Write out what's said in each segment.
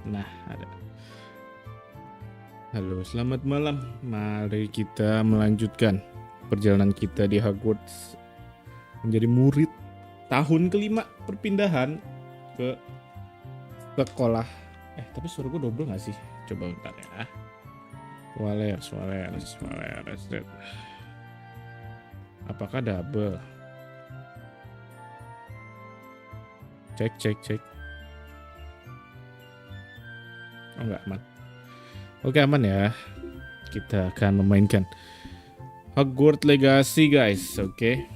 Nah, ada. Halo, selamat malam. Mari kita melanjutkan perjalanan kita di Hogwarts menjadi murid tahun kelima perpindahan ke sekolah. Tapi suara gue double gak sih? Coba bentar ya. Walers. Apakah double? Cek. Oh, enggak aman. Oke, aman ya. Kita akan memainkan Hogwarts Legacy, guys. Oke.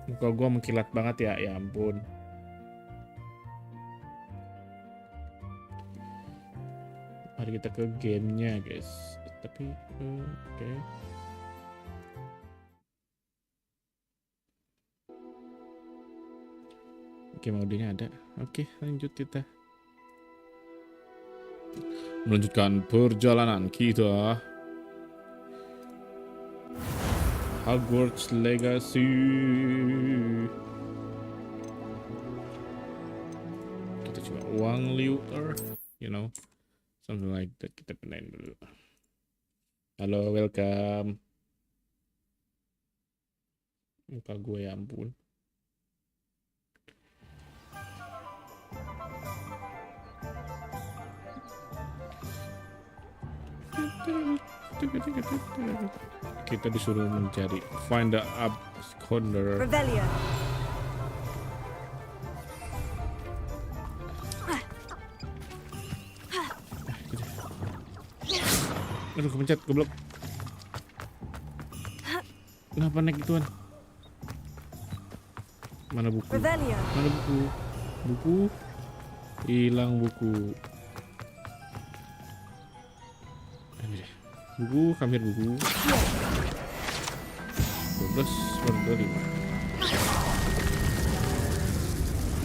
Muka gua mengkilat banget ya. Ya ampun. Mari kita ke gamenya, guys. Tapi oke. Oke, modenya ada. Oke, lanjut kita. Melanjutkan perjalanan kita. Hogwarts Legacy. Kita coba uang liuter, something like that. Kita pindahin dulu. Halo, welcome. Muka gue, ya ampun. Kita disuruh mencari find the absconder. Rebellion. Aduh, kepencet, goblok. Kenapa naik gituan? Mana buku? Rebellion. Mana buku? Buku? Hilang buku. Buku, kamir buku. 12 per 25.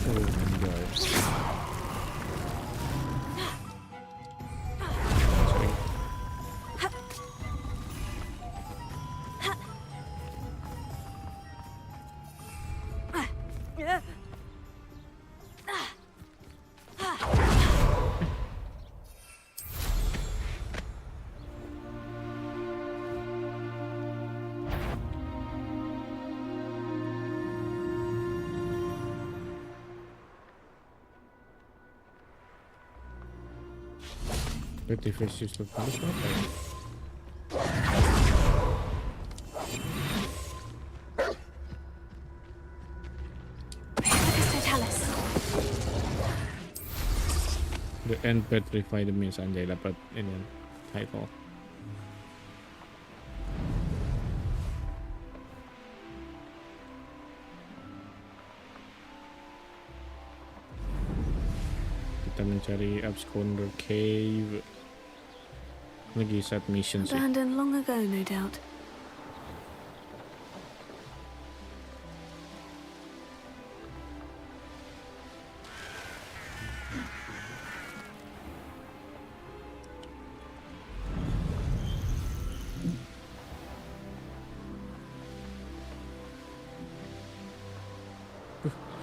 Oh, enjoy. Activate tertulis apa ya? The end petrify the means, anjay, dapat ini title. Kita mencari absconder cave. Lagi set mission sih. Abandoned long ago, no doubt.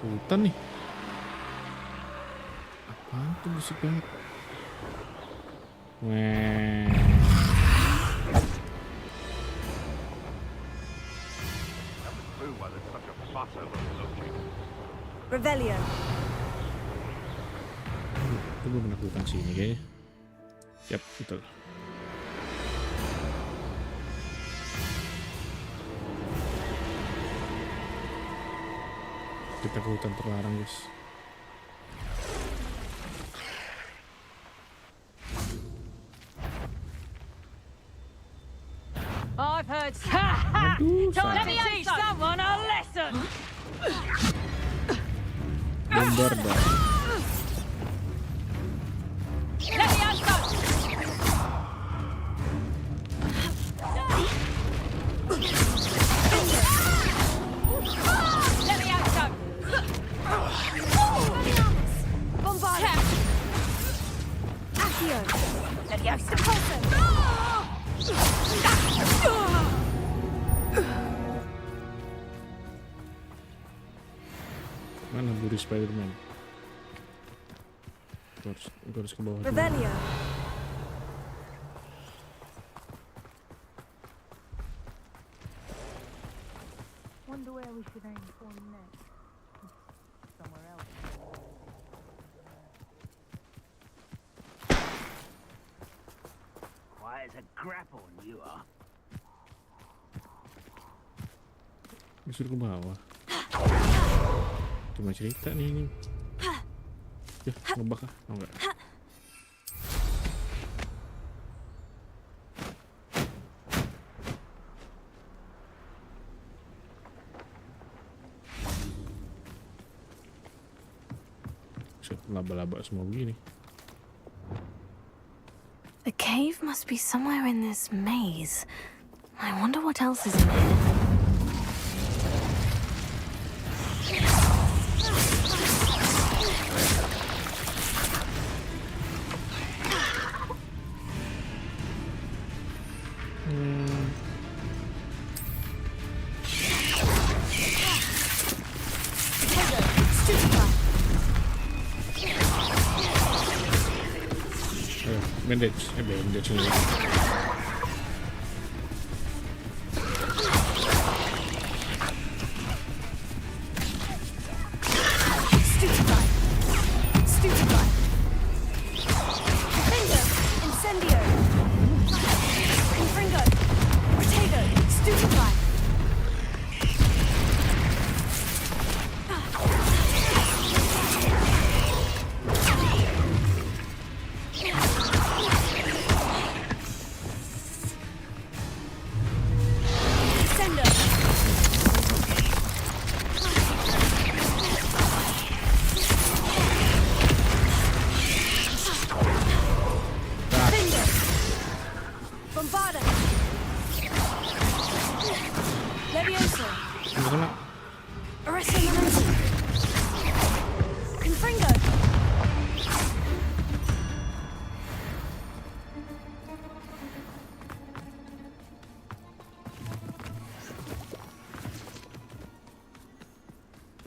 Hutan nih. Apaan tuh, musik banget. Rebellion. Itu gue menaklukkan sini kayaknya. Yap, betul. Kita ke hutan terlarang, guys. I've heard. Aduh, Let me teach someone a lesson. bombarda. Let me out. Let me out. Bombard. Accio. Let me out. Repulsor. Mana buri Spiderman? Gua harus ke bawah dulu. Revelio. Wonder where we should aim for next. Somewhere else. Quiet as a grapple, you are. Disuruh ke bawah. Cuma cerita nih ini. Ya, ngebak ah? Oh, enggak. Laba-laba semua begini. The cave must be somewhere in this maze. I wonder what else is in here. Bandage ini.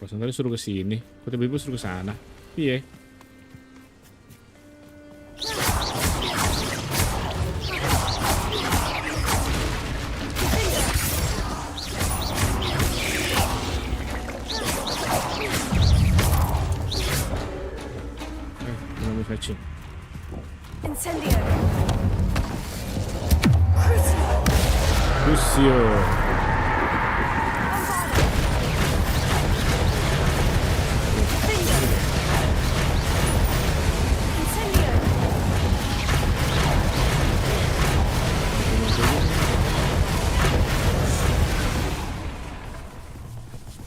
Perasaan tadi suruh ke sini, kok tiba-tiba suruh ke sana. Iya. Mau fetching. Incendio. Crucio.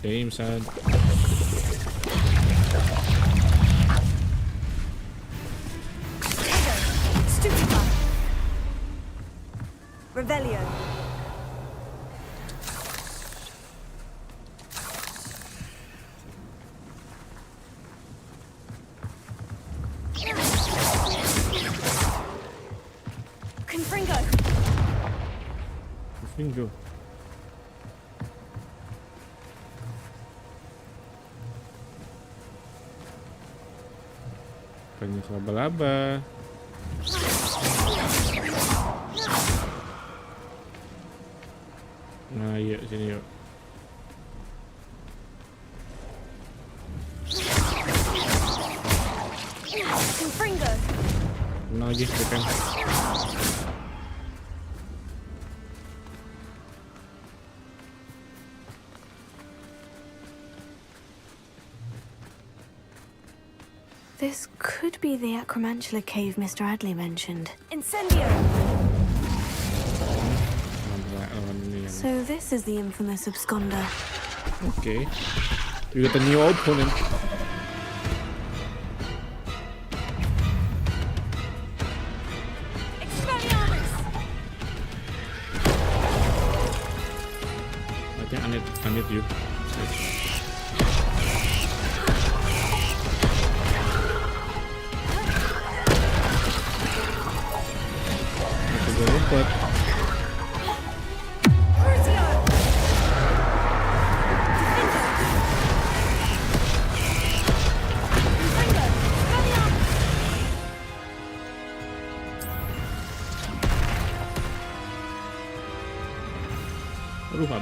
Damn, son. Stupefy. Revelio. Confringo. Confringo. Banyak laba-laba. Nah, iya sini yuk. Confringo. Tenang lagi, depan. This could be the Acromantula cave Mr. Adley mentioned. Incendio! So this is the infamous absconder. Okay. You got a new opponent. I think I need you. Rumput.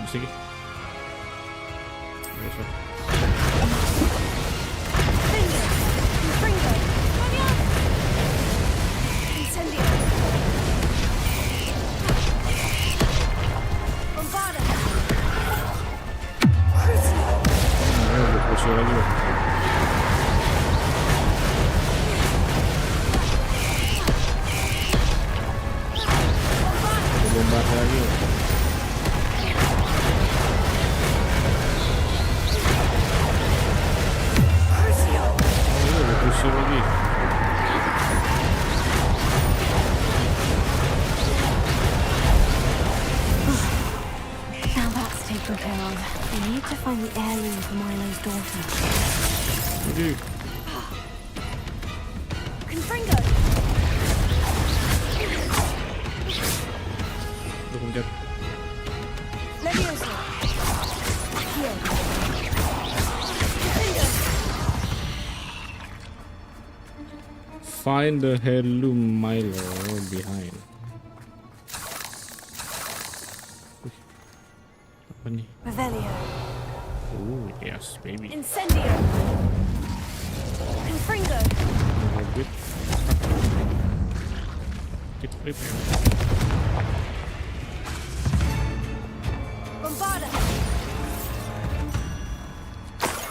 habis lagi. Ayo, so. Ayo, udah pusing lagi loh. Bombar lagi loh. Ayo, udah pusing lagi. Now that's taken care of. I need to find the heirloom for Milo's daughter. Aduh. Confringo! Udah pencet. Leviosa! Here. Find the heirloom Milo behind. Wih, apa nih? Revelio. Oh yes, baby. Incendio! Confringo! Rabbit. Keep flip. Bombarda!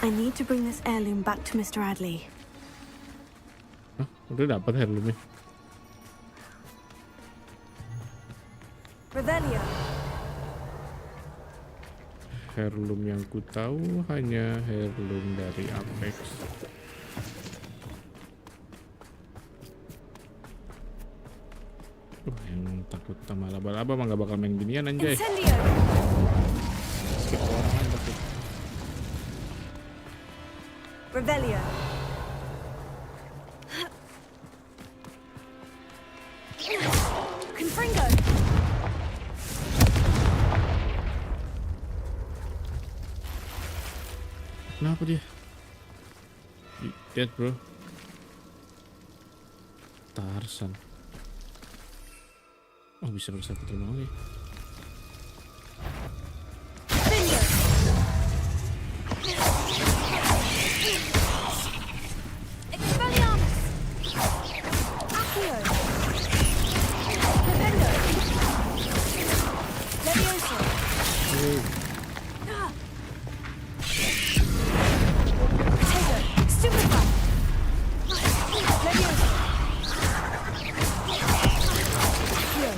I need to bring this heirloom back to Mr. Adley. Hah? Udah dapat heirloomnya. Revelio! Heirloom yang ku tahu hanya heirloom dari Apex. Yang takut sama laba-laba mah gak bakal main ginian anjay. Incendio! Skip orang takut. Revelio! Confringo! Kenapa dia? Dead bro. Tarzan. Oh bisa bersatu terbang lagi. Vinyo! Expelliarmus! Accio! Defendo! Leviosa! Tego! Stupefy! Leviosa! Accio!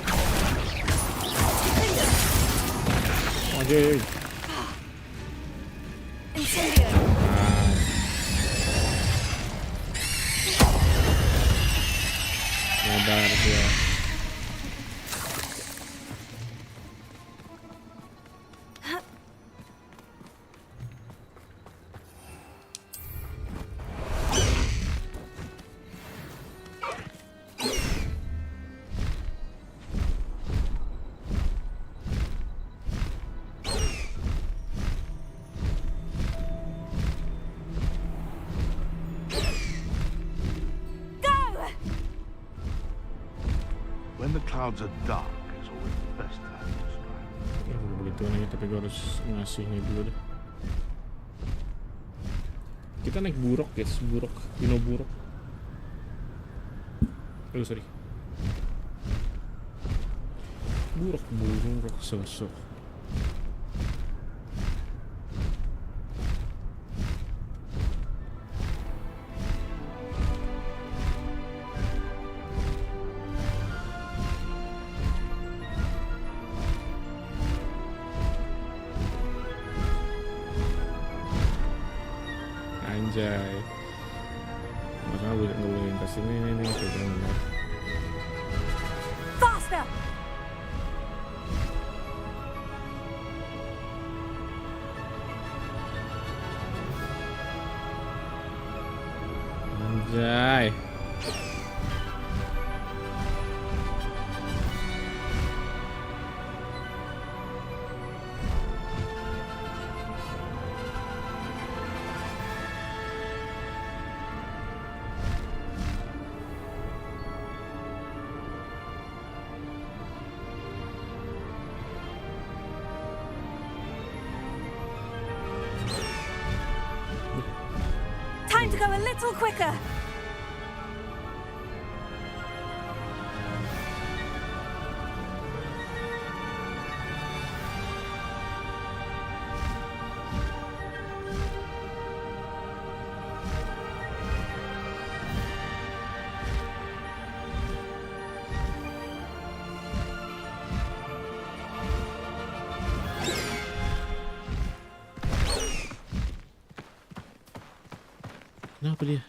Defendo! Anjay. Incendio! Modar dia. When the clouds are dark is always the best time to strike. Ya udah begituan aja tapi gue harus ngasih ini dulu deh. Kita naik buruk guys, buruk, Dino buruk. Oh sorry. Buruk sosok. Anjay. Makanya gue nggak boleh lintas ini nih coba benar. Faster! Anjay. to go a little quicker. Kenapa dia?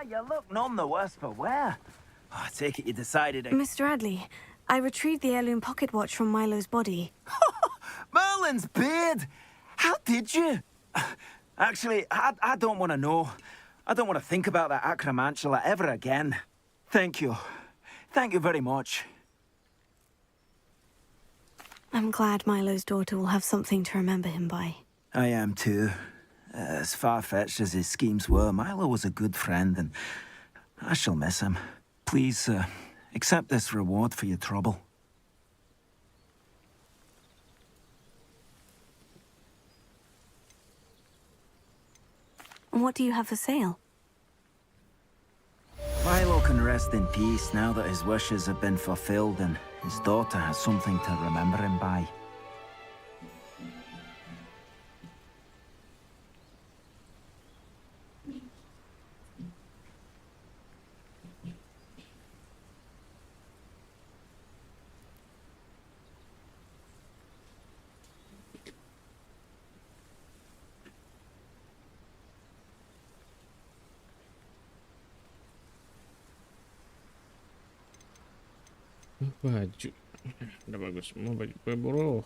You look none the worse for wear. I take it you decided to... Mr. Adley, I retrieved the heirloom pocket watch from Milo's body. Merlin's beard! How did you? Actually, I don't want to know. I don't want to think about that acromantula ever again. Thank you. Thank you very much. I'm glad Milo's daughter will have something to remember him by. I am too. As far-fetched as his schemes were, Milo was a good friend, and I shall miss him. Please, accept this reward for your trouble. What do you have for sale? Milo can rest in peace now that his wishes have been fulfilled and his daughter has something to remember him by. Baju udah bagus semua, baju gue bro.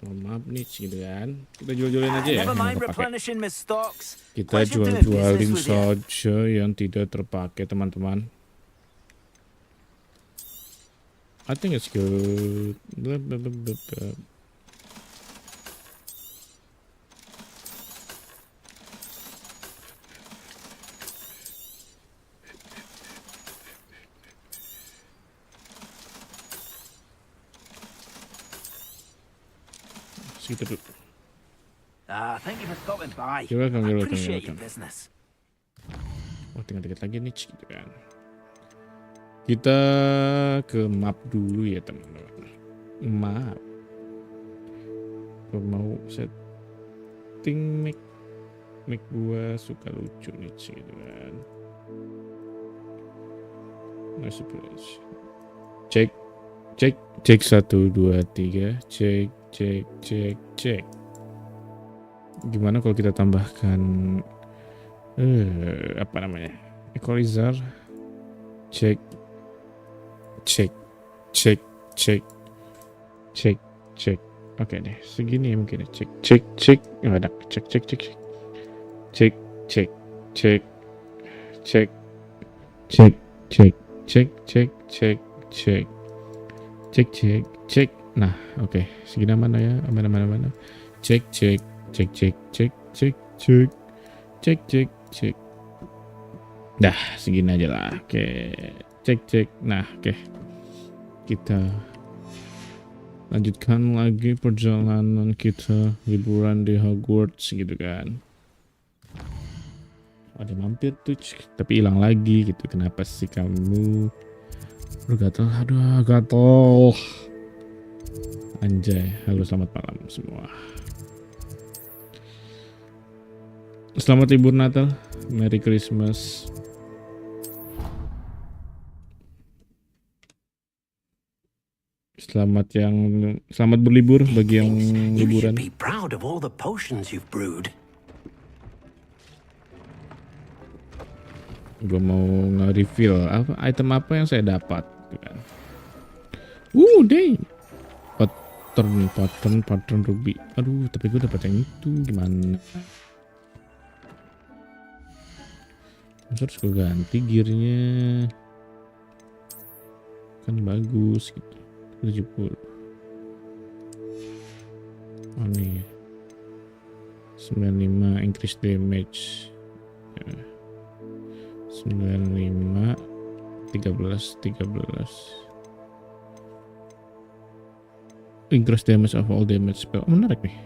Maaf nih gitu kan, kita jual-jualin aja ya. Never mind Yang terpakai. replenishing my stocks. Kita Pleasure doing jual-jualin business with you. saja yang tidak terpakai teman-teman. I think it's good. Blah, blah, blah, blah, blah. Segitu dulu. Thank you for stopping by. You're welcome, I you're welcome, appreciate you're your welcome. business. Oh, tinggal dikit lagi nih gitu kan. Kita ke map dulu ya teman-teman. Map. Gue mau setting mic gua suka lucu nih gitu kan. Nggak surprise. Cek 1 2 3 cek. Gimana kalau kita tambahkan apa namanya, equalizer, cek. Oke deh, segini mungkin ya. Cek nggak ada, cek. Nah, oke, segini mana ya, mana. Cek. Dah, segini aja lah. Oke, cek. Nah, oke. Kita lanjutkan lagi perjalanan kita liburan di Hogwarts gitu kan. Ada mampir tuh, tapi hilang lagi gitu. Kenapa sih kamu? Aduh, gatel. Anjay, halo selamat malam semua. Selamat libur Natal, Merry Christmas. Selamat berlibur bagi yang You liburan. should be proud of all the potions you've brewed. Gue mau nge-reveal item apa yang saya dapat. Deh. Pattern ruby. Aduh, tapi gue dapat yang itu gimana? Harus gue ganti gearnya. Kan bagus gitu. 70. Oh nih. 95 increase damage. Ya. 95 13. Increase damage of all damage spell. Menarik nih.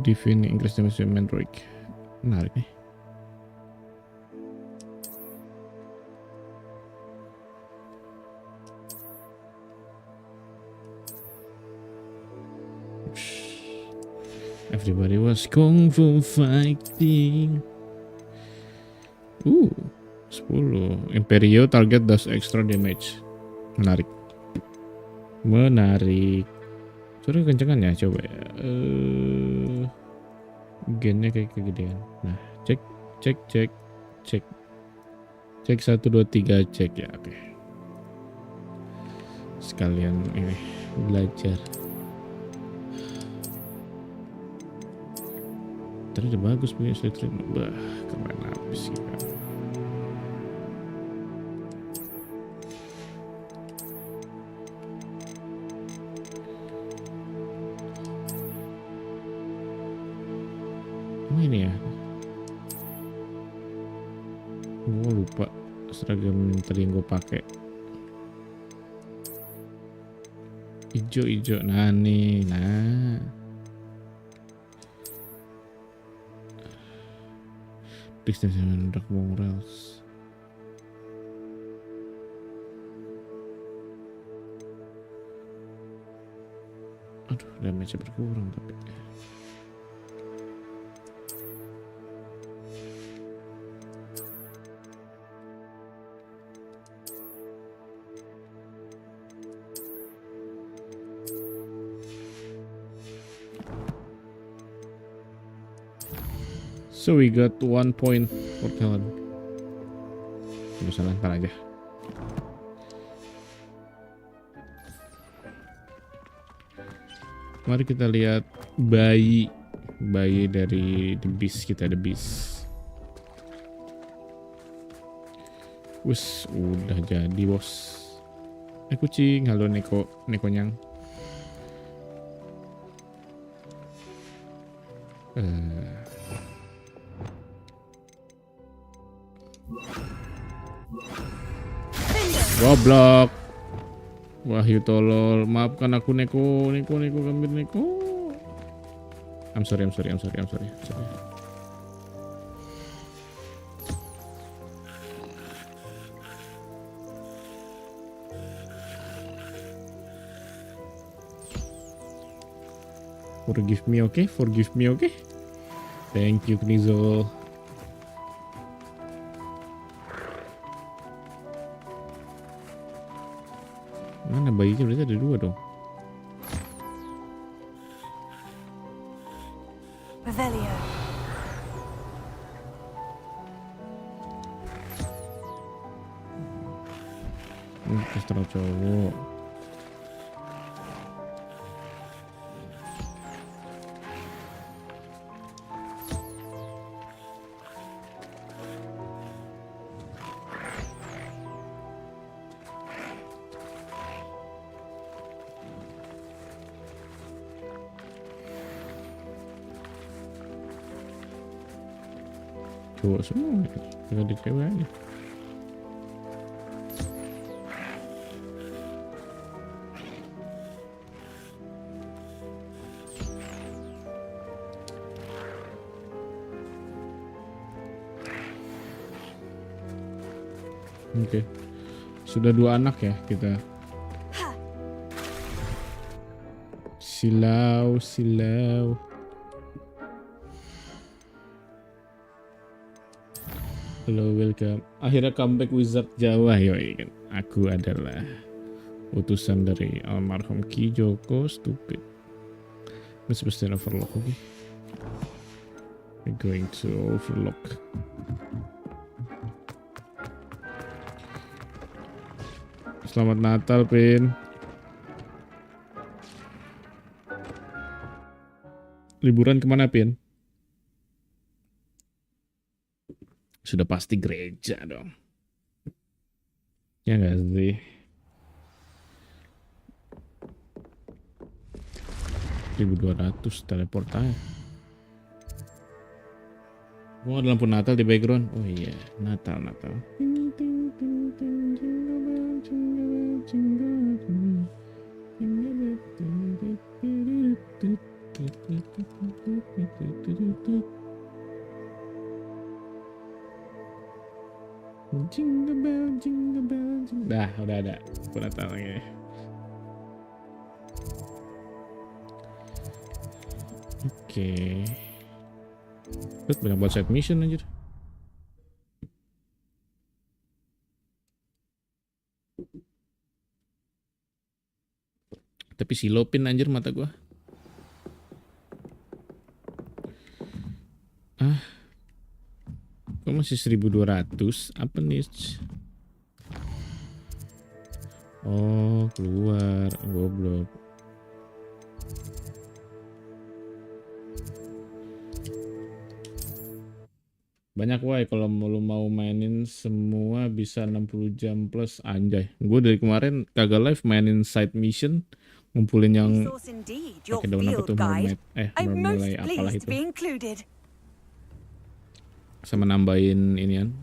Divine increase damage of Mandrake. Menarik nih. Everybody was kung fu fighting. 10. Imperio target does extra damage. Menarik. Suara kencengan ya, coba ya. Gennya kayak kegedean. Nah, cek 1 2 3 cek ya, oke. Sekalian ini belajar. Tadi udah bagus punya elektrik. Bah, keren habis ya. Ini ya. Gue lupa seragam tadi yang gue pakai. Ijo. Nah nih, nah. Distance dark morals. Aduh, damage berkurang tapi. So we got 1 point for Kalian. Udah salah, ntar aja. Mari kita lihat bayi dari The Beast kita, The Beast. Wus, udah jadi bos. Kucing, halo Nekonyang. Goblok. Wahyu tolol, maafkan aku Neko gambir Neko. I'm sorry. Forgive me, okay? Thank you, Knizol. Mana bayinya? Berarti ada 2 dong. Revelio. Terserah cowok. Cowok semua, tinggal di cewek aja. Oke. Sudah 2 anak ya kita. Silau. Halo, welcome. Akhirnya comeback Wizard Jawa, yoi kan. Aku adalah utusan dari almarhum Ki Joko Stupid. Let's pasti overlock, okay? We're going to overlock. Selamat Natal, Pin. Liburan kemana, Pin? Sudah pasti gereja dong. Ya nggak sih? 1200 teleport aja. Oh, ada lampu Natal di background. Oh iya, Natal. Jingle bell, jingle bell, jingle. Dah, udah ada. Aku datang lagi. Oke. Terus banyak buat side mission anjir. Tapi silopin anjir mata gua. Kok masih 1200? Apa nih? Oh, keluar. Goblok. Banyak wae kalau lu mau mainin semua bisa 60 jam plus anjay. Gue dari kemarin kagak live mainin side mission, ngumpulin yang Resource indeed, your pakai daun apa field tuh guide. I'm most mulai apalah pleased itu. to be included. Sama nambahin inian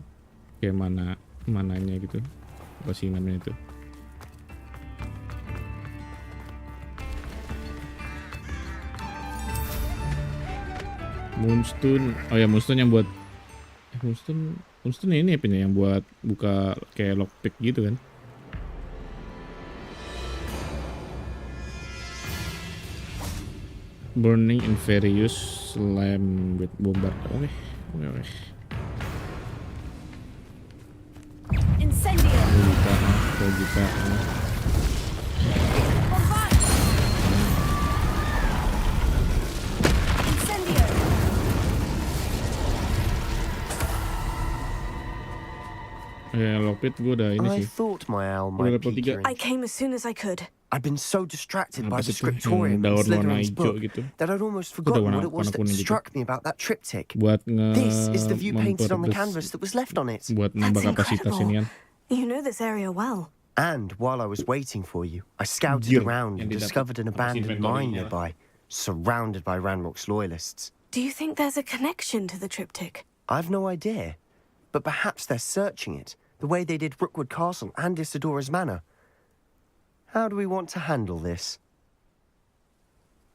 kayak mananya gitu. Apa sih namanya itu? Moonstone. Oh ya, Moonstone yang buat Moonstone ini apa nih yang buat buka kayak lockpick gitu kan. Burning Inferius Slam with Bombard. Oke. Incendio. Kita. Incendio. Ya, lockpick gue udah ini I sih. thought my owl Udah might level pique 3. your I came as soon as I could. I'd been so distracted by Apa the tuh yang scriptorium in daun warna Slytherin's hijau book gitu. that I'd almost Itu forgotten warna- what it was warna that kuning gitu. struck me about that triptych. Buat This is the view painted on the memperdes- canvas that was left on it. buat nambah That's kapasitas incredible. ini kan. You know this area well. And while I was waiting for you, I scouted Gear around and yang didapat discovered an apa sih abandoned mine inventory-nya. nearby, surrounded by Ranrock's loyalists. Do you think there's a connection to the triptych? I've no idea, but perhaps they're searching it, the way they did Rookwood Castle and Isidora's Manor. How do we want to handle this?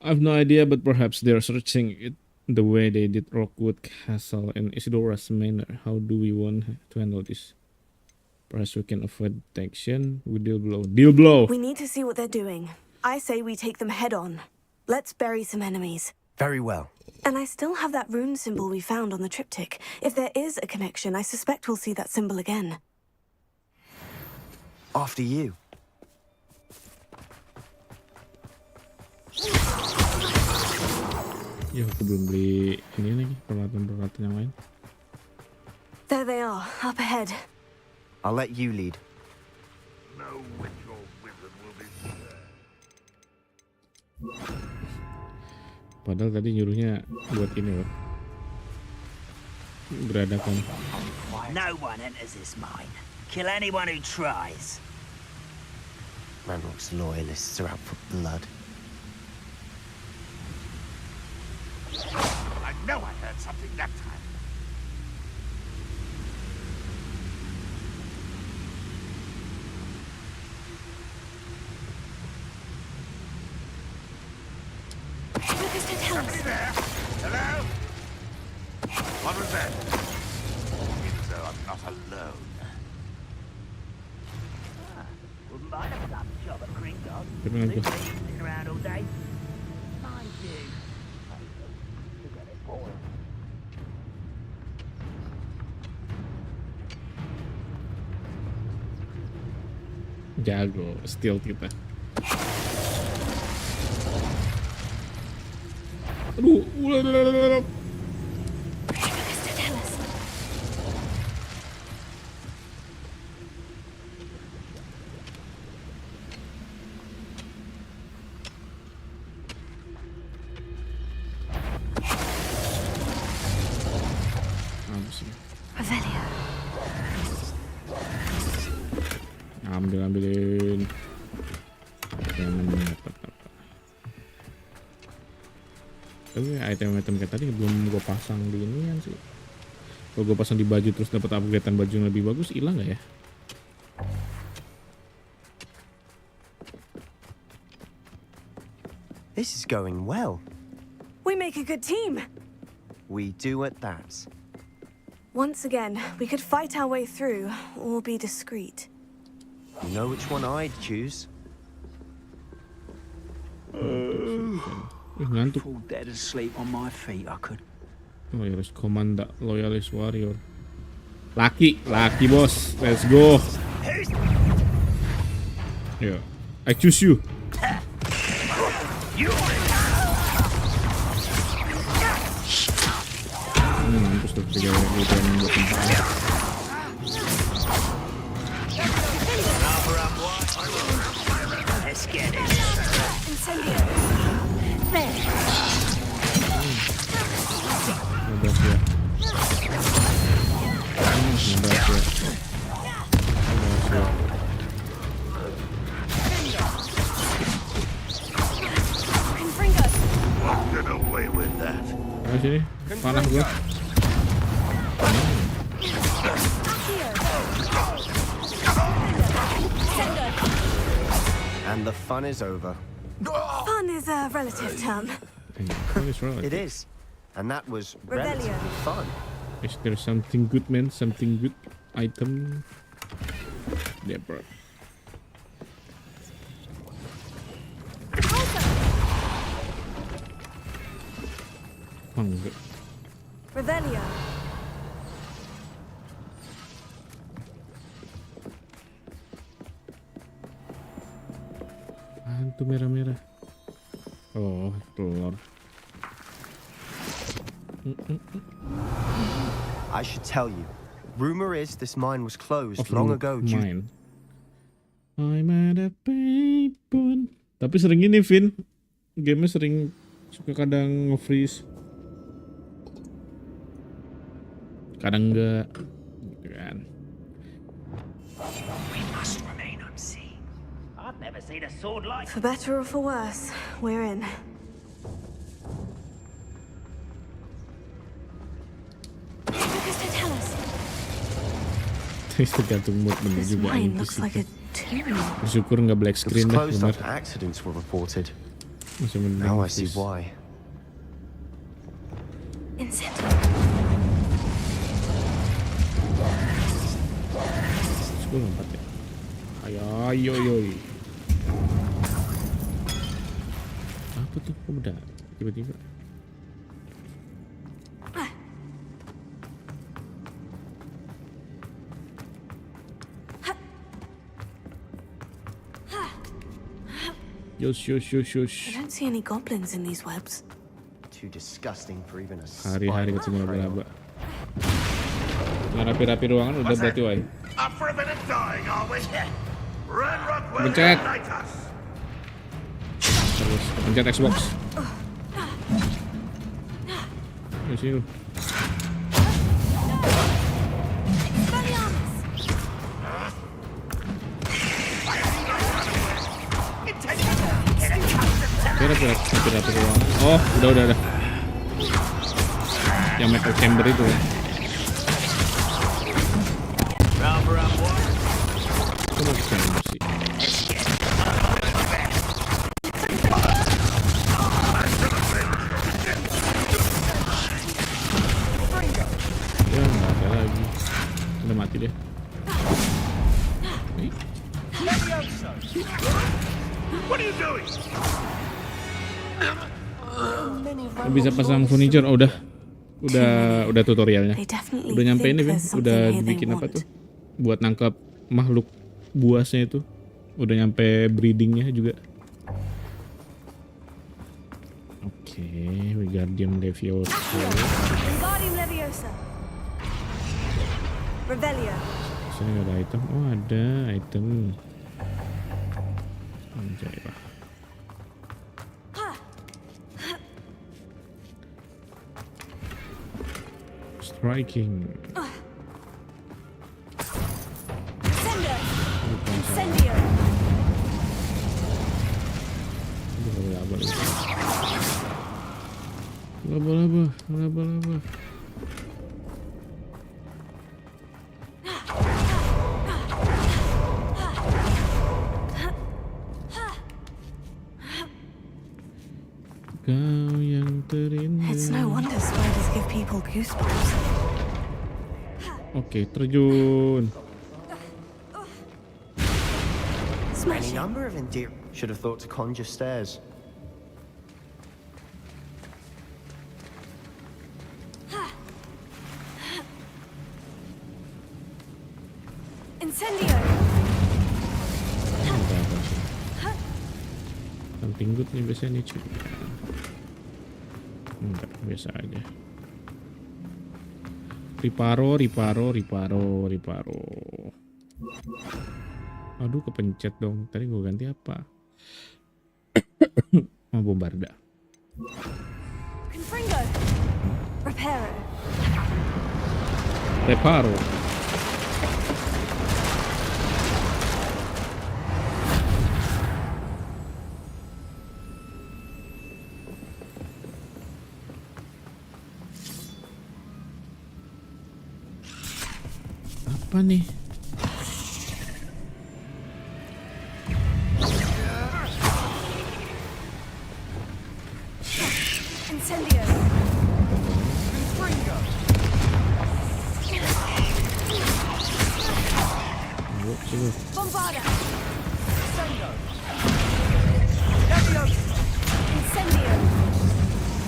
I have no idea, but perhaps they're searching it the way they did Rookwood Castle and Isidora's Manor. How do we want to handle this? Perhaps we can avoid detection with deal blow. Deal blow! We need to see what they're doing. I say we take them head on. Let's bury some enemies. Very well. And I still have that rune symbol we found on the triptych. If there is a connection, I suspect we'll see that symbol again. After you. Ya, aku belum beli ini lagi, peralatan-peralatan yang lain. There they are, up ahead. I'll let you lead. No witch or wizard will be spared. Padahal tadi nyuruhnya buat ini loh. Beradakan. No one enters this mine. Kill anyone who tries. Ranrock's loyalists are out for blood. I know I heard something that time. Focus to tell us. Somebody there? Hello? What was that? Seems though I'm not alone. Wouldn't mind a blood job at Gringotts. Beneran tuh. Sitting around all day. Mind you. Look at it, boy. Jago, steal kita. Aduh, Focus to tell us. apa sih? Revelio. Ambilin. Jangan dapat apa. Tapi item-item kayak tadi belum gue pasang di ini kan sih. Kalau gue pasang di baju terus dapat upgradean baju yang lebih bagus, hilang nggak ya? This is going well. We make a good team. We do at that. Once again, we could fight our way through, or be discreet. You know which one I'd choose? Ngantuk. Fall dead asleep on my feet, I could. Loyalis Komanda, Loyalis Warrior. Laki bos. Let's go. Ya, I choose you. Mampus tuh 3 buat tempat. Let's get it. Incendio. There. Nabrak ya. Nabrak ya. Confringo. Get away with that. Ayo sini, panah gua. And the fun is over. Fun is a relative term. Fun is right. It is. And that was Rebellion. relatively fun. Is there something good, man? Something good item? Yeah, bro. Enggak. Revelio. Apaan tuh merah-merah? Oh, telur. I should tell you. Rumor is this mine was closed long ago due... Mine. I'm at a payphone. Tapi sering ini, Vin. Game-nya sering suka kadang nge-freeze. Kadang enggak. Gitu kan. We must remain unseen. I've never seen a sword like. For better or for worse, we're in. Focus to tell us. Terus tergantung mood menu This juga. mine itu looks sih. like a tomb. Bersyukur nggak black It was screen dah, closed benar. after accidents were reported. Masih mending Now I see freeze. why. Incendio. Terus gue lompat ya. Ayo. Apa tuh? Kok beda? Tiba-tiba. Yosh. I don't see any goblins in these webs. Too disgusting for even a Hari-hari spider ketemu to trail. laba-laba. Nah, rapi-rapi ruangan udah berarti, woy. Up for a bit of dying, are we? Red Rock will Pencet. ignite us. Terus pencet Xbox. Ayo sini lu. Rapi-rapi ruangan. Oh, udah. Yang metal chamber itu. Itu mau chamber sih. Ya nggak ada lagi. Udah mati deh. What are you doing? Bisa pasang furniture. Oh, udah tutorialnya. They definitely Udah nyampe think ini, Vin. there's something Udah here they dibikin apa want. tuh? Buat nangkap makhluk buasnya itu. Udah nyampe breedingnya juga. Oke, Wingardium Leviosa. Wingardium Leviosa. Revelio. Sini nggak ada item. Oh, ada item. Anjay lah. Striking. Incendio. Laba. Kau yang It's no wonder spiders give people goosebumps. Oke, terjun. Any number of endear. Should have thought to conjure stairs. Incendio! Something good nih biasanya nih cuy. Enggak, biasa aja. Riparo. Aduh, kepencet dong. Tadi gue ganti apa? Oh, bombarda. Confringo! Reparo. Apa nih? Incendio! Ayo, sini. Bombarda! Incendio!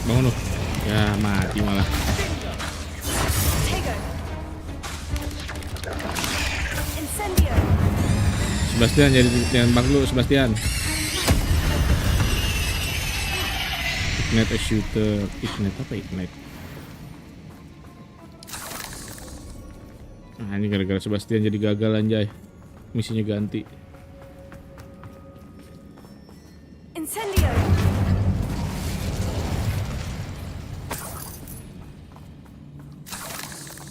Bangun lu. Ya, mati malah. Tego! Incendio! Sebastian, jadi tembak lu, Sebastian. Ignite a shooter. Ignite apa ignite? Nah, ini gara-gara Sebastian jadi gagal anjay. Misinya ganti. Incendio!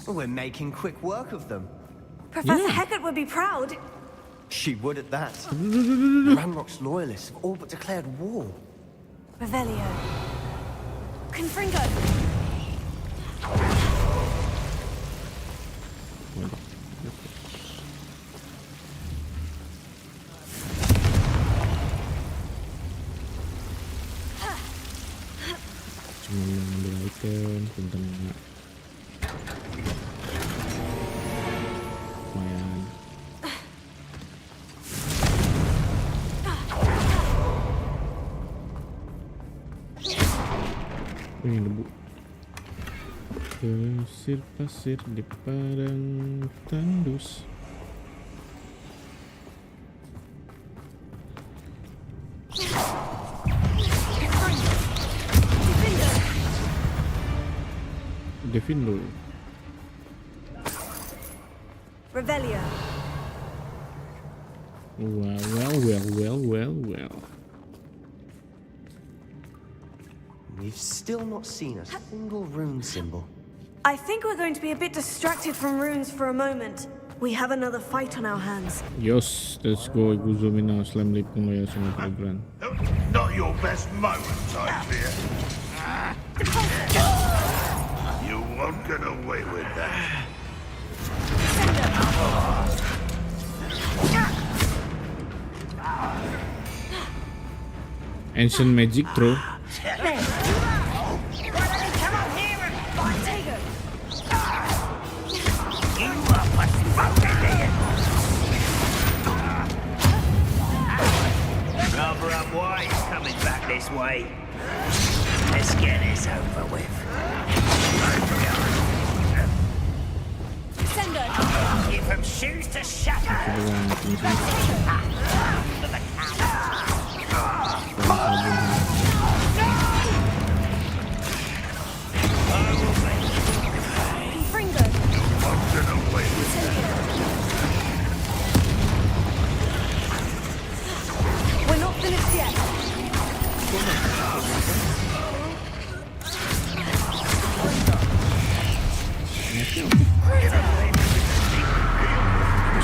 We're making quick work of them. Professor Hecat would be proud. She would at that. Ranrock's loyalists have all but declared war. Revelio. Confringo! Cuma ngambil item, bentar enggak. Lumayan. Ini debu. Pasir pasir di padang tandus. Devin dulu. Revelio. Well. We've still not seen a single rune symbol. I think we're going to be a bit distracted from runes for a moment. We have another fight on our hands. Yos, let's go. Guzo mina slam lip kung maya sa mga program. Not your best moment, I fear. You won't get away with that. Ancient magic throw. Rather unwise coming back this way. Let's get this over with. Give them shoes to shatter. Confringo. We're not finished yet.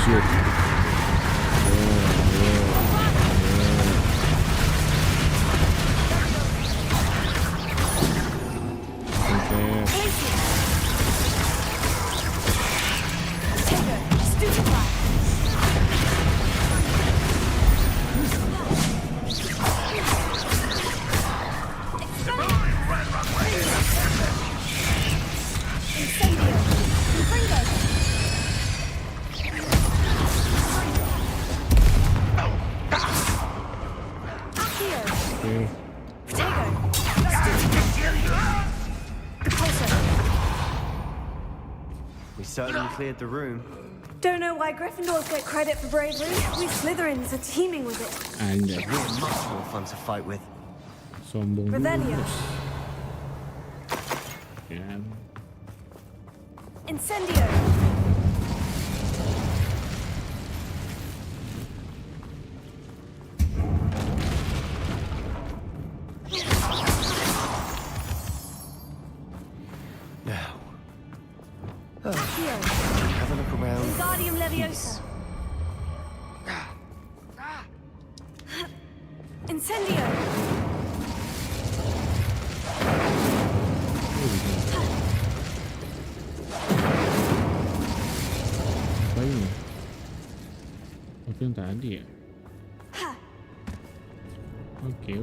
Shoot. Oke. Protego. Repulsor. We certainly cleared the room. Don't know why Gryffindors get credit for bravery. We Slytherins are teeming with it. Anjay. We're much more fun to fight with. Sombong dulu, Revelio. bos. Kan. Incendio. Now, Accio. have a look around. Wingardium Leviosa. Incendio. Apa ini? Apa yang tadi ya? Oke.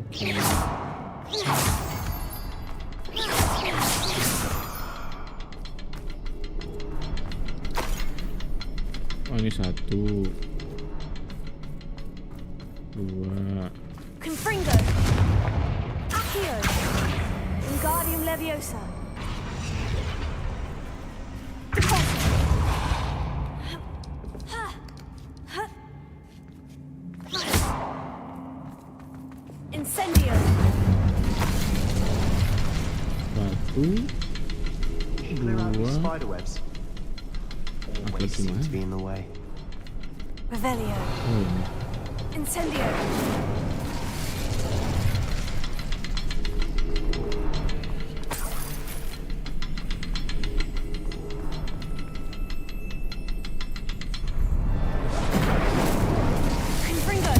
Oh, ini 1 2. Confringo. Accio. Wingardium Leviosa. Incendio. 1 Clear out these 2. spider webs. Always seem to be in the way. Revelio. Oh, ini. Incendio. Confringo.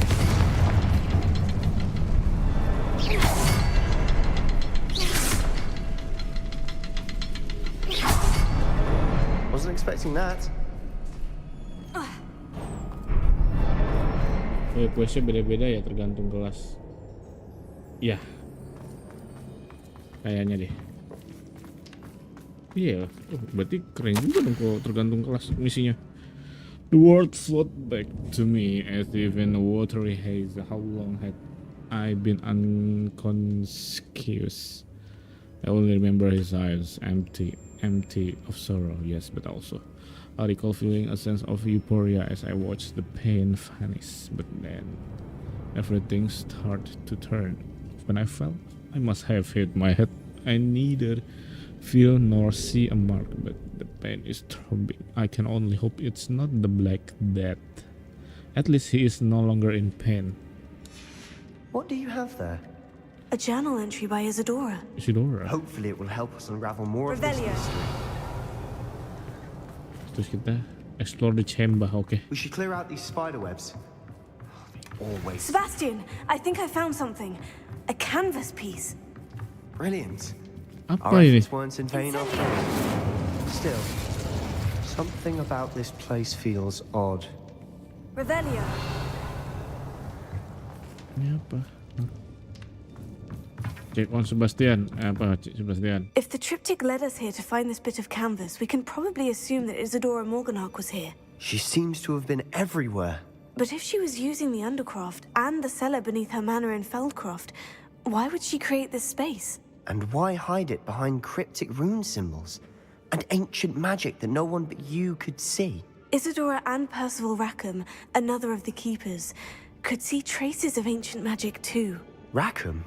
Wasn't expecting that. Questnya beda-beda ya, tergantung kelas. Ya, kayaknya deh. Iya, berarti keren juga dong kalau tergantung kelas misinya. The world flowed back to me as if in a watery haze. How long had I been unconscious? I only remember his eyes, empty of sorrow, yes, but also I recall feeling a sense of euphoria as I watched the pain vanish. But then everything started to turn. When I fell, I must have hit my head. I neither feel nor see a mark, but the pain is throbbing. I can only hope it's not the Black Death. At least he is no longer in pain. What do you have there? A journal entry by Isadora. Isidora. Hopefully it will help us unravel more of this Revelio. mystery. Terus kita explore the chamber, oke. We should clear out these spider webs. Always. Sebastian, I think I found something. A canvas piece. Brilliant. Apa Our ini? efforts weren't in vain after all. Still, something about this place feels odd. Revelio. Ini apa? Check on Sebastian. Apa Sebastian? If the triptych led us here to find this bit of canvas, we can probably assume that Isadora Morganach was here. She seems to have been everywhere. But if she was using the Undercroft and the cellar beneath her manor in Feldcroft, why would she create this space? And why hide it behind cryptic rune symbols and ancient magic that no one but you could see? Isadora and Percival Rackham, another of the keepers, could see traces of ancient magic too. Rackham?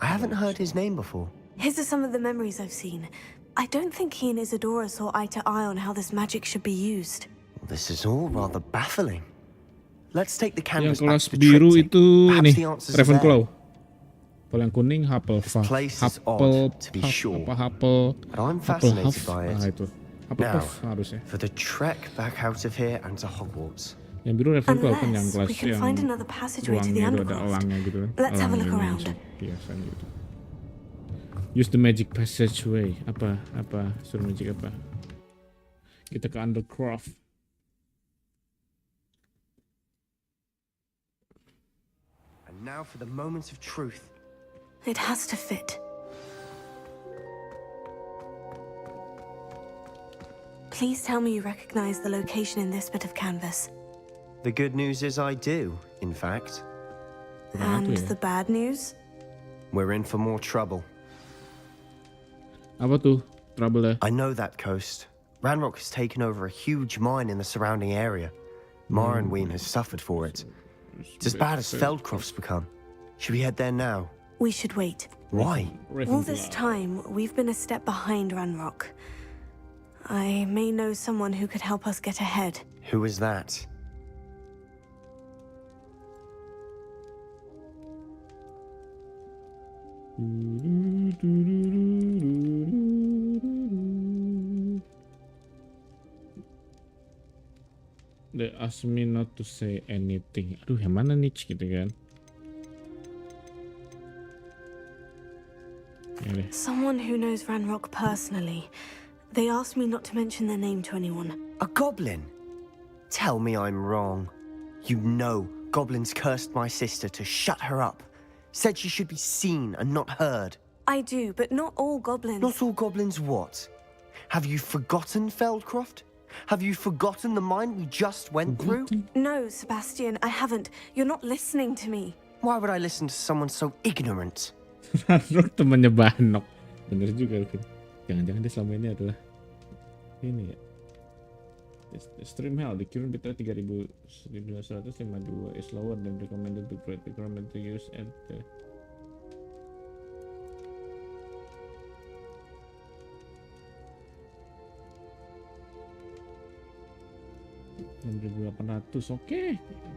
I haven't heard his name before. His are some of the memories I've seen. I don't think he and Isadora saw eye to eye on how this magic should be used. This is all rather baffling. Let's take the Yang canvas back kelas to the biru triptych. itu Perhaps nih, the answers are Ravenclaw. there. Kalau yang kuning This place is odd, to be sure, but I'm fascinated by it. Nah itu, Hufflepuff Now, harusnya. for the trek back out of here and to Hogwarts. Yang biru Ravenclaw kan yang Unless kelas we can yang find another passageway to the ruangnya itu ada Undercroft. elangnya gitu kan. Let's have a look Elang ini around. langsung biasanya gitu. Use the magic passageway. Apa? Suruh magic apa? Kita ke Undercroft. And now for the moment of truth. It has to fit. Please tell me you recognize the location in this bit of canvas. The good news is I do, in fact. And Apa ya? the bad news? We're in for more trouble. Apa tuh trouble-nya? I know that coast. Ranrock has taken over a huge mine in the surrounding area. Marrenweem has suffered for it. It's as bad as Feldcroft's become. Should we head there now? We should wait. Why? All this time, we've been a step behind Ranrock. I may know someone who could help us get ahead. Who is that? They asked me not to say anything. Aduh, yang mana nih gitu kan? Ya deh. Someone who knows Ranrock personally. They asked me not to mention their name to anyone. A goblin? Tell me I'm wrong. You know goblins cursed my sister to shut her up. Said she should be seen and not heard. I do, but not all goblins. Not all goblins what? Have you forgotten Feldcroft? Have you forgotten the mine we just went through? No, Sebastian, I haven't. You're not listening to me. Why would I listen to someone so ignorant? Ranrock temannya Banok. Bener juga, Alvin. Jangan-jangan dia selama ini adalah ini ya. Stream hell, the current bitrate 3152 is lower than recommended bitrate. Recommended to use at the 6800. Oke,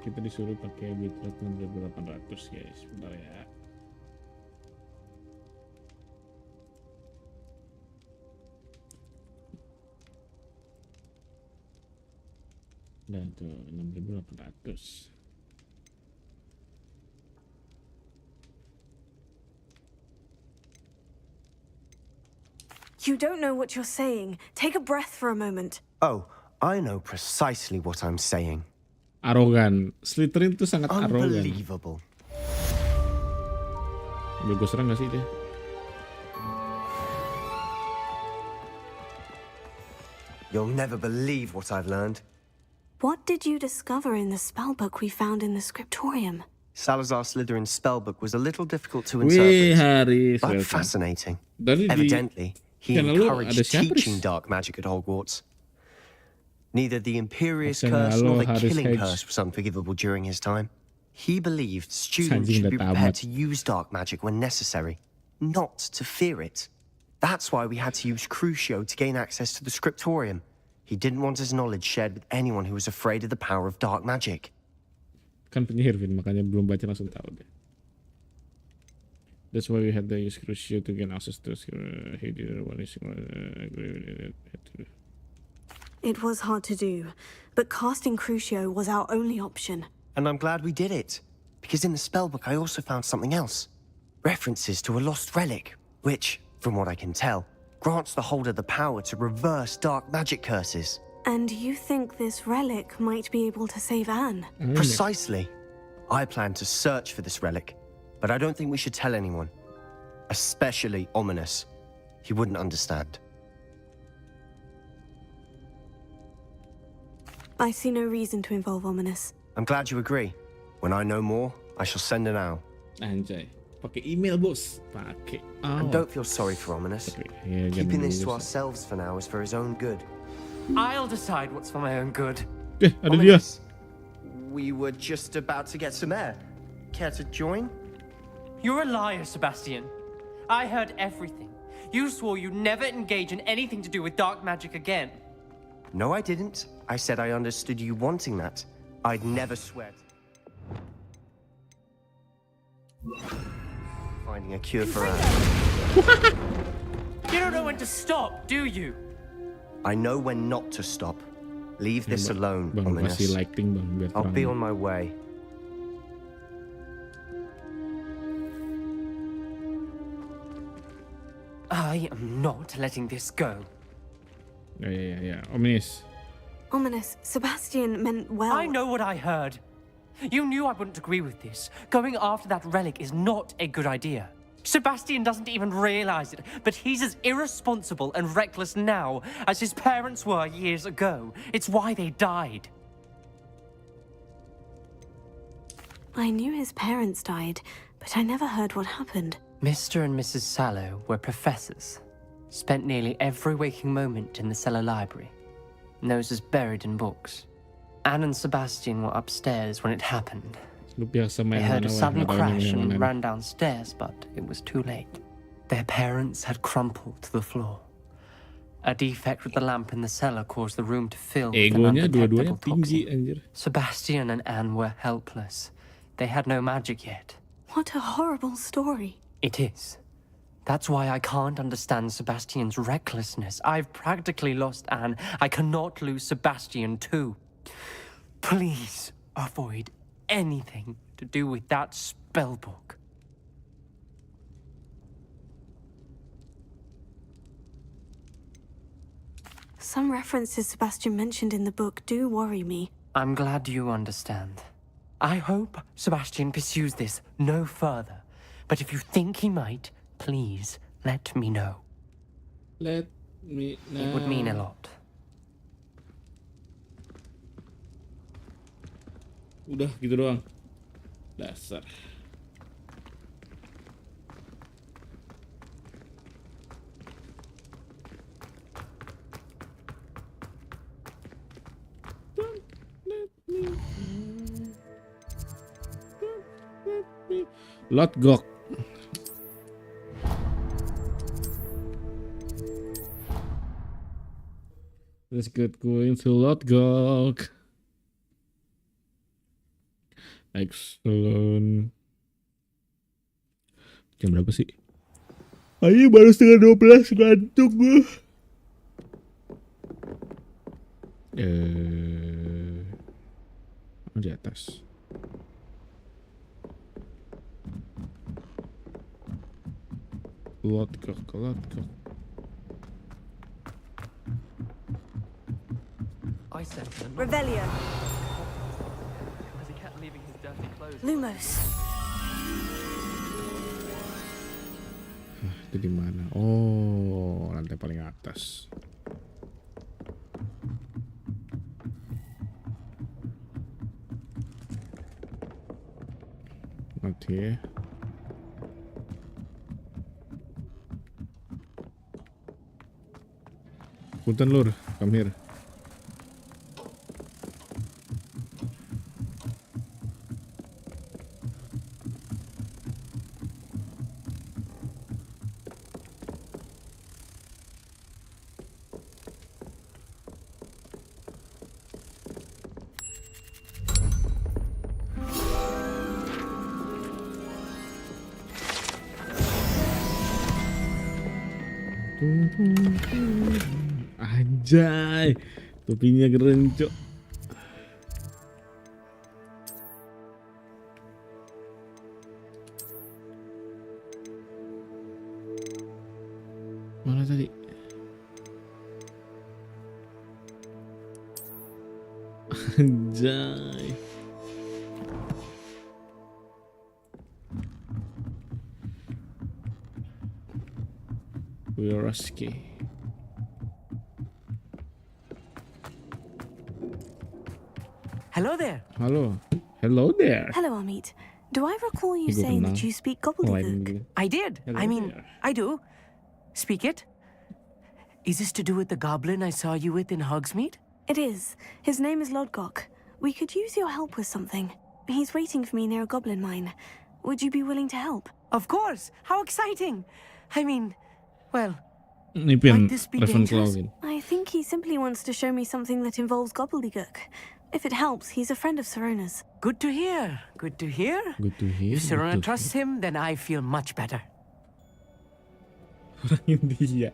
kita disuruh pakai bitrate 6800 guys. Bentar ya. Dan tuh 6800. You don't know what you're saying. Take a breath for a moment. Oh, I know precisely what I'm saying. Arogan. Slytherin tuh sangat arogan. Unbelievable. Gue serang gak sih dia? You'll never believe what I've learned. What did you discover in the spellbook we found in the scriptorium? Salazar Slytherin's spellbook was a little difficult to Wih, interpret, Haris. but welcome. fascinating. Dari di Evidently, he channel lu ada encouraged siapa, Riz? teaching dark magic at Hogwarts. Neither the Imperious Channel Curse nor lu the Haris Killing Hedge. Curse was unforgivable during his time. He believed students Anjing should be dah prepared tamat. to use dark magic when necessary, not to fear it. That's why we had to use Crucio to gain access to the scriptorium. He didn't want his knowledge shared with anyone who was afraid of the power of dark magic. Kan penyihir, Vin, makanya belum baca langsung tahu deh. That's why we had to use Crucio to gain access to he didn't want to agree with it. It was hard to do, but casting Crucio was our only option. And I'm glad we did it, because in the spellbook I also found something else. References to a lost relic, which, from what I can tell, grants the holder the power to reverse dark magic curses. And you think this relic might be able to save Anne? Precisely. I plan to search for this relic, but I don't think we should tell anyone. Especially Ominous. He wouldn't understand. I see no reason to involve Ominous. I'm glad you agree. When I know more, I shall send an owl. Anjay, pakai email bos, pakai. And don't feel sorry for Ominous. Ya, Keeping jangan this to dulu. ourselves for now is for his own good. I'll decide what's for my own good. Ada dia. Ominous, we were just about to get some air. Care to join? You're a liar, Sebastian. I heard everything. You swore you'd never engage in anything to do with dark magic again. No, I didn't. I said I understood you wanting that. I'd never swear. Finding a cure for Anne. You don't know when to stop, do you? I know when not to stop. Leave this alone, Bang, Ominous. kasih lighting bang biar I'll terang. be on my way. I am not letting this go. Ya. Ominous. Ominous, Sebastian meant well. I know what I heard. You knew I wouldn't agree with this. Going after that relic is not a good idea. Sebastian doesn't even realize it, but he's as irresponsible and reckless now as his parents were years ago. It's why they died. I knew his parents died, but I never heard what happened. Mr. and Mrs. Sallow were professors. Spent nearly every waking moment in the cellar library. Noses buried in books. Anne and Sebastian were upstairs when it happened. They heard a sudden crash and ran downstairs, but it was too late. Their parents had crumpled to the floor. A defect with the lamp in the cellar caused the room to fill with an Egonya undetectable dua-duanya tinggi toxin. anjir. Sebastian and Anne were helpless. They had no magic yet. What a horrible story. It is. That's why I can't understand Sebastian's recklessness. I've practically lost Anne. I cannot lose Sebastian too. Please avoid anything to do with that spellbook. Some references Sebastian mentioned in the book do worry me. I'm glad you understand. I hope Sebastian pursues this no further. But if you think he might, please let me know. Let me know. It would mean a lot. Udah gitu doang. Dasar. Lord Gok. Let's get going to Lord Gok. Excellent. Jam berapa sih? Ayo baru setengah 12, ngantuk gue. Di atas. Lord Gok. I sent him. Revelio. Because he kept leaving his dirty clothes. Lumos. Itu di mana? Oh, lantai paling atas. Not here. Punten lur, come here. Anjay, topinya keren cok. Mana tadi? Anjay. Wiraski. Hello there. Hello there. Hello, Amit. Do I recall you saying that you speak gobbledygook? I did. Hello I mean, there. I do. Speak it. Is this to do with the goblin I saw you with in Hogsmeade? It is. His name is Lodgok. We could use your help with something. He's waiting for me near a goblin mine. Would you be willing to help? Of course. How exciting. I mean, well, Ini pin might this be dangerous? Ravenclaw. I think he simply wants to show me something that involves gobbledygook. If it helps, he's a friend of Serona's. Good to hear. Good to hear. Good to hear. If Serona good to trusts him, then I feel much better. Orang India.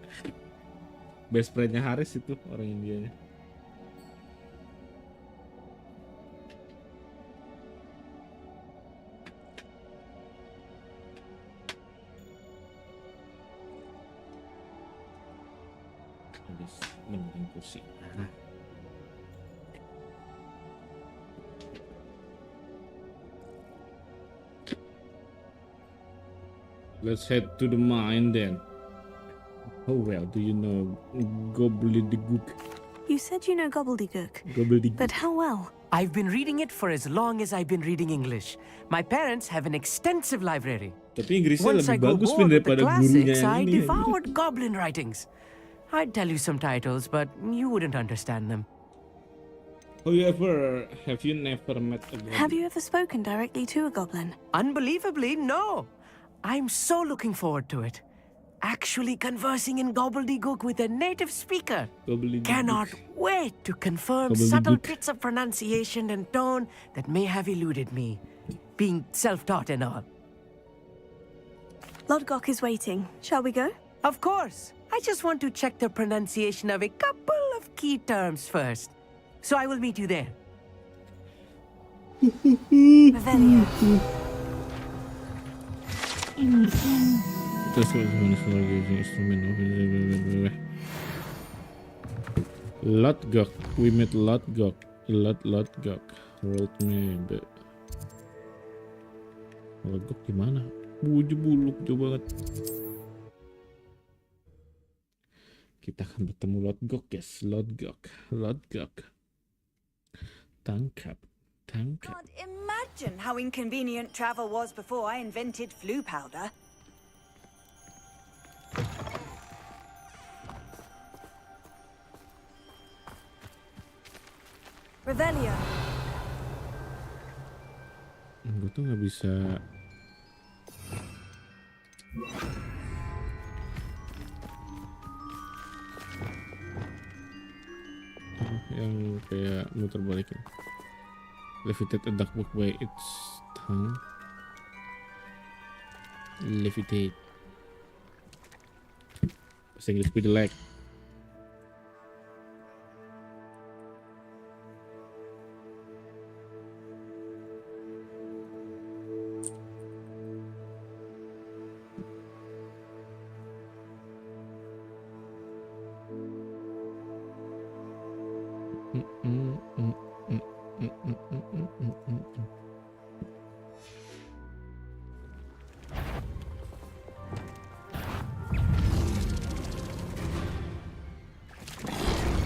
Best friendnya Haris itu orang Indianya. Habis mending kursi. Let's head to the mine then. How well do you know gobbledygook? You said you know gobbledygook, Gobbledygook. but how well? I've been reading it for as long as I've been reading English. My parents have an extensive library. Tapi Inggrisnya Once I lebih grew bagus bored Vin with the daripada gurunya classics, yang I ini. devoured goblin writings. I'd tell you some titles, but you wouldn't understand them. Oh, have you never met a goblin? Have you ever spoken directly to a goblin? Unbelievably, no. I'm so looking forward to it. Actually conversing in gobbledygook with a native speaker. Gobbledygook. Cannot wait to confirm Gobbledygook. subtle bits of pronunciation and tone that may have eluded me, being self-taught and all. Lodgok is waiting. Shall we go? Of course. I just want to check the pronunciation of a couple of key terms first. So I will meet you there. Revelio. Terus instrumen Lodgok. We met Lodgok. Lodgok. World map. Lodgok gimana? Buluk jauh banget. Kita akan bertemu Lodgok, guys. Lodgok. Tangkap. Can't imagine how inconvenient travel was before I invented flu powder. Revelio. Gue tuh nggak bisa. Yang kayak muter balikin. Levitate a duck book by its tongue. Levitate. Bahasa Inggris gue jelek.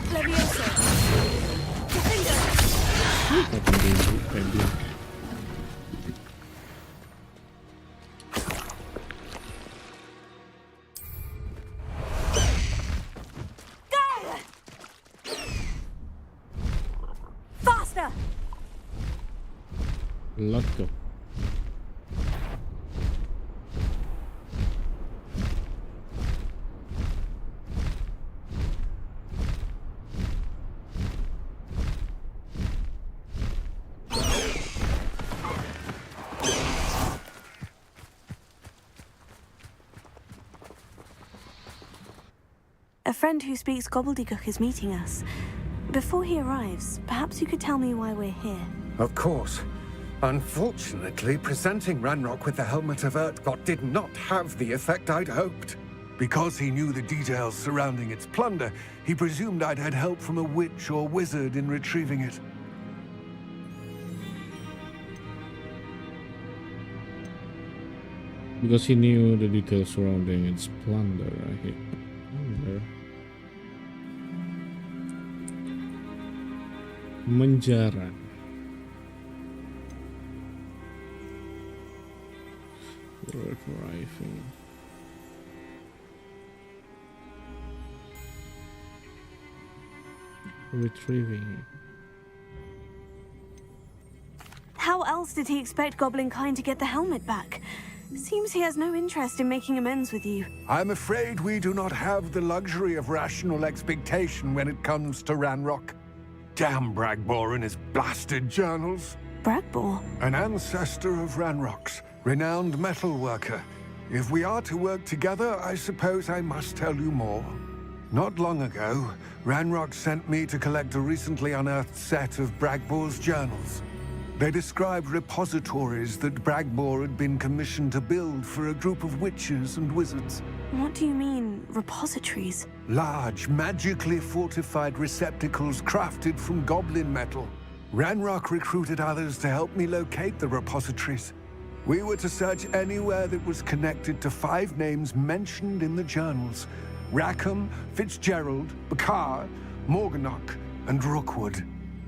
Levioso. Defender. Faster! Let's go. A friend who speaks gobbledygook is meeting us. Before he arrives, perhaps you could tell me why we're here. Of course. Unfortunately, presenting Ranrock with the Helmet of Urtkot did not have the effect I'd hoped. Because he knew the details surrounding its plunder, he presumed I'd had help from a witch or wizard in retrieving it. Because he knew the details surrounding its plunder. Menjara. Retrieving. How else did he expect Goblinkind to get the helmet back? Seems he has no interest in making amends with you. I'm afraid we do not have the luxury of rational expectation when it comes to Ranrock. Damn Bragbor and his blasted journals. Bragbor? An ancestor of Ranrock's, renowned metal worker. If we are to work together, I suppose I must tell you more. Not long ago, Ranrock sent me to collect a recently unearthed set of Bragbor's journals. They described repositories that Bragbor had been commissioned to build for a group of witches and wizards. What do you mean, repositories? Large, magically fortified receptacles crafted from goblin metal. Ranrock recruited others to help me locate the repositories. We were to search anywhere that was connected to 5 names mentioned in the journals: Rackham, Fitzgerald, Bakar, Morganach, and Rookwood.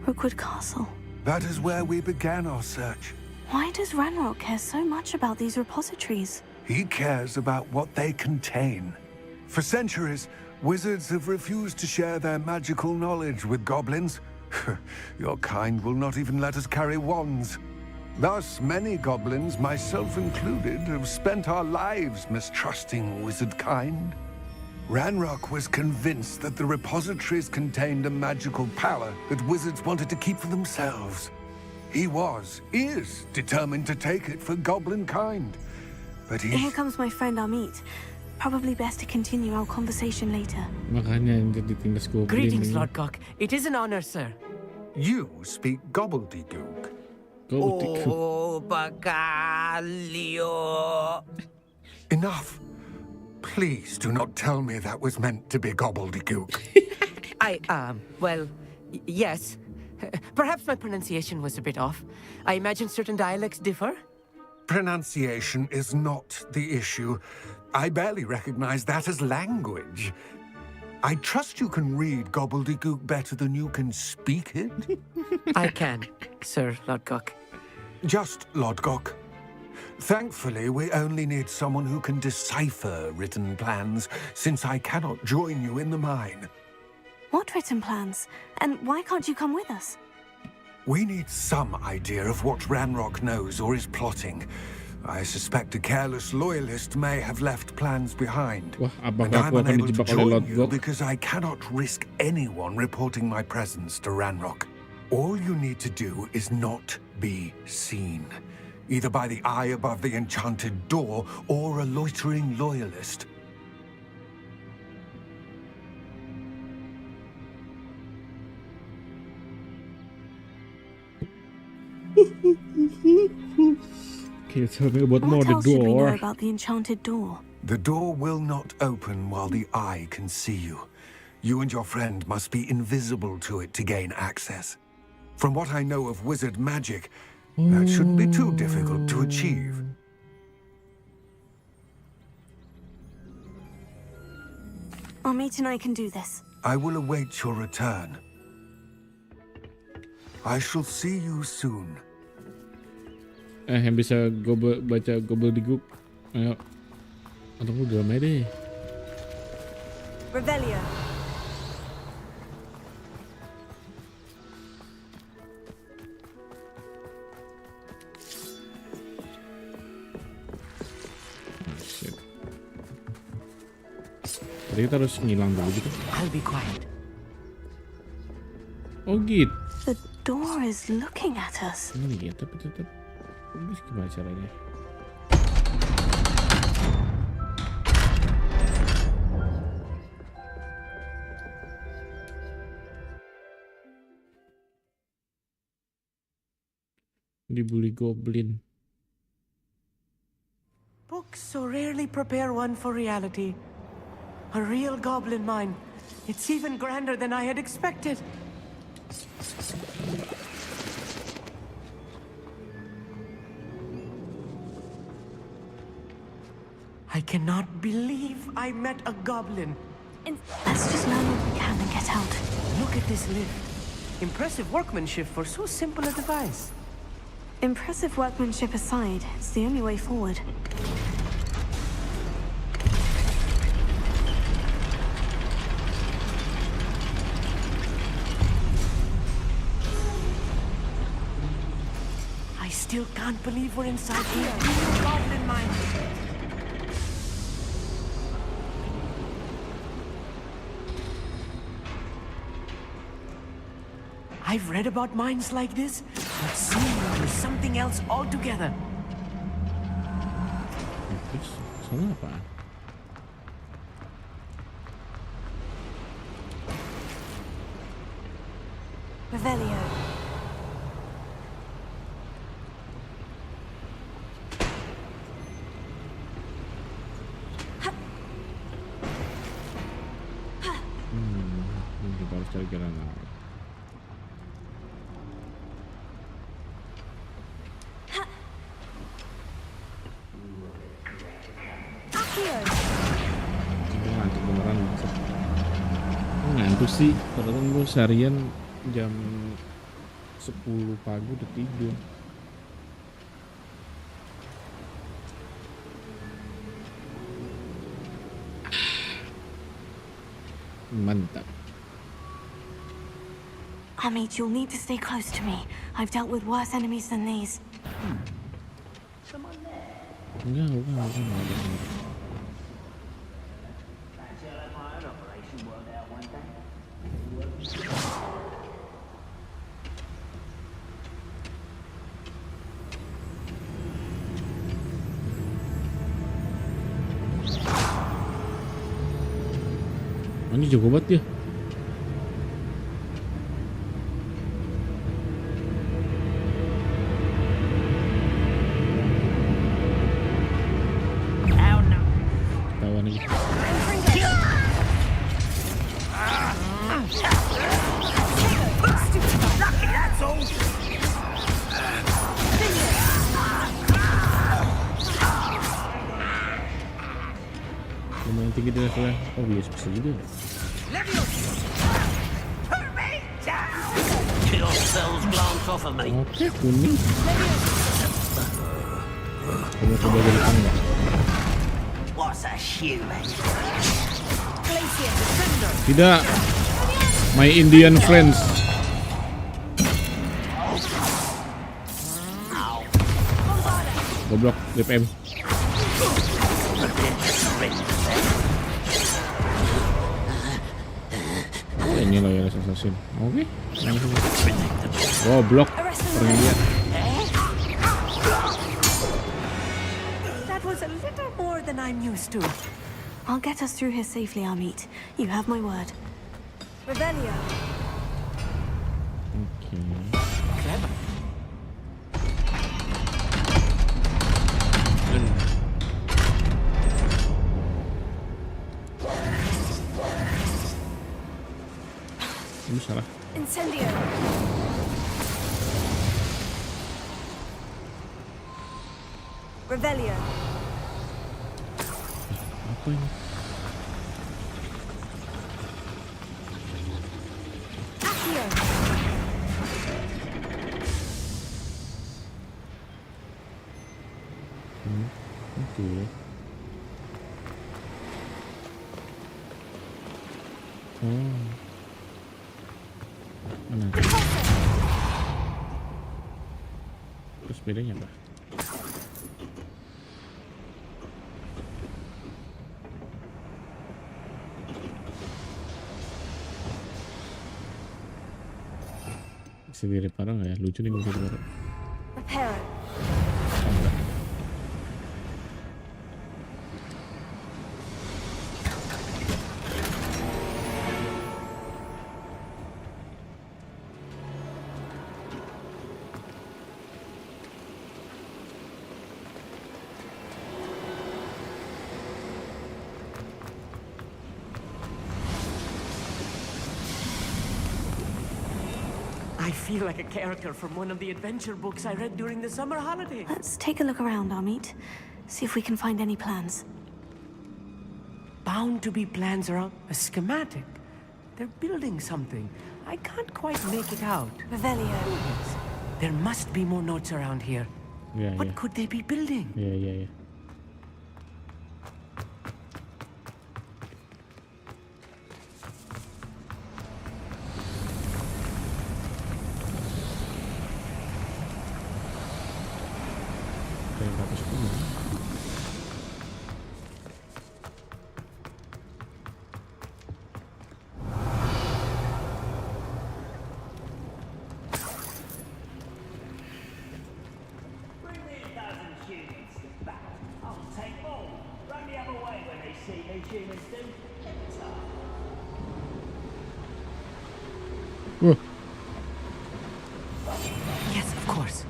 Rookwood Castle. That is where we began our search. Why does Ranrock care so much about these repositories? He cares about what they contain. For centuries, wizards have refused to share their magical knowledge with goblins. Your kind will not even let us carry wands. Thus, many goblins, myself included, have spent our lives mistrusting wizard kind. Ranrock was convinced that the repositories contained a magical power that wizards wanted to keep for themselves. He is determined to take it for goblin kind. But Here comes my friend Amit. Probably best to continue our conversation later. Makanya yang ditindas goblin. Greetings, ini. Lord Cock. It is an honor, sir. You speak gobbledygook. Oh, Bacalio. Enough. Please do not tell me that was meant to be gobbledygook. Well, yes. Perhaps my pronunciation was a bit off. I imagine certain dialects differ. Pronunciation is not the issue. I barely recognize that as language. I trust you can read gobbledygook better than you can speak it. I can, Sir Lodgok. Just Lodgok. Thankfully, we only need someone who can decipher written plans, since I cannot join you in the mine. What written plans? And why can't you come with us? We need some idea of what Ranrock knows or is plotting. I suspect a careless loyalist may have left plans behind. Wah, And apakah I'm aku akan unable to dijebak oleh join Lord you Gok? because I cannot risk anyone reporting my presence to Ranrock. All you need to do is not be seen, either by the eye above the enchanted door or a loitering loyalist. Okay, tell me about more What the else should we know door. about the enchanted door? The door will not open while the eye can see you. You and your friend must be invisible to it to gain access. From what I know of wizard magic, that shouldn't be too difficult to achieve. Amit and I can do this. I will await your return. I shall see you soon. Yang bisa baca gobbledygook. Ayo. Atau gue drama deh. Revelio. Oh, shit. Jadi kita harus ngilang dulu gitu. I'll be quiet. Oh gitu. The door is looking at us. Iya, tapi tetap. Ini gimana caranya? Dibully goblin. Books so rarely prepare one for reality. A real goblin mine. It's even grander than I had expected. I cannot believe I met a goblin. Let's just learn what we can and get out. Look at this lift. Impressive workmanship for so simple a device. Impressive workmanship aside, it's the only way forward. I still can't believe we're inside here. Goblin mine. I've read about mines like this, but seeing them is something else altogether. Terus, soalnya apa? Revelio. Ini kita harus cari jalan lain. Ini ngantuk beneran. Ngantuk sih, padahal gue seharian jam 10 pagi udah tidur. Mantap. Amit, you'll need to stay close to me. I've dealt with worse enemies than these. Enggak ada. Ini jago banget ya. Tawan lagi. Lumayan tinggi dia levelnya. Oh iya, bisa juga. Oke, kuning. Kamu coba jadi tangga. Tidak, my Indian friends. Goblok, DPM. Ini loh assassin. Oke. Goblok. Pergi dia. That was a little more than I'm used to. I'll get us through here safely, Amit. You have my word. Revelio. Oke. Ini salah. Incendio. Revelio. Apa ini? Accio. Oke. Oh. Mana? Terus bedanya apa? Bisa direpair nggak ya? Lucu nih mobil baru. Repair. I feel like a character from one of the adventure books I read during the summer holiday. Let's take a look around, Amit. See if we can find any plans. Bound to be plans around a schematic. They're building something. I can't quite make it out. Revelio. There must be more notes around here. Yeah, What yeah. could they be building? Yeah. Kayak bagus punya. Yes, of course.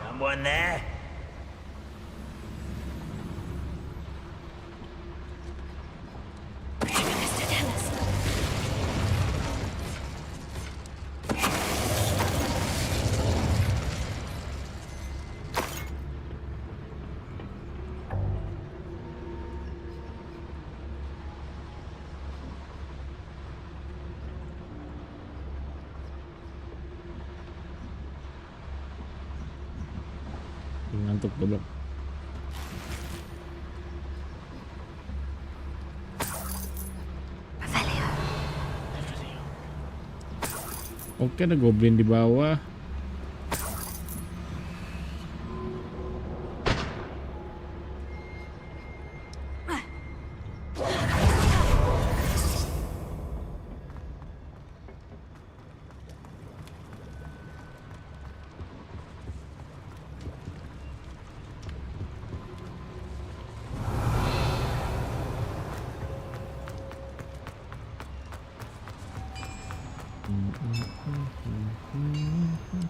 Someone there? Ngantuk goblok. Oke, ada goblin di bawah.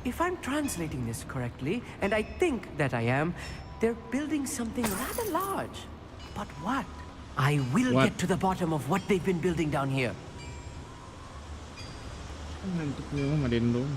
If I'm translating this correctly, and I think that I am, they're building something rather large. But what? I will get to the bottom of what they've been building down here. Ngantuknya mah Maden dong.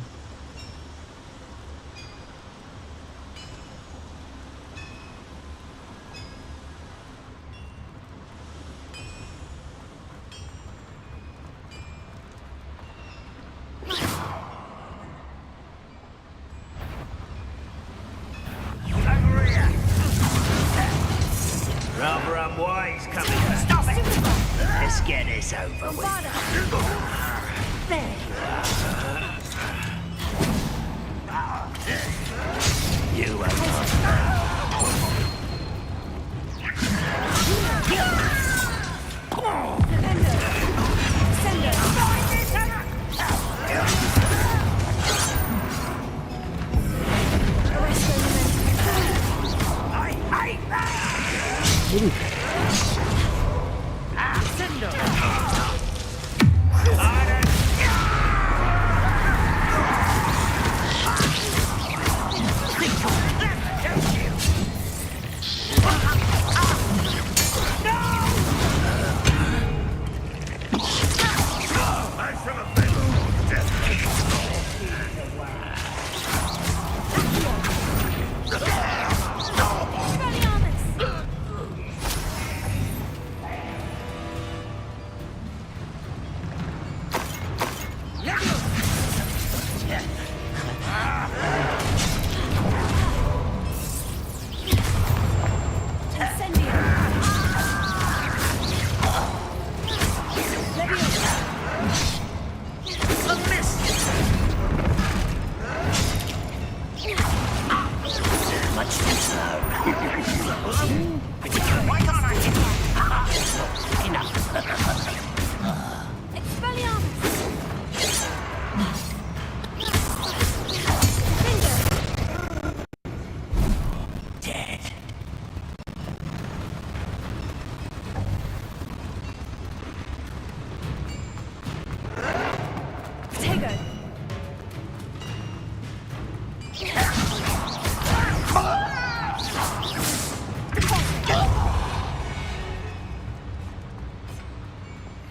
Rather unwise coming. Stop it! Let's get this over with. There you are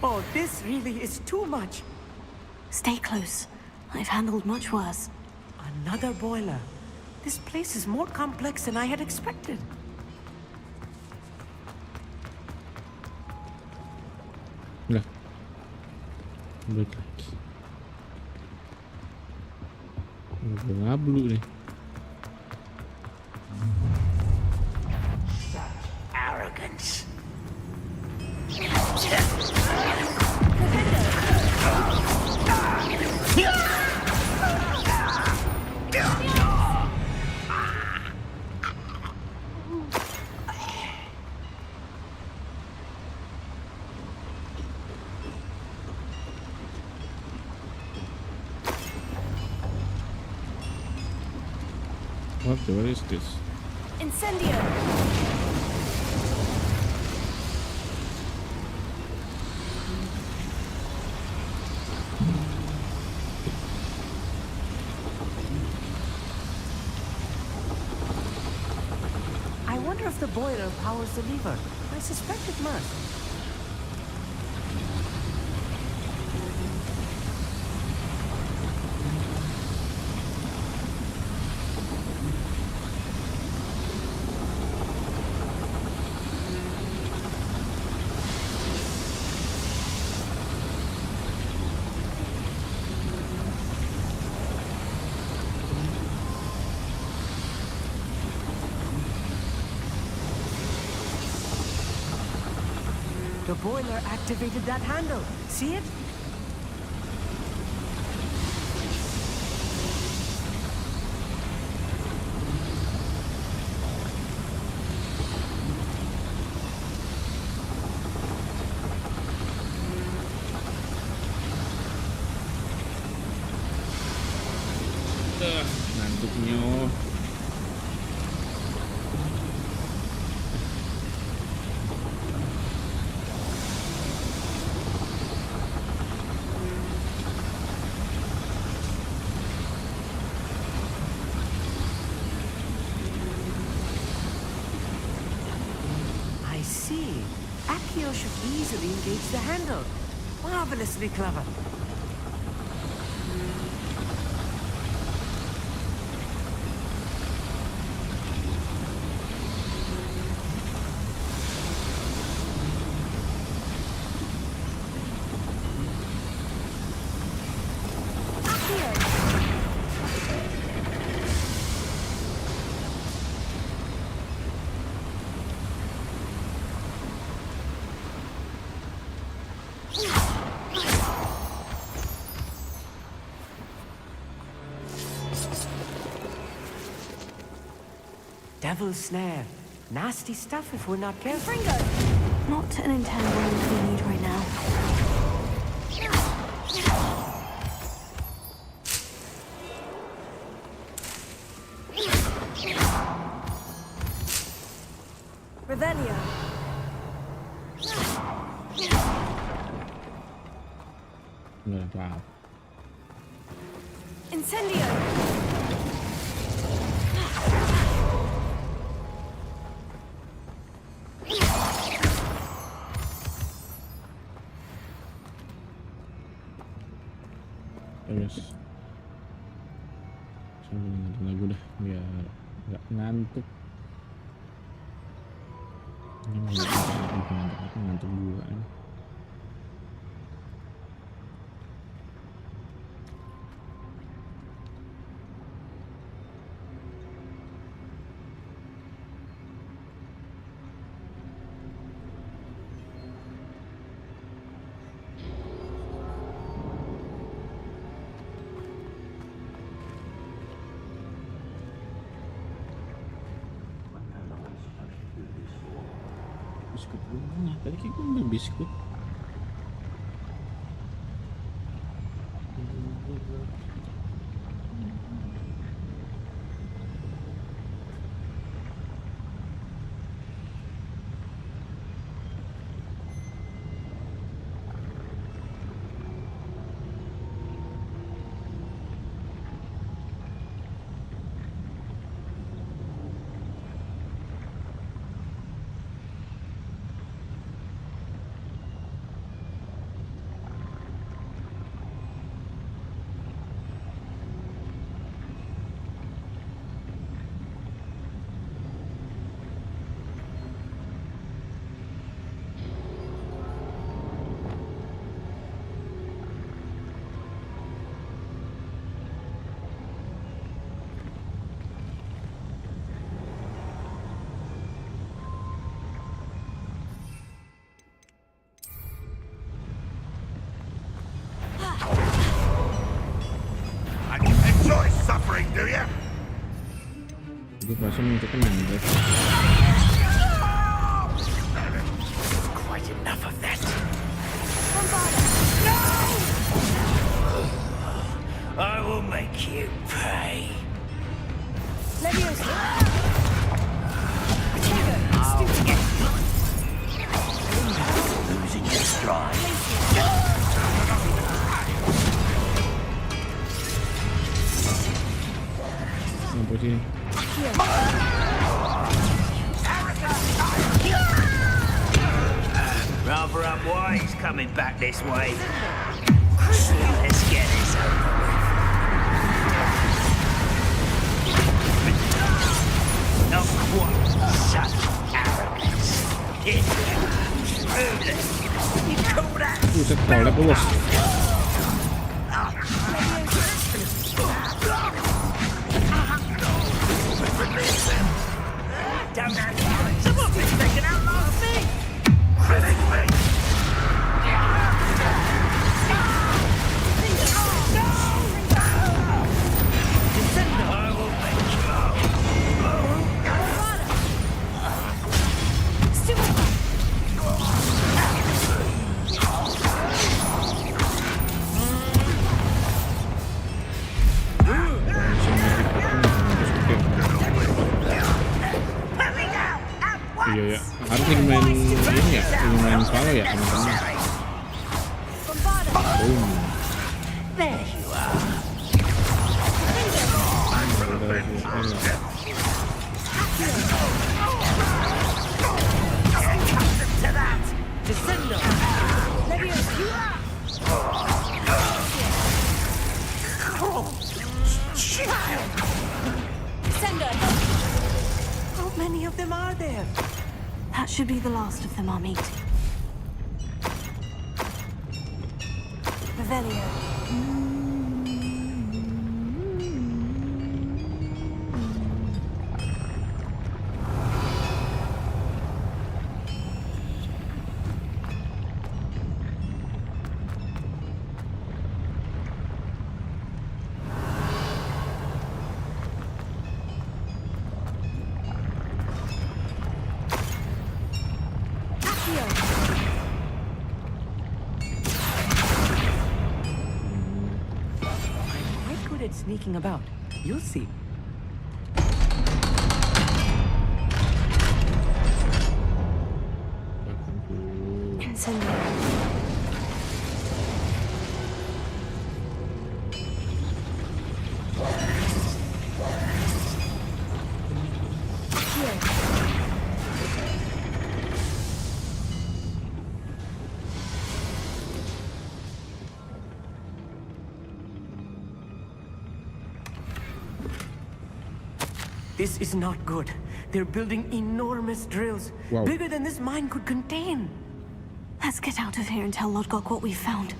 Oh, this really is too much. Stay close. I've handled much worse. Another boiler. This place is more complex than I had expected. Lah. Balik lagi. Ngablu nih. arrogance. What is this? Incendio! I wonder if the boiler powers the lever. I suspect it must. The boiler activated that handle. See it? Ngantuknya. I see. Accio should easily engage the handle. Marvelously clever. Devil's snare. Nasty stuff if we're not careful. Not an entanglement we need right now. Revelio. Nggak apa-apa. Incendio. Terus sambil dengerin lagu dah biar nggak ngantuk. Ini ngantuk juga ini. Biskut mana? Tadi kayak gue ambil biskut. Enjoy suffering, do you? Gue pasti menunjukkan mandat. Quite enough of that. I will make you pay. Losing your stride. Sampai sini. Rather unwise coming back this way. Let's get this over with. Not quite such arrogance. Rudeness. You call that? Buset, tolak lu, bos. Don't have someone been taken out last week. Critically. lagi main ini ya, lagi main Valo ya teman-teman. Boom. There you are. To that. Descendo. How many of them are there? That should be the last of them, Amit. Revelio. Sneaking about. You'll see. Incendio. This is not good. They're building enormous drills. Wow. Bigger than this mine could contain. Let's get out of here and tell Lodgok what we found.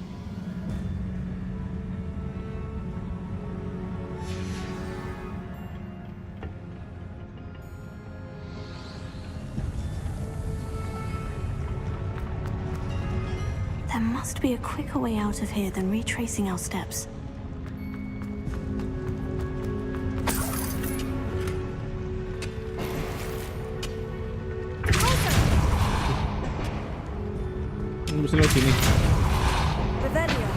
There must be a quicker way out of here than retracing our steps. Bisa lewat sini. Revelio.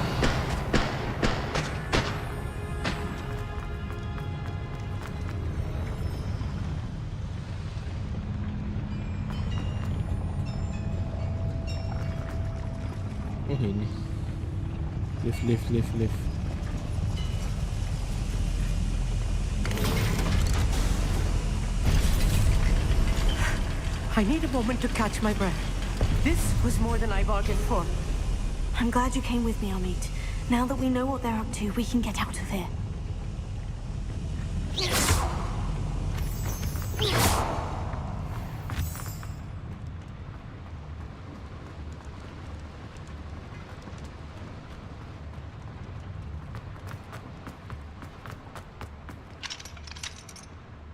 Oh ini. Lift. I need a moment to catch my breath. This was more than I bargained for. I'm glad you came with me, Amit. Now that we know what they're up to, we can get out of here.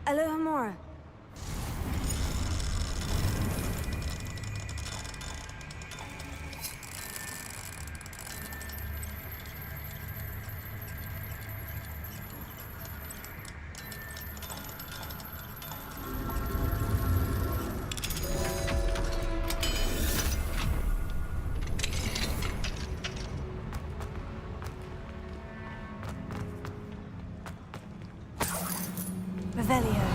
Aloha Mora. Revelio.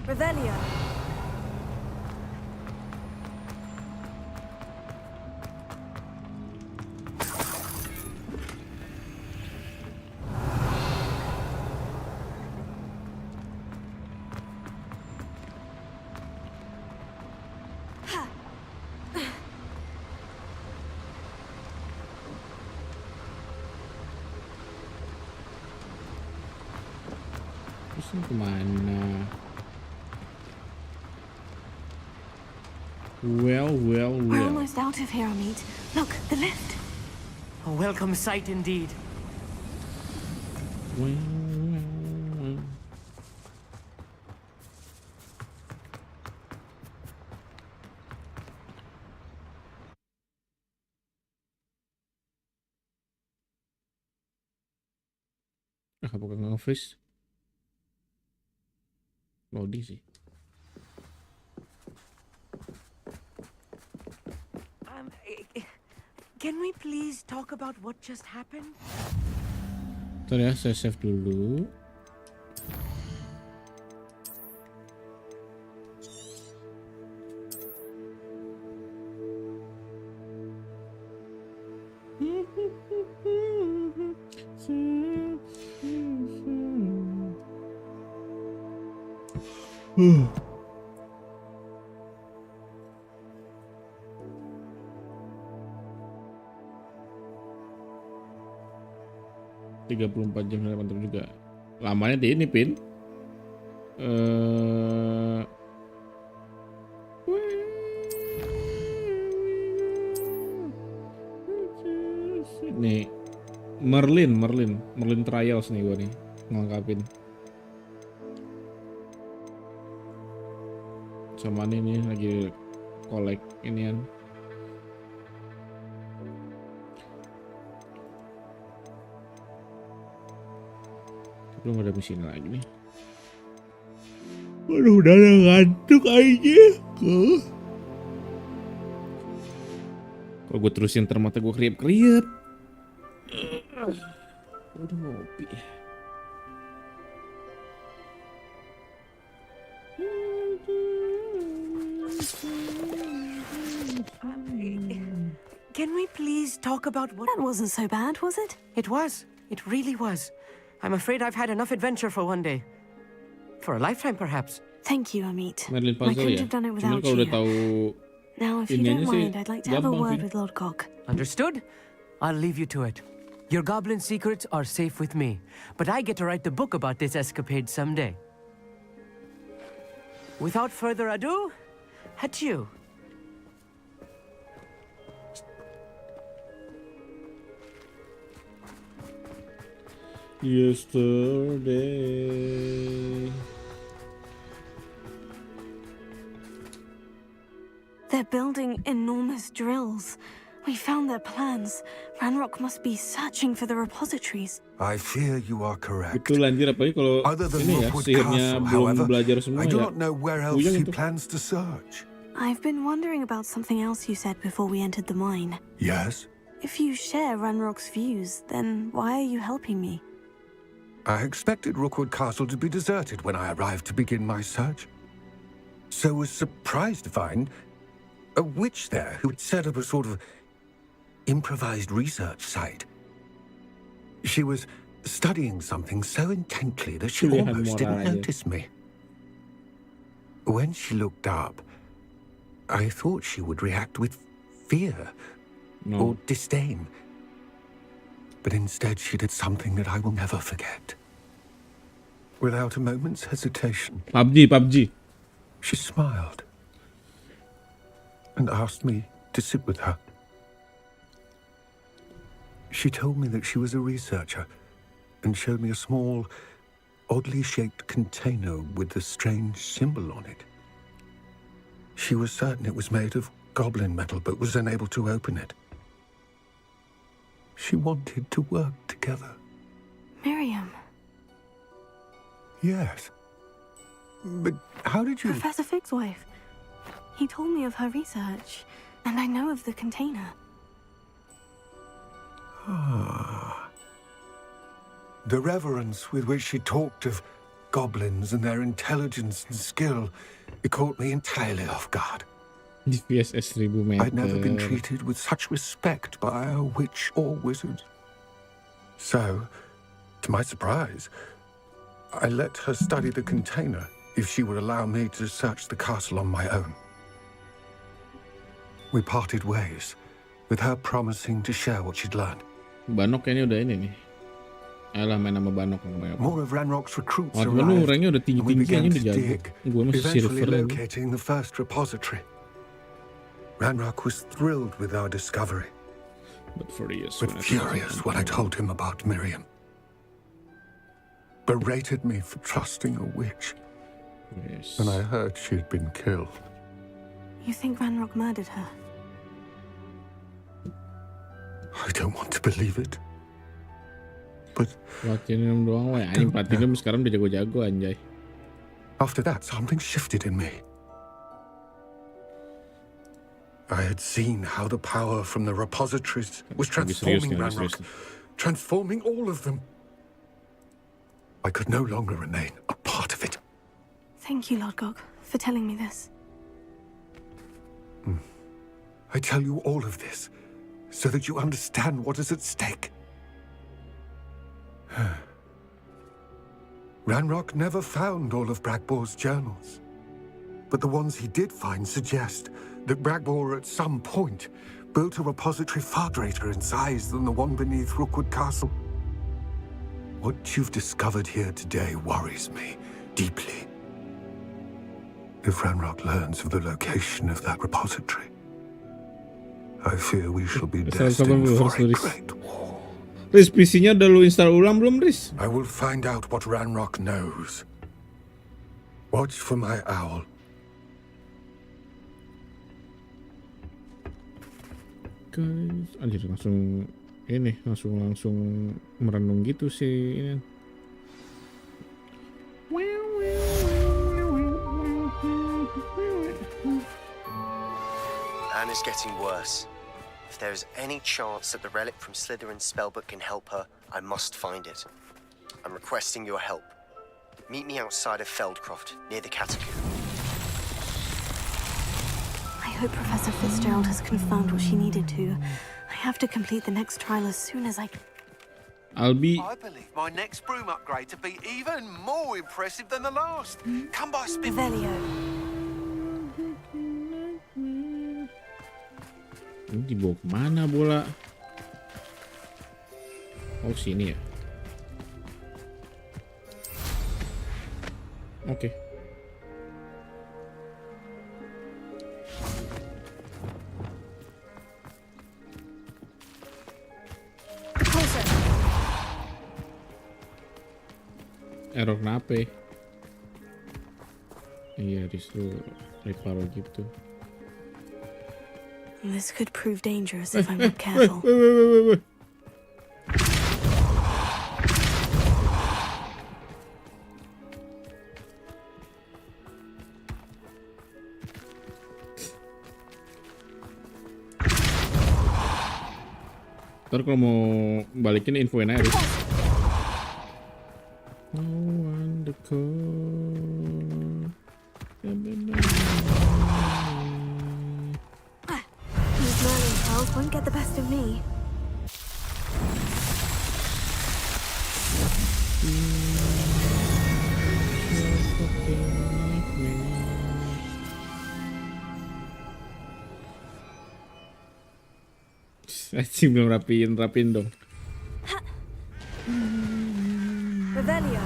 Revelio. Terus ini kemana? Well. We're almost out of here, Amit. Look, the lift. A welcome sight indeed. Well. Apakah nggak nge-freeze? Loading sih. Can we please talk about what just happened? Bentar ya, saya save dulu. Huh. 34 jam mantap juga. Lamanya di ini, Pin. Nih Merlin Trials nih gua nih ngelengkapin. Sama ini lagi collect inian. Belum ada mesin lagi nih. Aduh, udah ngantuk aja. Kalau gue terusin termata gue kriep-kriep. Udah ngopi. Can we please talk about what... That wasn't so bad, was it? It was. It really was. I'm afraid I've had enough adventure for one day. For a lifetime, perhaps. Thank you, Amit. Merlin I puzzle couldn't ya. have done it Cuman without kalau udah you. tahu Now, if you iniannya don't sih mind, I'd like to have a gampang, word Vin. with Lodgok. Understood? I'll leave you to it. Your goblin secrets are safe with me, but I get to write the book about this escapade someday. Without further ado, adieu. Yesterday. They're building enormous drills. We found their plans. Ranrock must be searching for the repositories. I fear you are correct. Betul anjir, apalagi kalau Other than ini ya Rookwood sihirnya Castle, belum however, belajar semua I do ya. not know where else Puyeng he itu. plans to search. I've been wondering about something else you said before we entered the mine. Yes? If you share Ranrock's views, then why are you helping me? I expected Rookwood Castle to be deserted when I arrived to begin my search. So was surprised to find a witch there who had set up a sort of improvised research site. She was studying something so intently that she Pilihan almost didn't moral aja. notice me. When she looked up, I thought she would react with fear or disdain. But instead she did something that I will never forget. Without a moment's hesitation, PUBG. she smiled and asked me to sit with her. She told me that she was a researcher and showed me a small, oddly shaped container with a strange symbol on it. She was certain it was made of goblin metal, but was unable to open it. She wanted to work together. Miriam. Yes. But how did you... Professor Fig's wife. He told me of her research, and I know of the container. Ah. The reverence with which she talked of goblins and their intelligence and skill, it caught me entirely off guard. Di VSS 1000 meter. I'd never been treated with such respect by a witch or wizard. So, to my surprise, I let her study the container if she would allow me to search the castle on my own. We parted ways, with her promising to share what she'd learned. Banok kayaknya udah ini nih. Ayolah main sama Banok. More of Ranrock's recruits Oh, temen lu arrived, ranknya udah and we tinggi-tinggi began kayaknya to udah jago. dig, Gue masih eventually silver lagi. locating the first repository. Ranrock was thrilled with our discovery, but furious when I told him about Miriam. Berated me for trusting a witch. Yes. And I heard she had been killed. You think Ranrock murdered her? I don't want to believe it. but Platinum doang weh. Anjing platinum sekarang udah jago-jago anjay. after that, something shifted in me. I had seen how the power from the repositories was transforming Ranrock, transforming all of them. I could no longer remain a part of it. Thank you, Lord Gog, for telling me this. I tell you all of this so that you understand what is at stake. Ranrock never found all of Bragbor's journals, but the ones he did find suggest that Bragbor at some point built a repository far greater in size than the one beneath Rookwood Castle. What you've discovered here today worries me deeply. If Ranrock learns of the location of that repository, I fear we shall be destined for a great war. Riz, PC-nya udah lu install ulang belum, Riz? I will find out what Ranrock knows. Watch for my owl. Guys, anjir langsung ini langsung merenung gitu sih ini. Anne is getting worse. If there is any chance that the relic from Slytherin's spellbook can help her, I must find it. I'm requesting your help. Meet me outside of Feldcroft, near the catacomb. I hope Professor Fitzgerald has confirmed what she needed to. I have to complete the next trial as soon as I can. I believe my next broom upgrade to be even more impressive than the last. Come by spin. Revelio. Ini dibawa kemana bola? Oh sini ya. Oke. Error kenapa? Iya, disuruh reparo gitu. This could prove dangerous if I'm not careful. Wait. Ntar kalau mau balikin infoin aja. These Merlin trials won't get the best of me. Anjing belum rapiin dong. Revelio.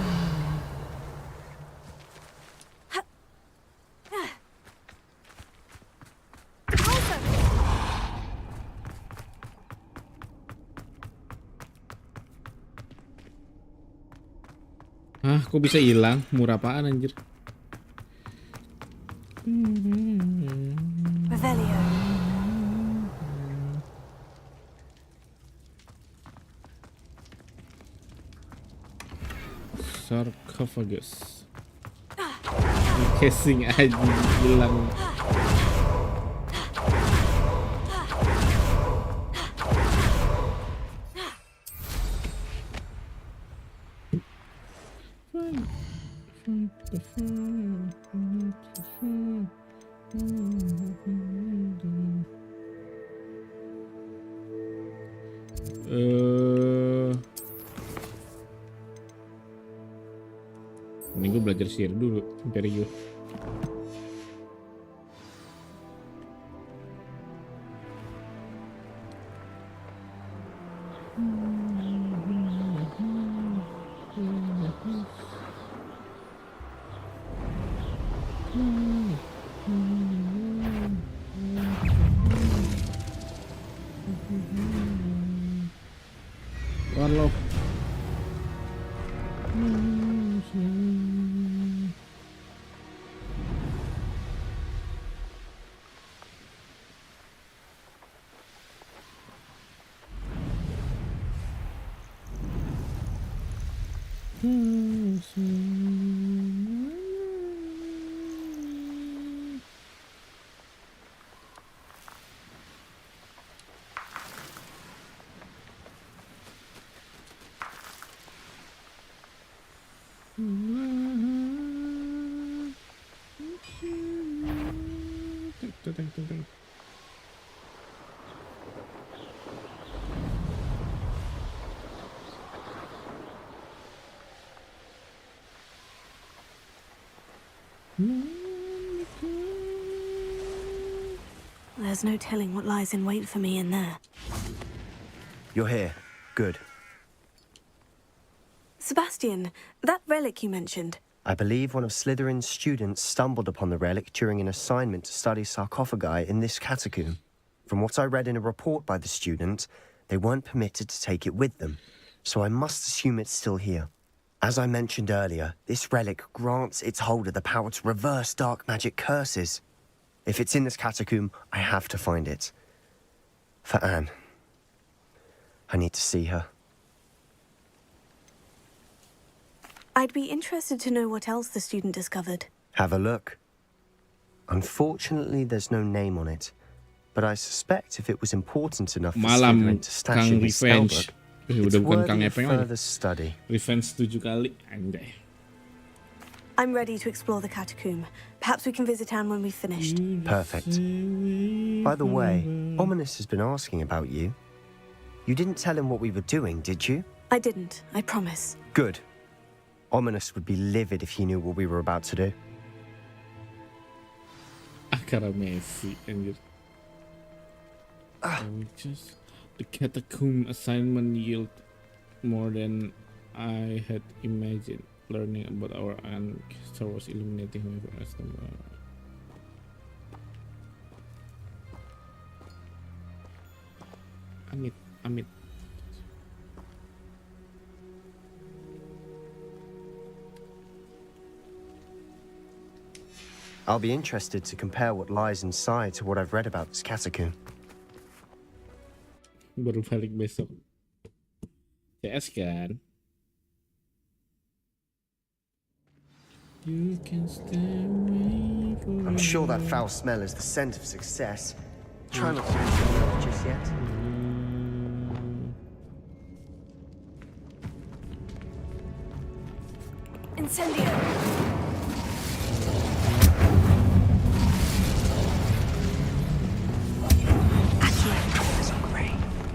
Ah, kok bisa hilang? Murah apaan anjir? Revelio. Sarcophagus. Casing aja hilang. Ini gue belajar sihir dulu, cari gue. Warlock. There's no telling what lies in wait for me in there. You're here. Good. Sebastian, that relic you mentioned. I believe one of Slytherin's students stumbled upon the relic during an assignment to study sarcophagi in this catacomb. From what I read in a report by the student, they weren't permitted to take it with them, so I must assume it's still here. As I mentioned earlier, this relic grants its holder the power to reverse dark magic curses. If it's in this catacomb, I have to find it. For Anne. I need to see her. I'd be interested to know what else the student discovered. Have a look. Unfortunately, there's no name on it, but I suspect if it was important enough for Slytherin to stash in his spellbook, it's worthy of further study. Revenge 7 kali, anjay. I'm ready to explore the catacomb. Perhaps we can visit Anne when we've finished. Perfect. By the way, Ominous has been asking about you. You didn't tell him what we were doing, did you? I didn't, I promise. Good. Ominous would be livid if he knew what we were about to do. Akara Messi, anjir. Just the catacomb assignment yield more than I had imagined. Learning about our ancestor was illuminating me for us. Amit. I'll be interested to compare what lies inside to what I've read about this catacomb. Baru balik besok. CS kan? You can stay away for I'm sure that foul smell is the scent of success. Try not to mention it just yet. Incendio!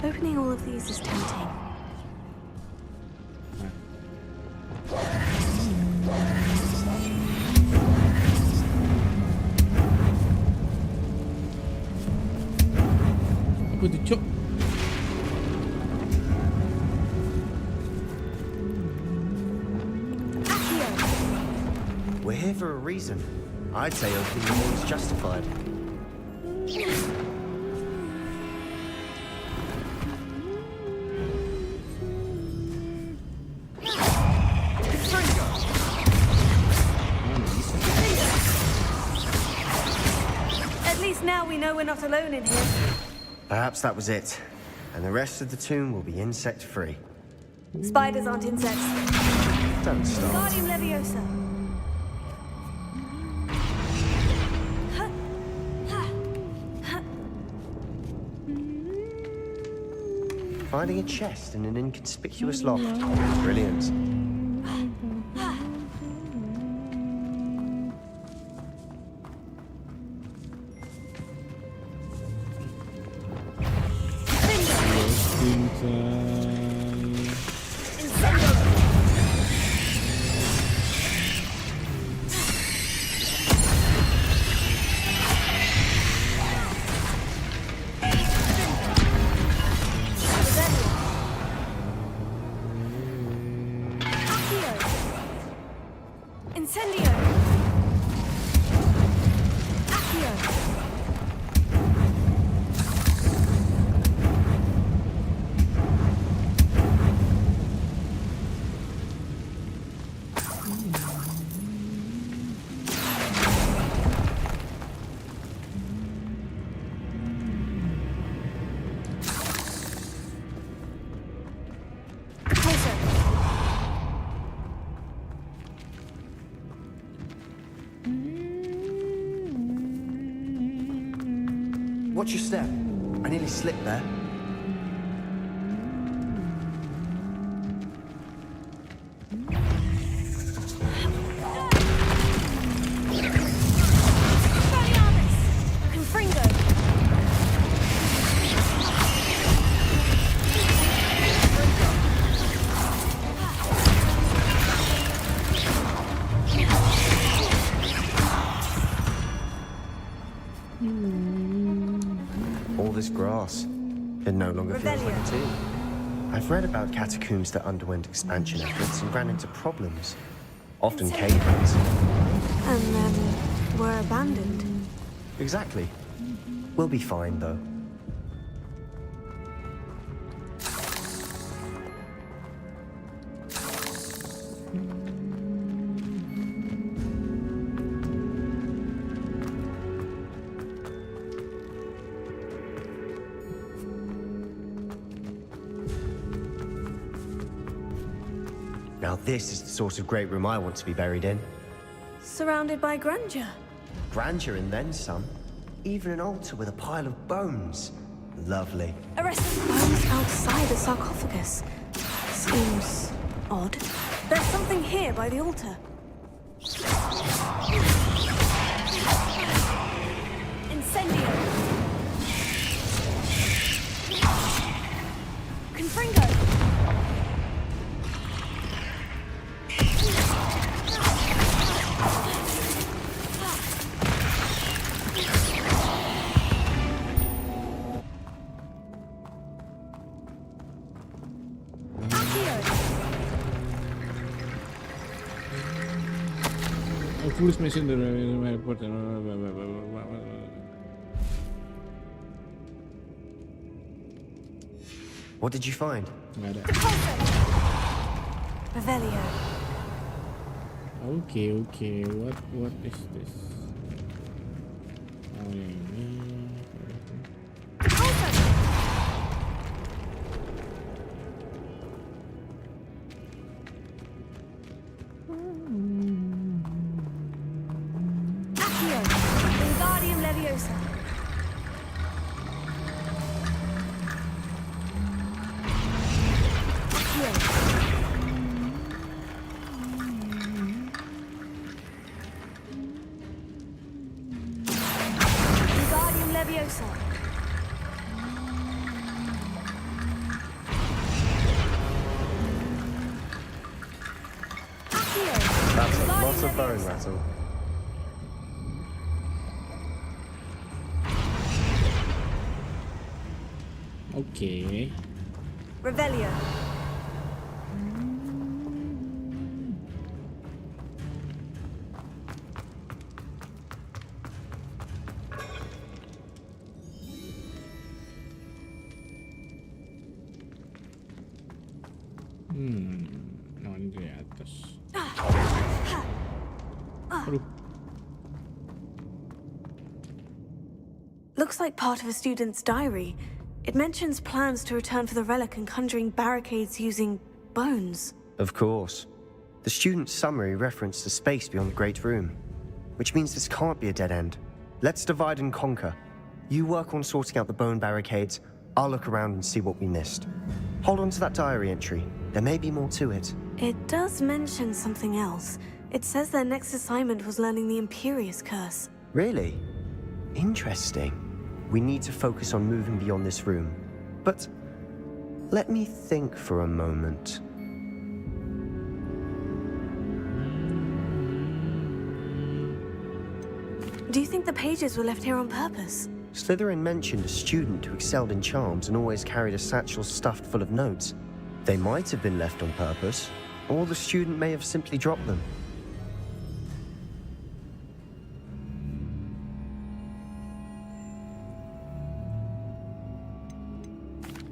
Opening all of these is tempting. Apa tu, Cok? We're here for a reason. I'd say opening the door is justified. Now we know we're not alone in here. Perhaps that was it. And the rest of the tomb will be insect-free. Spiders aren't insects. Don't start. Guardium Leviosa. Finding a chest in an inconspicuous loft. Brilliant. Watch your step. I nearly slipped there. All this grass, it no longer feels like a tomb. I've read about catacombs that underwent expansion efforts and ran into problems, often cave-ins. And then were abandoned. Exactly. We'll be fine, though. Now this is the sort of great room I want to be buried in. Surrounded by grandeur. Grandeur and then some. Even an altar with a pile of bones. Lovely. Arrested bones outside the sarcophagus. Seems odd. There's something here by the altar. Incendio. Confringo. Foolish machine the airport. What did you find? Revelio. Okay. What is this? Oh, yeah. That's a lot of bone rattle. Okay. Revelio. Di atas. Looks like part of a student's diary. It mentions plans to return for the relic and conjuring barricades using bones. Of course. The student's summary referenced the space beyond the Great Room, which means this can't be a dead end. Let's divide and conquer. You work on sorting out the bone barricades, I'll look around and see what we missed. Hold on to that diary entry. There may be more to it. It does mention something else. It says their next assignment was learning the Imperious Curse. Really? Interesting. We need to focus on moving beyond this room. But let me think for a moment. Do you think the pages were left here on purpose? Slytherin mentioned a student who excelled in charms and always carried a satchel stuffed full of notes. They might have been left on purpose, or the student may have simply dropped them.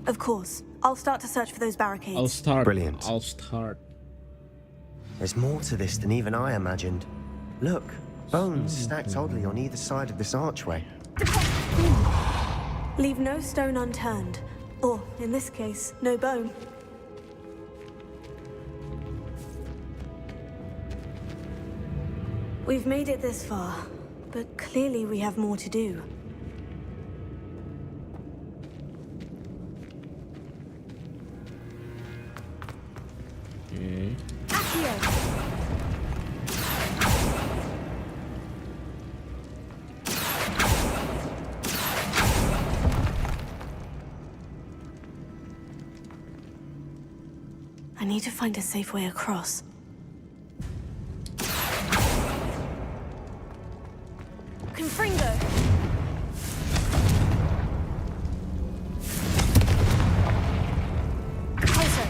Of course. I'll start to search for those barricades. I'll start. Brilliant. I'll start. There's more to this than even I imagined. Look, bones stacked oddly on either side of this archway. Leave no stone unturned. Or, in this case, no bone. We've made it this far, but clearly we have more to do. Oke. I need to find a safe way across. Confringo! Closer!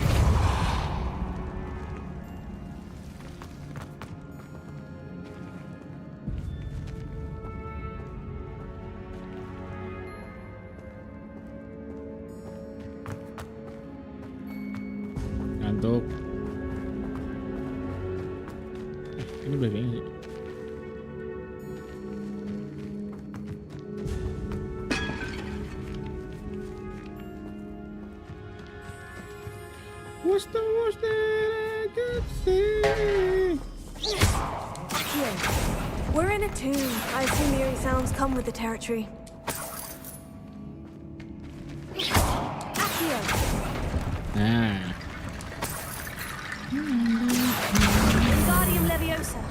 Ngantuk. Ini belakangnya. What's the worst that I could say? Here. We're in a tomb. I assume eerie sounds come with the territory. Accio. Nah. Wingardium Leviosa.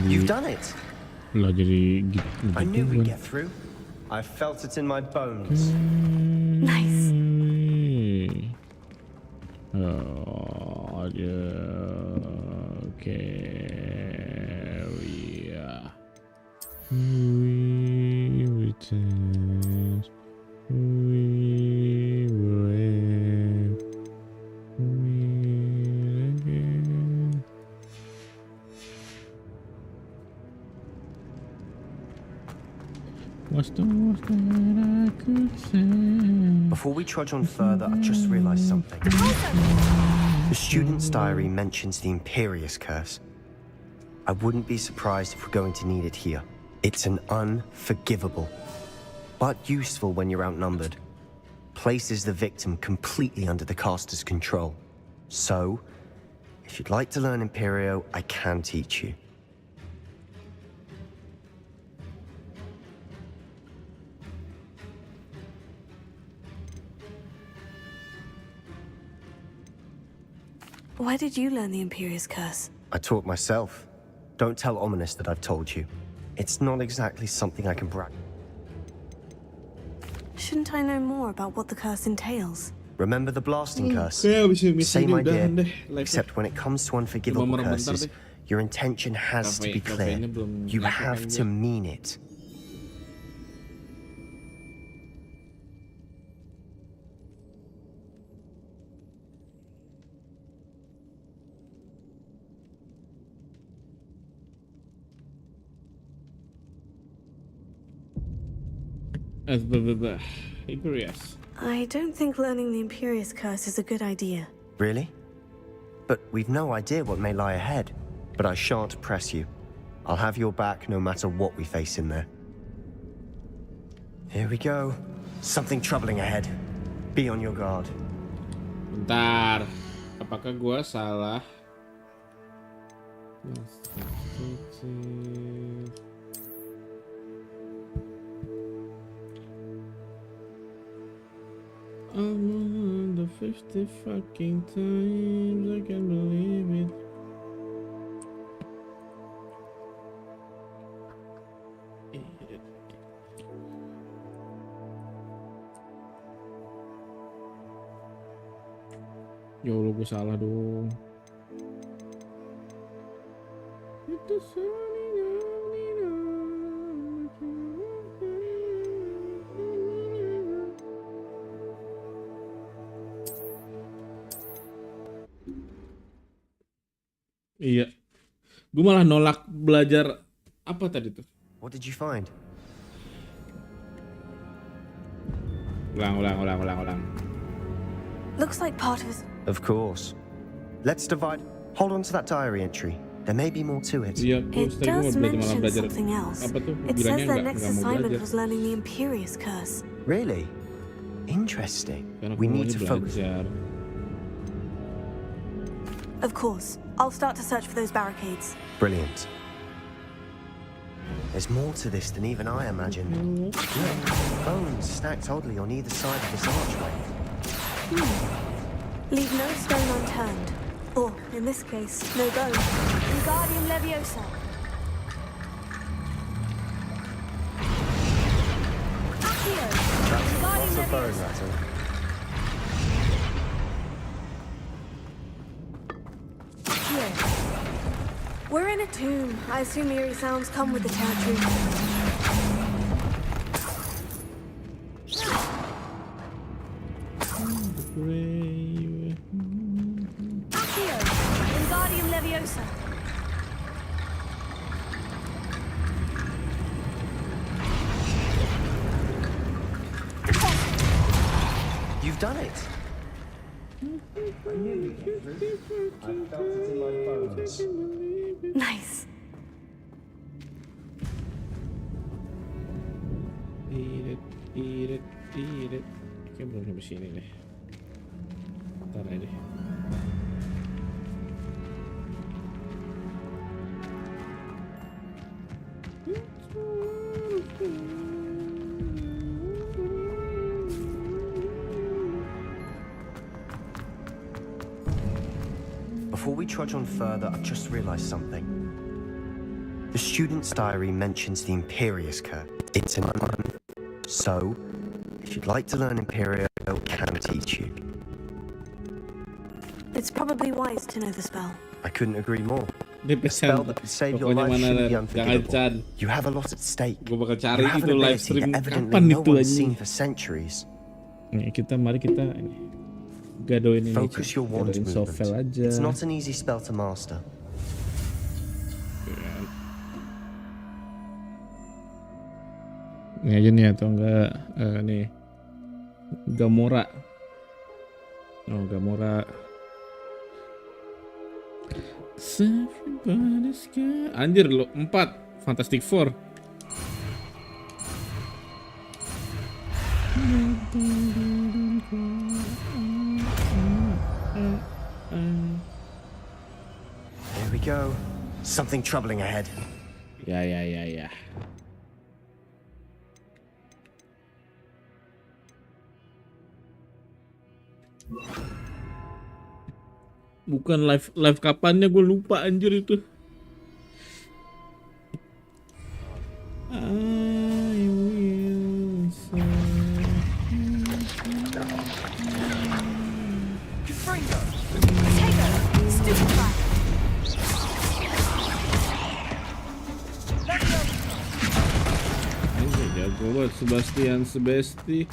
You've done it. Lah jadi gitu. I knew we'd get through. I felt it in my bones. Nice. Oh, yeah. Okay. Yeah. We return. We will. We again. What's the worst that I could say? Before we trudge on further, I just realized something. The student's diary mentions the Imperious Curse. I wouldn't be surprised if we're going to need it here. It's an unforgivable, but useful when you're outnumbered. Places the victim completely under the caster's control. So, if you'd like to learn Imperio, I can teach you. Where did you learn the Imperious Curse? I taught myself. Don't tell Ominous that I've told you. It's not exactly something I can brag. Shouldn't I know more about what the curse entails? Remember the blasting curse? Misi Same ini idea, udahan deh. except when it comes to unforgivable curses, your intention has to be clear. You have to mean it. Imperious. I don't think learning the Imperious Curse is a good idea. Really? But we've no idea what may lie ahead. But I shan't press you. I'll have your back no matter what we face in there. Here we go. Something troubling ahead. Be on your guard. Bentar. Apakah gua salah? The 50 fucking times I can't believe it. Ya Allah, gue salah dong. Itu iya, gue malah nolak belajar apa tadi tuh? What did you find? Ulang. Looks like part of his... Of course. Let's divide. Hold on to that diary entry. There may be more to it. Iya, It does mention something else. Apa tuh? It says their Bilangnya next nggak mau assignment belajar. was learning the Imperious Curse. Really? Interesting. Karena We need maunya to focus. belajar. Of course. I'll start to search for those barricades. Brilliant. There's more to this than even I imagined. Look, bones stacked oddly on either side of this archway. Leave no stone unturned. Or, in this case, no bone. Wingardium Leviosa. Accio. Wingardium Lots of bone Leviosa. rattle. Accio. We're in a tomb. I assume eerie sounds come with the territory. Accio. Wingardium Leviosa. You've done it. I knew it came through. I felt it in my bones. Nice. Eat it. Kayaknya belum sampai sini deh. Ntar aja deh. Before we trudge on further, I've just realized something. The student's diary mentions the Imperius curse. It's in my mind. So, if you'd like to learn Imperial, I can teach you. It's probably wise to know the spell. I couldn't agree more. Dia A spell that could save your life shouldn't be unforgivable. You have a lot at stake. Gue bakal You cari have itu an live ability stream that evidently kapan no itu one's aja. seen for centuries. Nih mari kita ini gadoin ini. Focus your wand gadoin sovel movement. aja. It's not an easy spell to master. Ini aja nih atau enggak nih Gamora. Oh Gamora. Anjir lo 4 Fantastic Four. Here we go. Something troubling ahead. Ya. Bukan live kapannya gue lupa anjir itu. I will jago banget Sebesti.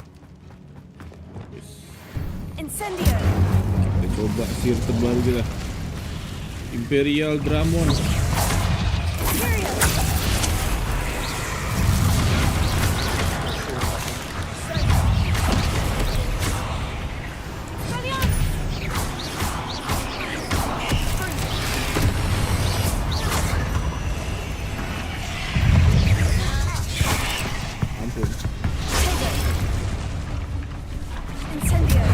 Incendio. Kita coba sihir terbaru kita. Imperial Dramon. Ampun. Incendio.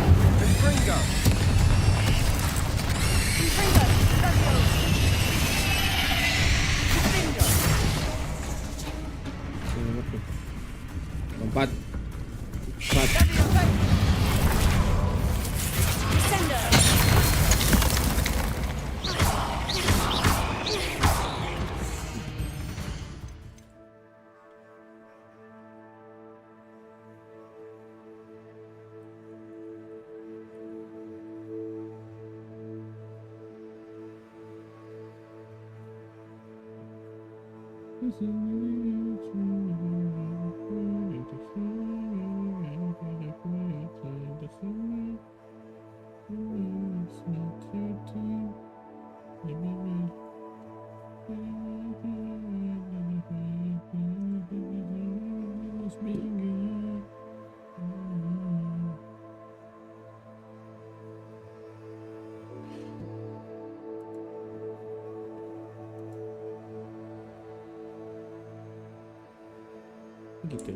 Empat. Gitu.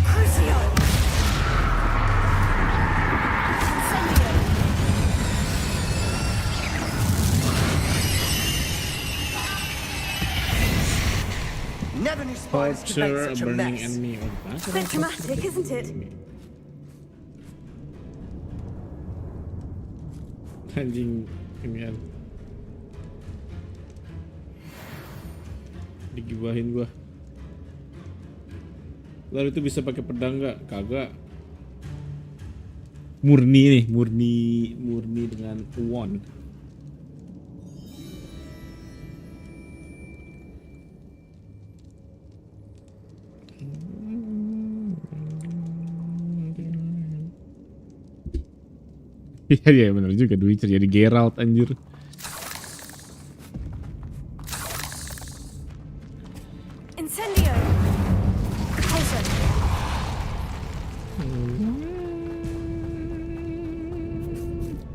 Crucio. Incendio. despite us Torture a conveying such a burning mess. enemy. Bit dramatic, isn't it? Anjing ini kan. Digibahin gua. Lalu itu bisa pakai pedang nggak? Kagak. Murni nih, murni dengan wand. Iya benar juga, The Witcher jadi Geralt anjir. Incendio! Closer!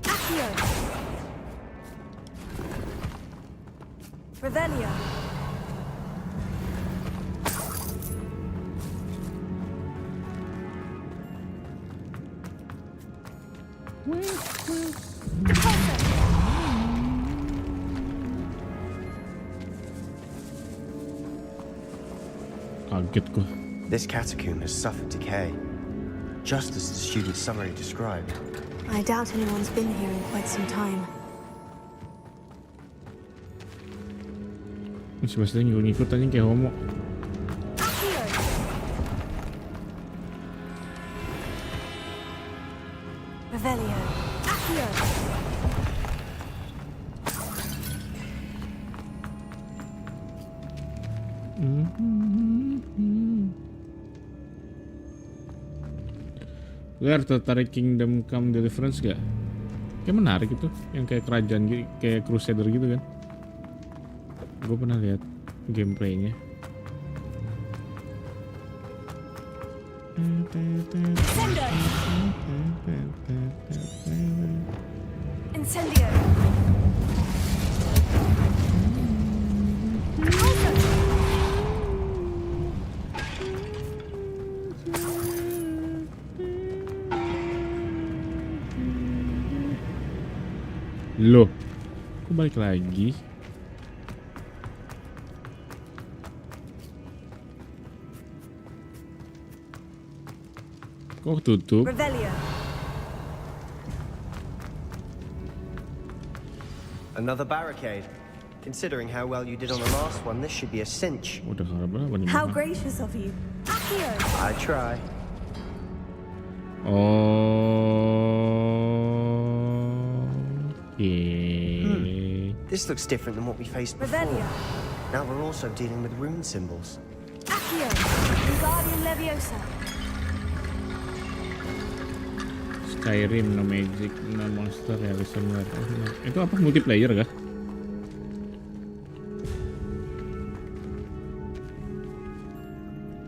Accio! Revelio! Kaget gua. This catacomb has suffered decay, just as the student's summary described. I doubt anyone's been here in quite some time. Masih pasti ngikut aja kayak homo. Revelio! Accio! Lihat tertarik Kingdom Come Deliverance gak? Kayak menarik itu, yang kayak kerajaan gitu, kayak Crusader gitu kan. Gue pernah lihat gameplaynya. Incendio! Loh, kok balik lagi? Kok tutup? Revelio! Another barricade. Considering how well you did on the last one, this should be a cinch. Udah berapa nih? How gracious of you. Accio! I try. This looks different than what we faced before. Revelio! Now we're also dealing with rune symbols. Accio! Guardian Leviosa! Skyrim, no magic, no monster, realism. Itu apa, multiplayer kah?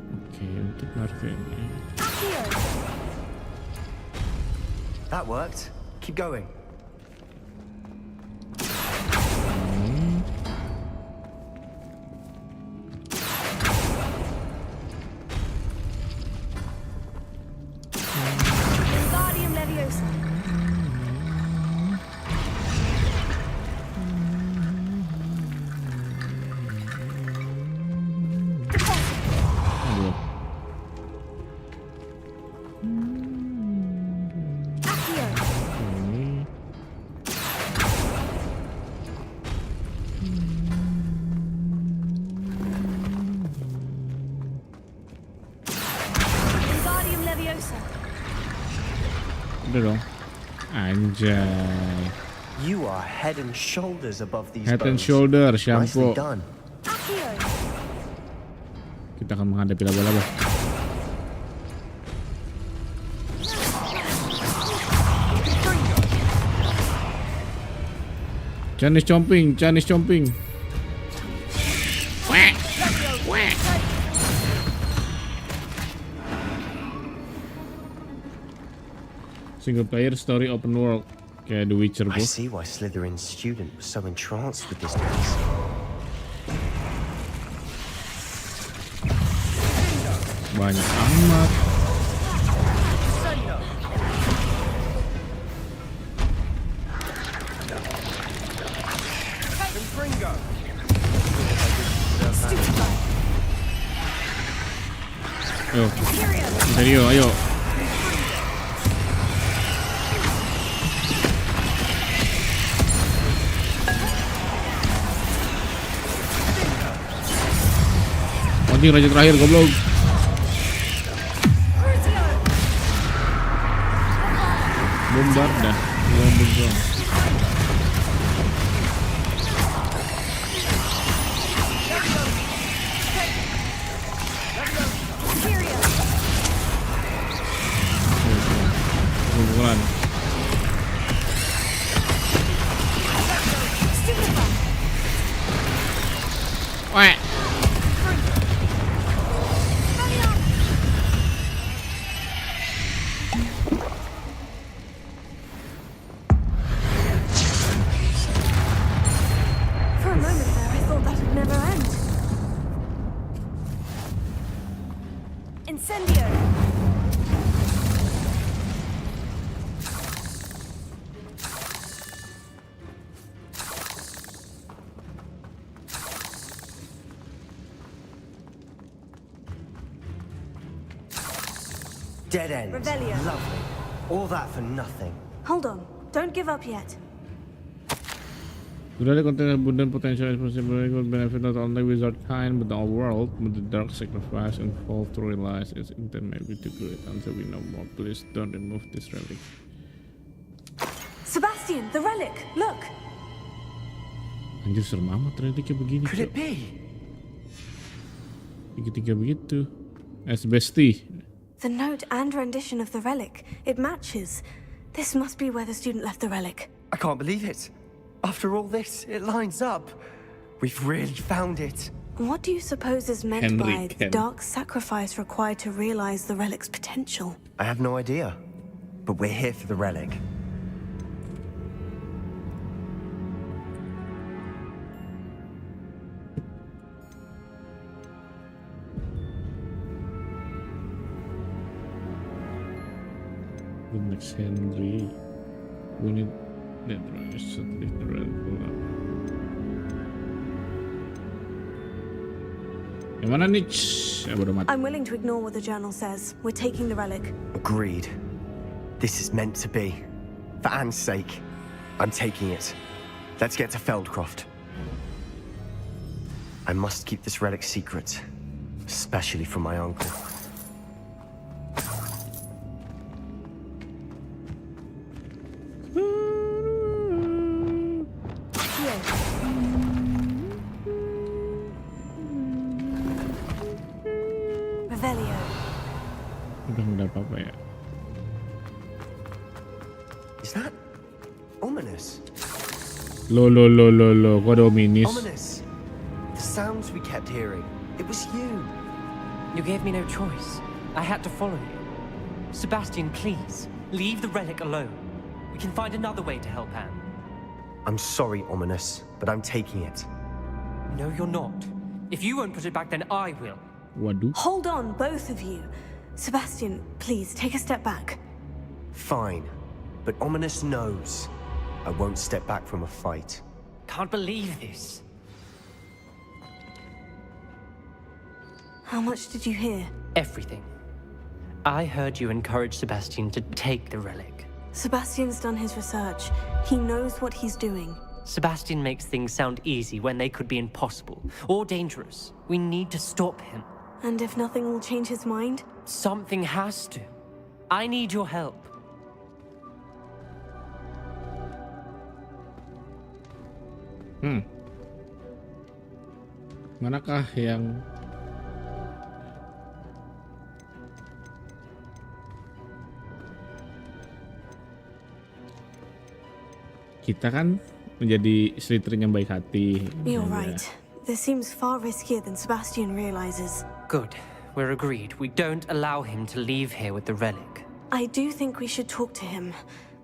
Oke, untuk Marvel ini. That worked. Keep going. Udah dong. Anjay. You are head and shoulders above these Head and bones. shoulder, shampoo. Nicely done. Kita akan menghadapi laba-laba. Chinese chomping, Chinese chomping. Wek, wek. Single player story open world kayak The Witcher I bro. see why Slytherin's student was so entranced with this place. Banyak amat. ayo. Anjing raja terakhir goblok. Bombar dah. Bombar. Bukan. Wah. For a moment there, I thought that'd never end. Incendio! Dead end. Revelio. Lovely. All that for nothing. Hold on. Don't give up yet. Sudah ada konten abundant potential responsibility could benefit not only wizard kind but the whole world. But the dark sacrifice involved to realize its intent may be too great until we know more. Please don't remove this relic. Sebastian, the relic! Look! Anjir serem amat reliknya begini. Could it be? Tiga-tiga begitu. Asbesti. The note and rendition of the relic. It matches. This must be where the student left the relic. I can't believe it. After all this, it lines up. We've really found it. What do you suppose is meant by the dark sacrifice required to realize the relic's potential? I have no idea. But we're here for the relic. The next Henry. We need that rise to lift the red pull up. Yang mana nih? Bodo amat. I'm willing to ignore what the journal says. We're taking the relic. Agreed. This is meant to be. For Anne's sake, I'm taking it. Let's get to Feldcroft. I must keep this relic secret, especially from my uncle. Revelio. Udah nggak apa-apa ya. Is that ominous? Lo, kok ada ominis? Ominous. The sounds we kept hearing. It was you. You gave me no choice. I had to follow you. Sebastian, please, leave the relic alone. We can find another way to help Anne. I'm sorry, Ominous, but I'm taking it. No, you're not. If you won't put it back, then I will. Waduh. Hold on, both of you. Sebastian, please, take a step back. Fine. But Ominous knows I won't step back from a fight. Can't believe this. How much did you hear? Everything. I heard you encourage Sebastian to take the relic. Sebastian's done his research. He knows what he's doing. Sebastian makes things sound easy when they could be impossible or dangerous. We need to stop him. And if nothing will change his mind? Something has to. I need your help. Manakah yang kita kan menjadi Slytherin yang baik hati. You're right. This seems far riskier than Sebastian realizes. Good. We're agreed. We don't allow him to leave here with the relic. I do think we should talk to him,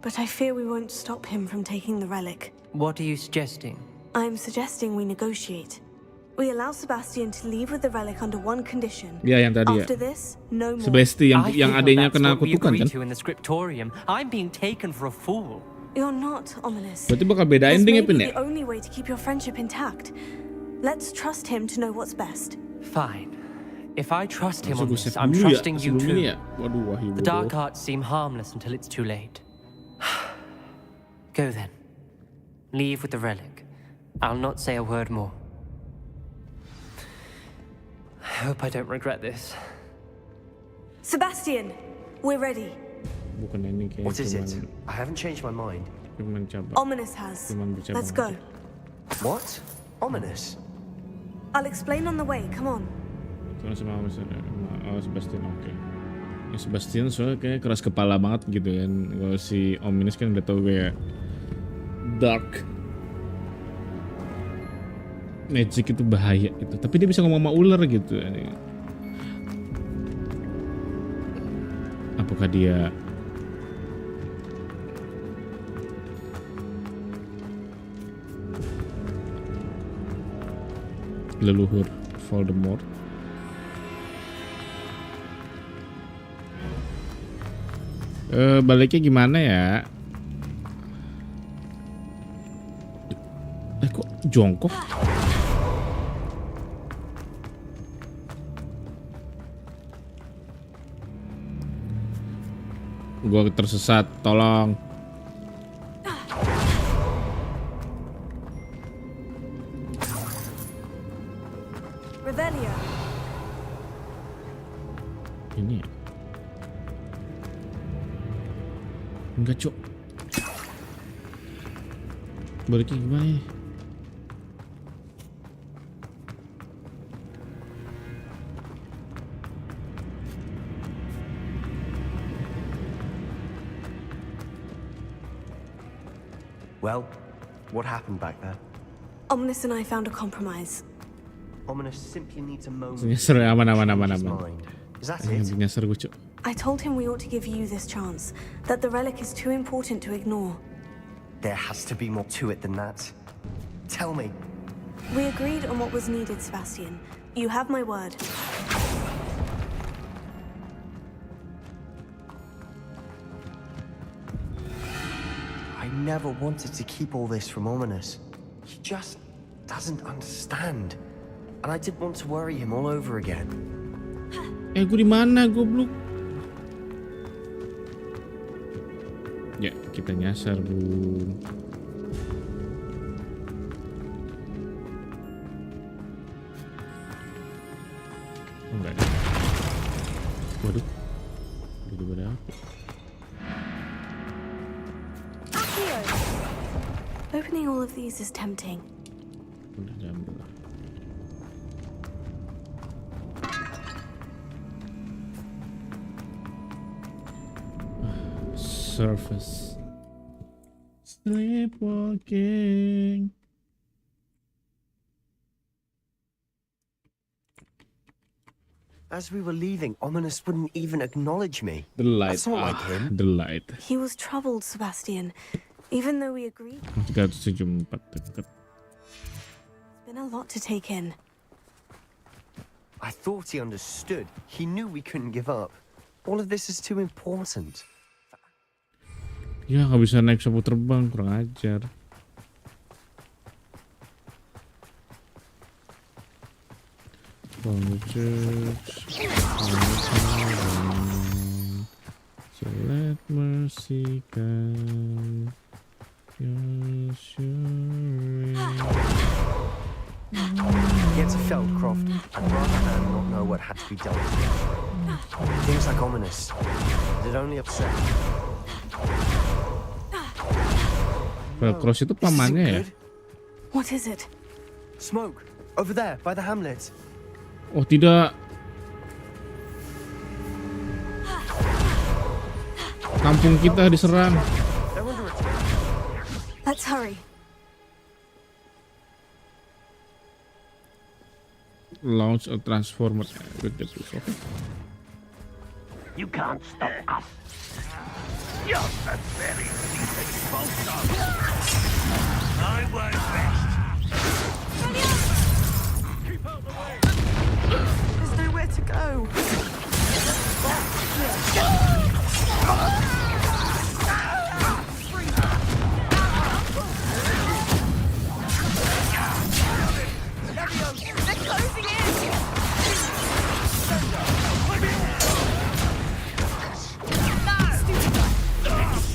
but I fear we won't stop him from taking the relic. What are you suggesting? I'm suggesting we negotiate. We allow Sebastian to leave with the relic under one condition. Ya, yang tadi After ya. this, no more. Sebesti yang adanya kena kutukan kan? In the scriptorium, I'm being taken for a fool. You're not, Ominous. Berarti bakal beda ending ya, Pin ya? This may be the only way to keep your friendship intact. Let's trust him to know what's best. Fine. If I trust him Masa on gue this, save I'm dulu ya trusting you sebelum ini too. ya. Waduh, wahyu The dark bodoh. arts seem harmless until it's too late. Go then. Leave with the relic. I'll not say a word more. I hope I don't regret this. Sebastian, we're ready. Bukan ini kayak What is it? cuman, I haven't changed my mind. cuman cabang. Ominous has. Cuman bercabang Let's go. aja. What? Ominous? I'll explain on the way. Come on. Soalnya sama Sebastian oke. Ya, Sebastian soalnya kayak keras kepala banget gitu kan. Kalau si Ominous kan udah tau kayak dark magic itu bahaya gitu. Tapi dia bisa ngomong sama ular gitu. Apakah dia leluhur Voldemort? Baliknya gimana ya? Kok jongkok? Gua tersesat, tolong. Revelio. Ini ya? Enggak, Cok. Baliknya gimana ya? Well, what happened back there? Ominous and I found a compromise. Ominous simply needs a moment Nyasar ya, aman. to change his mind. Is that it? Nyasar gue, Cok. I told him we ought to give you this chance, that the relic is too important to ignore. There has to be more to it than that. Tell me. We agreed on what was needed, Sebastian. You have my word. I never wanted to keep all this from Ominous. He just doesn't understand. And I didn't want to worry him all over again. Gue di mana, goblok? Ya, kita nyasar, Bung. Oh, enggak ada. Waduh. Tiba-tiba ada apa? Opening all of these is tempting. Udah diambil. Surface. Sleepwalking. As we were leaving, Ominous wouldn't even acknowledge me. The light. That's not like him. The light. He was troubled, Sebastian. Even though we agreed, 374 dekat. it's been a lot to take in. I thought he understood. He knew we couldn't give up. All of this is too important. Ya, nggak bisa naik sapu terbang, kurang ajar. From the church, so let mercy come. You're sure. Get to Feldcroft, and rather than not know what had to be done. Things like Ominous, did only upset. Cross itu pamannya ya? What is it? Smoke, over there, by the hamlet. Oh tidak. Kampung kita diserang. Let's hurry. Launch a transformer. You can't stop us. You're the very least both of I work best. Keep out the way. There's nowhere to go. They're closing in!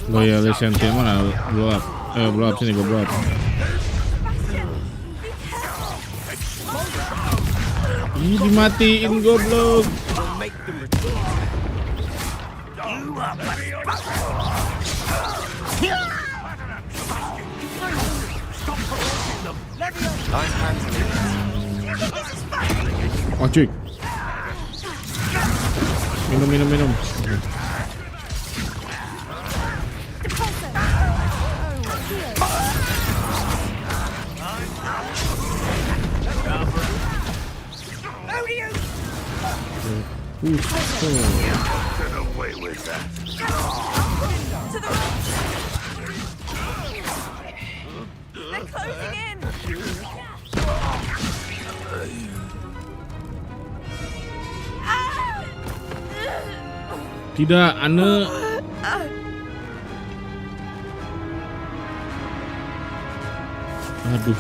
Loyalism mana? Blow up. Blow up sini, gue blow up. Ih, dimatiin goblok. Oh cuy. Minum. Get away with that. They're closing in. Tidak, Anne. Aduh.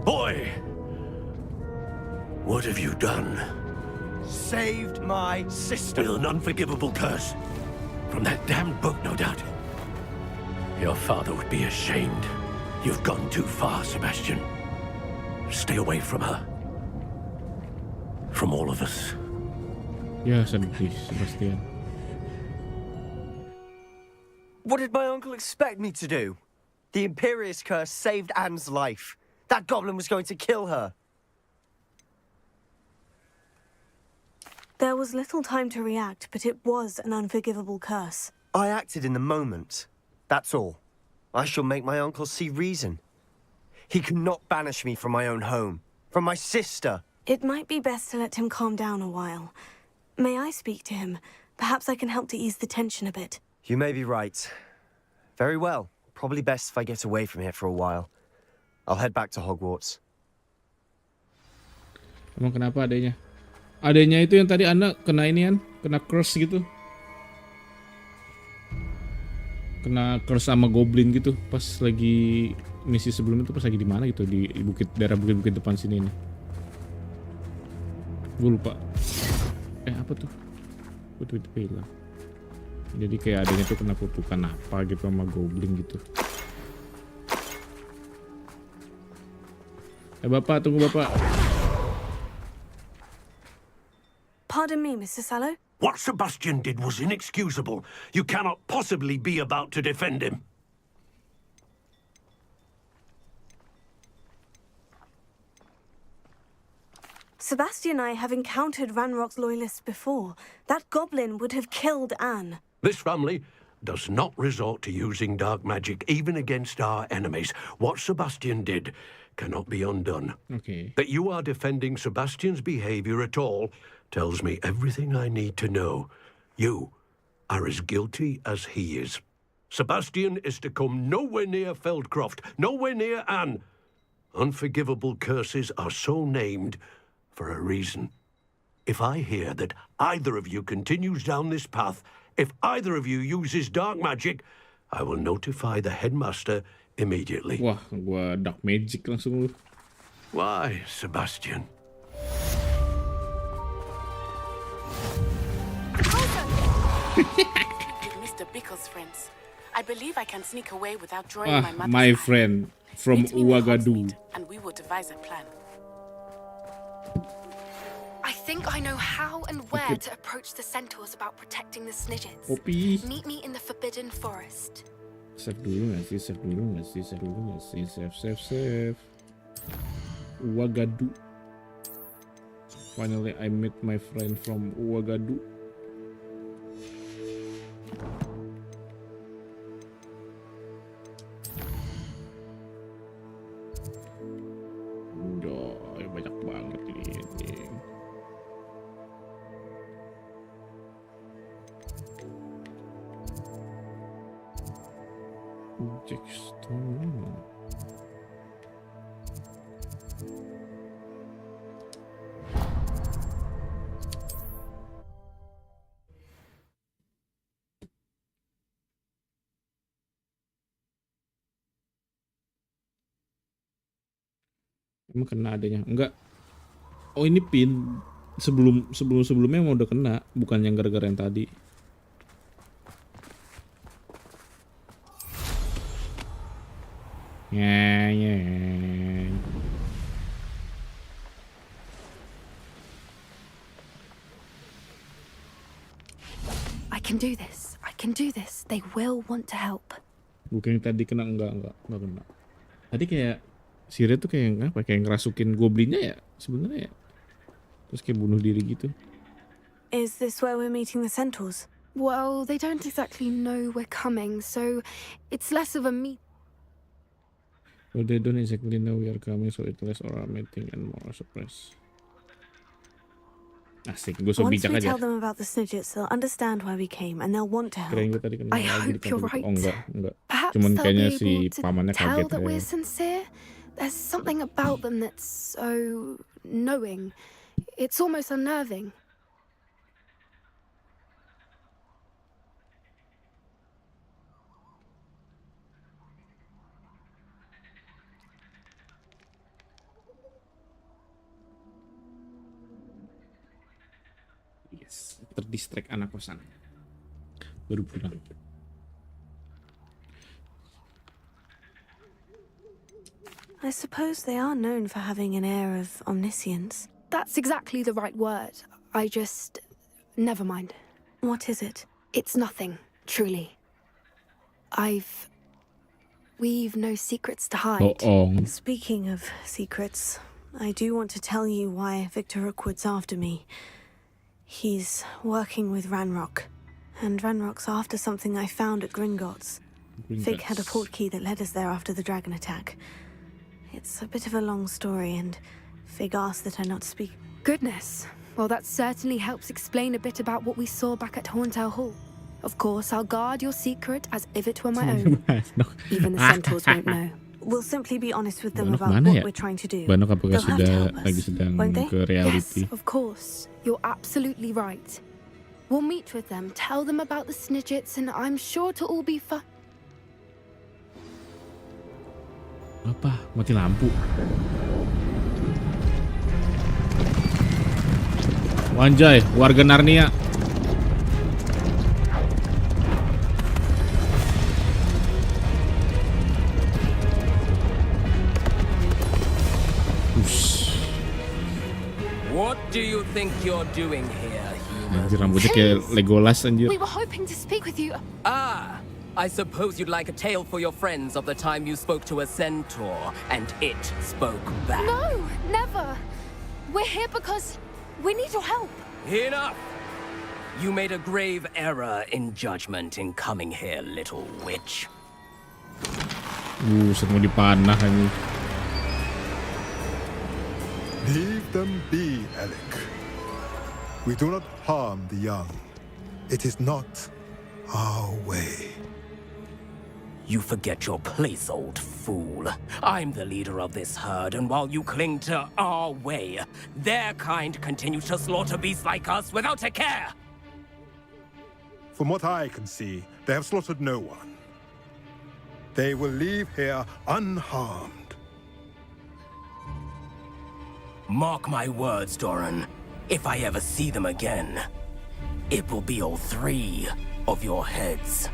Boy! What have you done? Saved my sister. With an unforgivable curse. From that damned book, no doubt. Your father would be ashamed. You've gone too far, Sebastian. Stay away from her. From all of us. Ya, sedih, Sebastian. What did my uncle expect me to do? The Imperius curse saved Anne's life. That goblin was going to kill her. There was little time to react, but it was an unforgivable curse. I acted in the moment. That's all. I shall make my uncle see reason. He cannot banish me from my own home. From my sister. It might be best to let him calm down a while. May I speak to him? Perhaps I can help to ease the tension a bit. You may be right. Very well. Probably best if I get away from here for a while. I'll head back to Hogwarts. Emang kenapa adanya? Adanya itu yang tadi Anna kena inian, kena curse gitu. Kena curse sama goblin gitu pas lagi misi sebelum itu, pas lagi di mana gitu, di bukit, daerah bukit-bukit depan sini nih. Gue lupa. Apa tuh? Gue tiba-tiba hilang. Jadi kayak adanya tuh kena kutukan apa gitu sama goblin gitu. Bapak, tunggu Bapak. Pardon me, Mr. Sallow. What Sebastian did was inexcusable. You cannot possibly be about to defend him. Sebastian and I have encountered Ranrock's loyalists before. That goblin would have killed Anne. This family does not resort to using dark magic even against our enemies. What Sebastian did cannot be undone. Okay. That you are defending Sebastian's behavior at all tells me everything I need to know. You are as guilty as he is. Sebastian is to come nowhere near Feldcroft, nowhere near Anne. Unforgivable curses are so named for a reason. If I hear that either of you continues down this path, if either of you uses dark magic, I will notify the headmaster immediately. Wah, gua dark magic langsung lu. Why, Sebastian? Mr. Bickle's friends. I believe I can sneak away without drawing my mother's my eye. friend from Meet me in Ouagadougou. Hogsmeade, and we will devise a plan. I think I know how and where to approach the centaurs about protecting the Snidgets. Kopi. Meet me in the Forbidden Forest. Save dulu nggak sih? Save. Ouagadougou. Finally, I met my friend from Ouagadougou. Banyak banget ini. Jackstone. Emang kena adanya? Enggak. Oh ini pin sebelumnya emang udah kena, bukan yang gara-gara yang tadi. I can do this. I can do this. They will want to help. Bukan yang tadi kena, enggak kena. Tadi kayak Sire tuh kayak apa? Kayak ngerasukin goblinnya ya sebenarnya ya. Terus kayak bunuh diri gitu. Is this where we're meeting the centaurs? Well, they don't exactly know we're coming, so it's less of a meet. Well, they don't exactly know we are coming, so it's less of a meeting and more a surprise. Asik, gue so Once bijak we aja. tell them about the snidgets, they'll understand why we came and they'll want to help. Kirain gue tadi kena I lagi hope you're right. Oh enggak. Perhaps Cuman they'll kayaknya be si able to pamannya tell kaget that we're ya. sincere. There's something about them that's so knowing. It's almost unnerving. Yes, terdistract anak kosan. Baru pulang. I suppose they are known for having an air of omniscience. That's exactly the right word. I just... Never mind. What is it? It's nothing, truly. We've no secrets to hide. Speaking of secrets, I do want to tell you why Victor Rookwood's after me. He's working with Ranrock, and Ranrock's after something I found at Gringotts. Fig had a portkey that led us there after the dragon attack. It's a bit of a long story, and Fig asked that I not speak. Goodness. Well, that certainly helps explain a bit about what we saw back at Horntail Hall. Of course, I'll guard your secret as if it were my own. Even the centaurs won't know. We'll simply be honest with them about what we're trying to do. Banok apakah They'll have to help lagi us, sedang won't they? ke reality? Yes, of course. You're absolutely right. We'll meet with them, tell them about the snidgets, and I'm sure to all be fun. Apa? Mati lampu. Wanjay, warga Narnia. What do you think you're doing here, human? Anjir, rambutnya kayak Legolas anjir. We were hoping to speak with you. Ah, I suppose you'd like a tale for your friends of the time you spoke to a centaur and it spoke back. No, never. We're here because we need your help. Enough! You made a grave error in judgment in coming here, little witch. Mau dipanah ini. Leave them be, Alec. We do not harm the young. It is not our way. You forget your place, old fool. I'm the leader of this herd, and while you cling to our way, their kind continue to slaughter beasts like us without a care. From what I can see, they have slaughtered no one. They will leave here unharmed. Mark my words, Doran. If I ever see them again, it will be all three of your heads.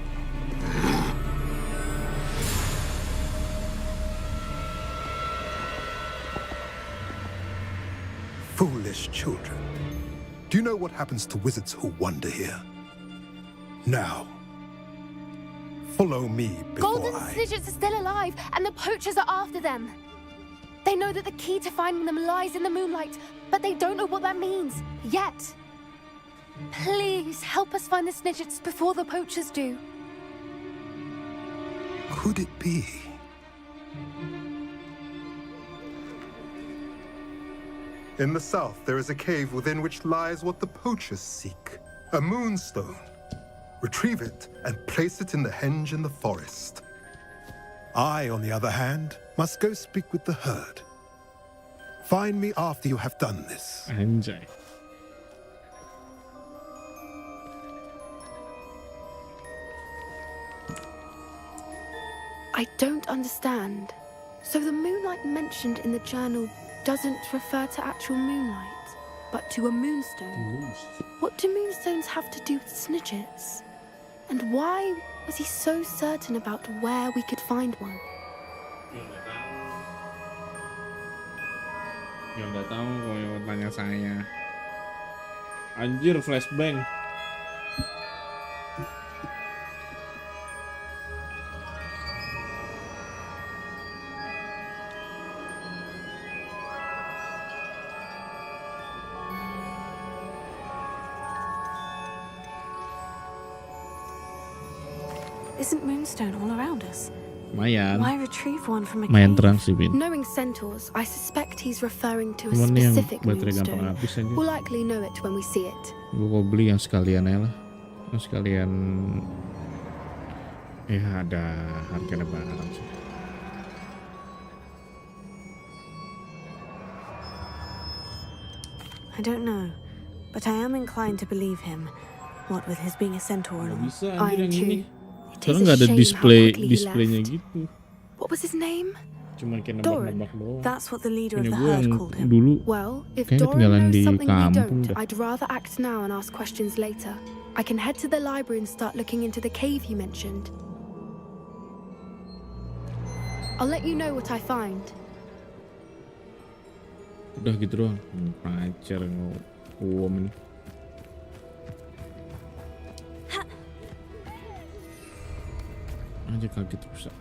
Foolish children. Do you know what happens to wizards who wander here? Now, follow me before Golden I... Snidgets are still alive, and the poachers are after them. They know that the key to finding them lies in the moonlight, but they don't know what that means, yet. Please, help us find the Snidgets before the poachers do. Could it be? In the south, there is a cave within which lies what the poachers seek. A moonstone. Retrieve it and place it in the henge in the forest. I, on the other hand, must go speak with the herd. Find me after you have done this. Anjay. I don't understand. So the moonlight mentioned in the journal doesn't refer to actual moonlight, but to a moonstone. What do moonstones have to do with snidgets? And why was he so certain about where we could find one? Ya nggak tahu kalau tanya saya. Anjir, flashbang. Isn't moonstone all around us? Lumayan. Why retrieve one from a Lumayan cave? terang sih, Bin. Knowing centaurs, I suspect he's referring to a Cuman yang specific baterai gampang moonstone. habis aja. We'll likely know it when we see it. Gue beli yang sekalian aja lah. Yang sekalian. Ada harga barang sih. I don't know, but I am inclined to believe him. What with his being a centaur and all. Bisa I anjir am yang too. ini. It Soalnya is nggak a ada shame how quickly he displaynya left. gitu. What was his name? Cuma kayak Doran. nebak-nebak doang. That's what the leader of Punya the gue herd yang called him. dulu Well, if kayaknya Doran ketinggalan knows di something we kampung don't, dah. I'd rather act now and ask questions later. I can head to the library and start looking into the cave you mentioned. I'll let you know what I find. Udah gitu doang. Pacar woman. Aja kaget rusak.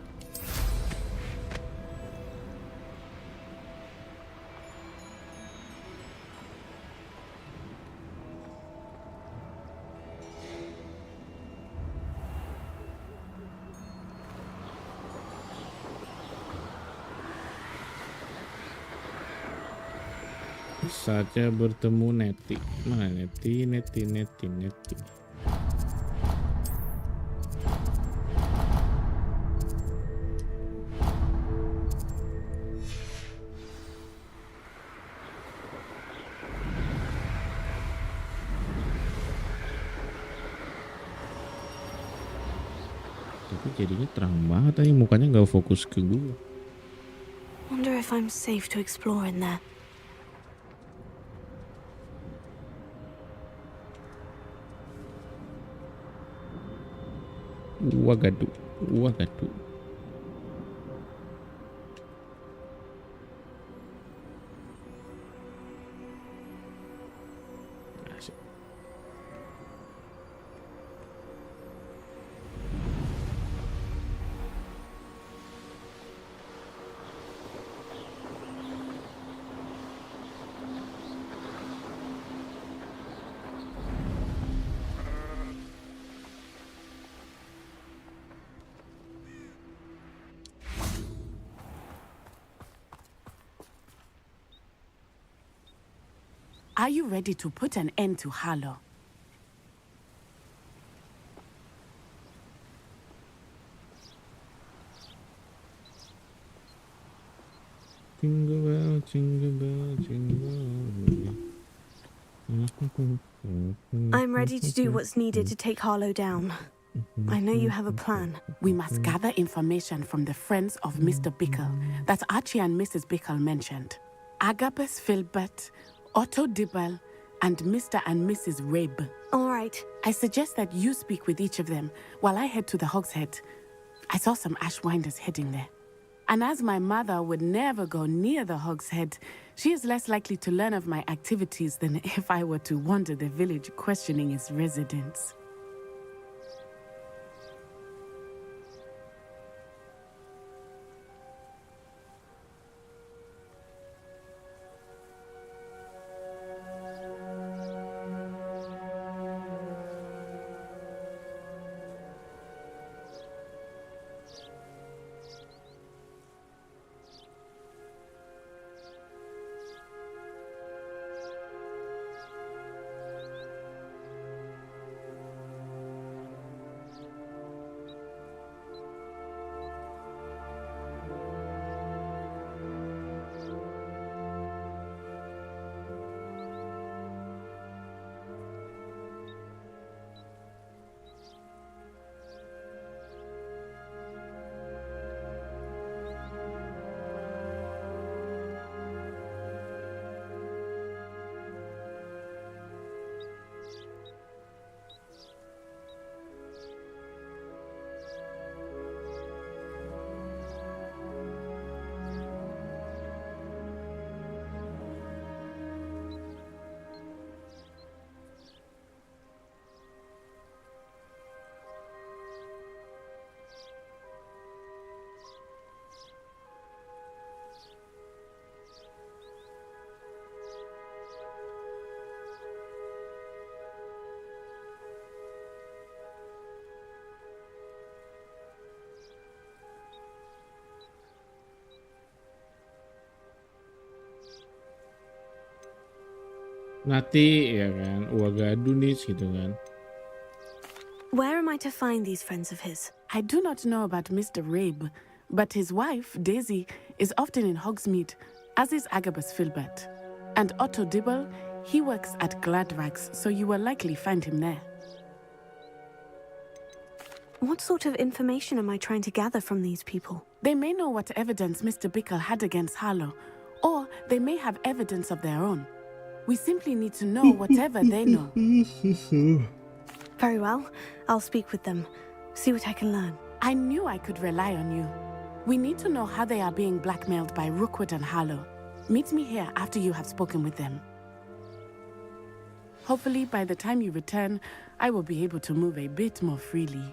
Saatnya bertemu Neti. Mana Neti? Tapi jadinya terang banget aja, mukanya nggak fokus ke gue. Wonder if I'm safe to explore in there. Wagadu. Asik. Are you ready to put an end to Harlow? Jingle bell, jingle bell, jingle bell. I'm ready to do what's needed to take Harlow down. I know you have a plan. We must gather information from the friends of Mr. Bickle that Archie and Mrs. Bickle mentioned. Agabus Filbert, Otto Dibble, and Mr. and Mrs. Rabe. All right. I suggest that you speak with each of them while I head to the Hogshead. I saw some Ashwinders heading there. And as my mother would never go near the Hogshead, she is less likely to learn of my activities than if I were to wander the village questioning its residents. Nati ya kan, Uagadunis gitu kan. Where am I to find these friends of his? I do not know about Mr. Rabe, but his wife, Daisy, is often in Hogsmeade, as is Agabus Filbert. And Otto Dibble, he works at Gladrags, so you will likely find him there. What sort of information am I trying to gather from these people? They may know what evidence Mr. Bickle had against Harlow, or they may have evidence of their own. We simply need to know whatever they know. Very well. I'll speak with them. See what I can learn. I knew I could rely on you. We need to know how they are being blackmailed by Rookwood and Harlow. Meet me here after you have spoken with them. Hopefully, by the time you return, I will be able to move a bit more freely.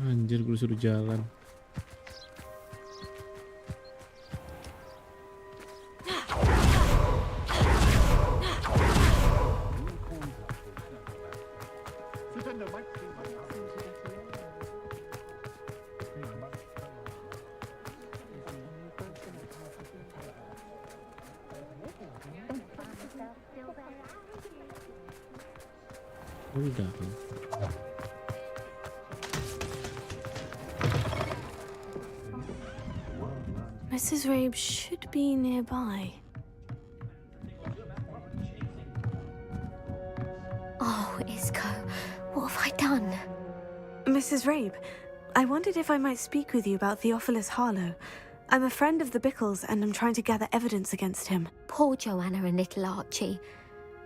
Anjir, gue suruh jalan. Udah kan. Mrs. Rabe should be nearby. Oh, Isco, what have I done? Mrs. Rabe, I wondered if I might speak with you about Theophilus Harlow. I'm a friend of the Bickles and I'm trying to gather evidence against him. Poor Joanna and little Archie.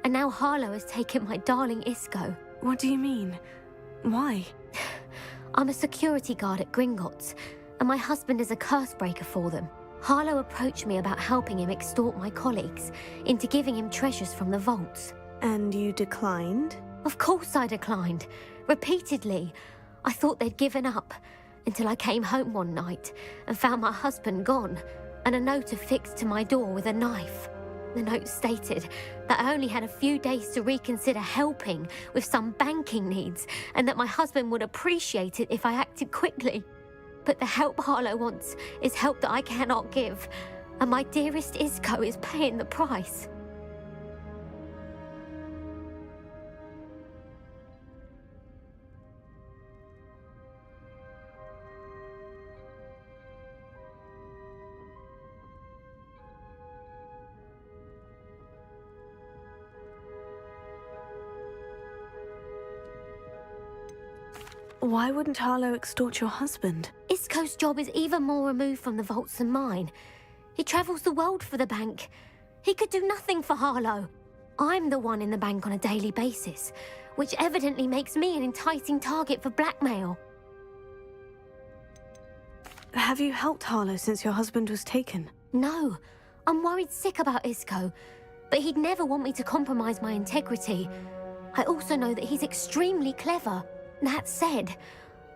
And now Harlow has taken my darling Isco. What do you mean? Why? I'm a security guard at Gringotts, and my husband is a curse breaker for them. Harlow approached me about helping him extort my colleagues into giving him treasures from the vaults. And you declined? Of course I declined. Repeatedly. I thought they'd given up, until I came home one night and found my husband gone, and a note affixed to my door with a knife. The note stated that I only had a few days to reconsider helping with some banking needs, and that my husband would appreciate it if I acted quickly. But the help Harlow wants is help that I cannot give, and my dearest Isco is paying the price. Why wouldn't Harlow extort your husband? Isco's job is even more removed from the vaults than mine. He travels the world for the bank. He could do nothing for Harlow. I'm the one in the bank on a daily basis, which evidently makes me an enticing target for blackmail. Have you helped Harlow since your husband was taken? No. I'm worried sick about Isco, but he'd never want me to compromise my integrity. I also know that he's extremely clever. That said,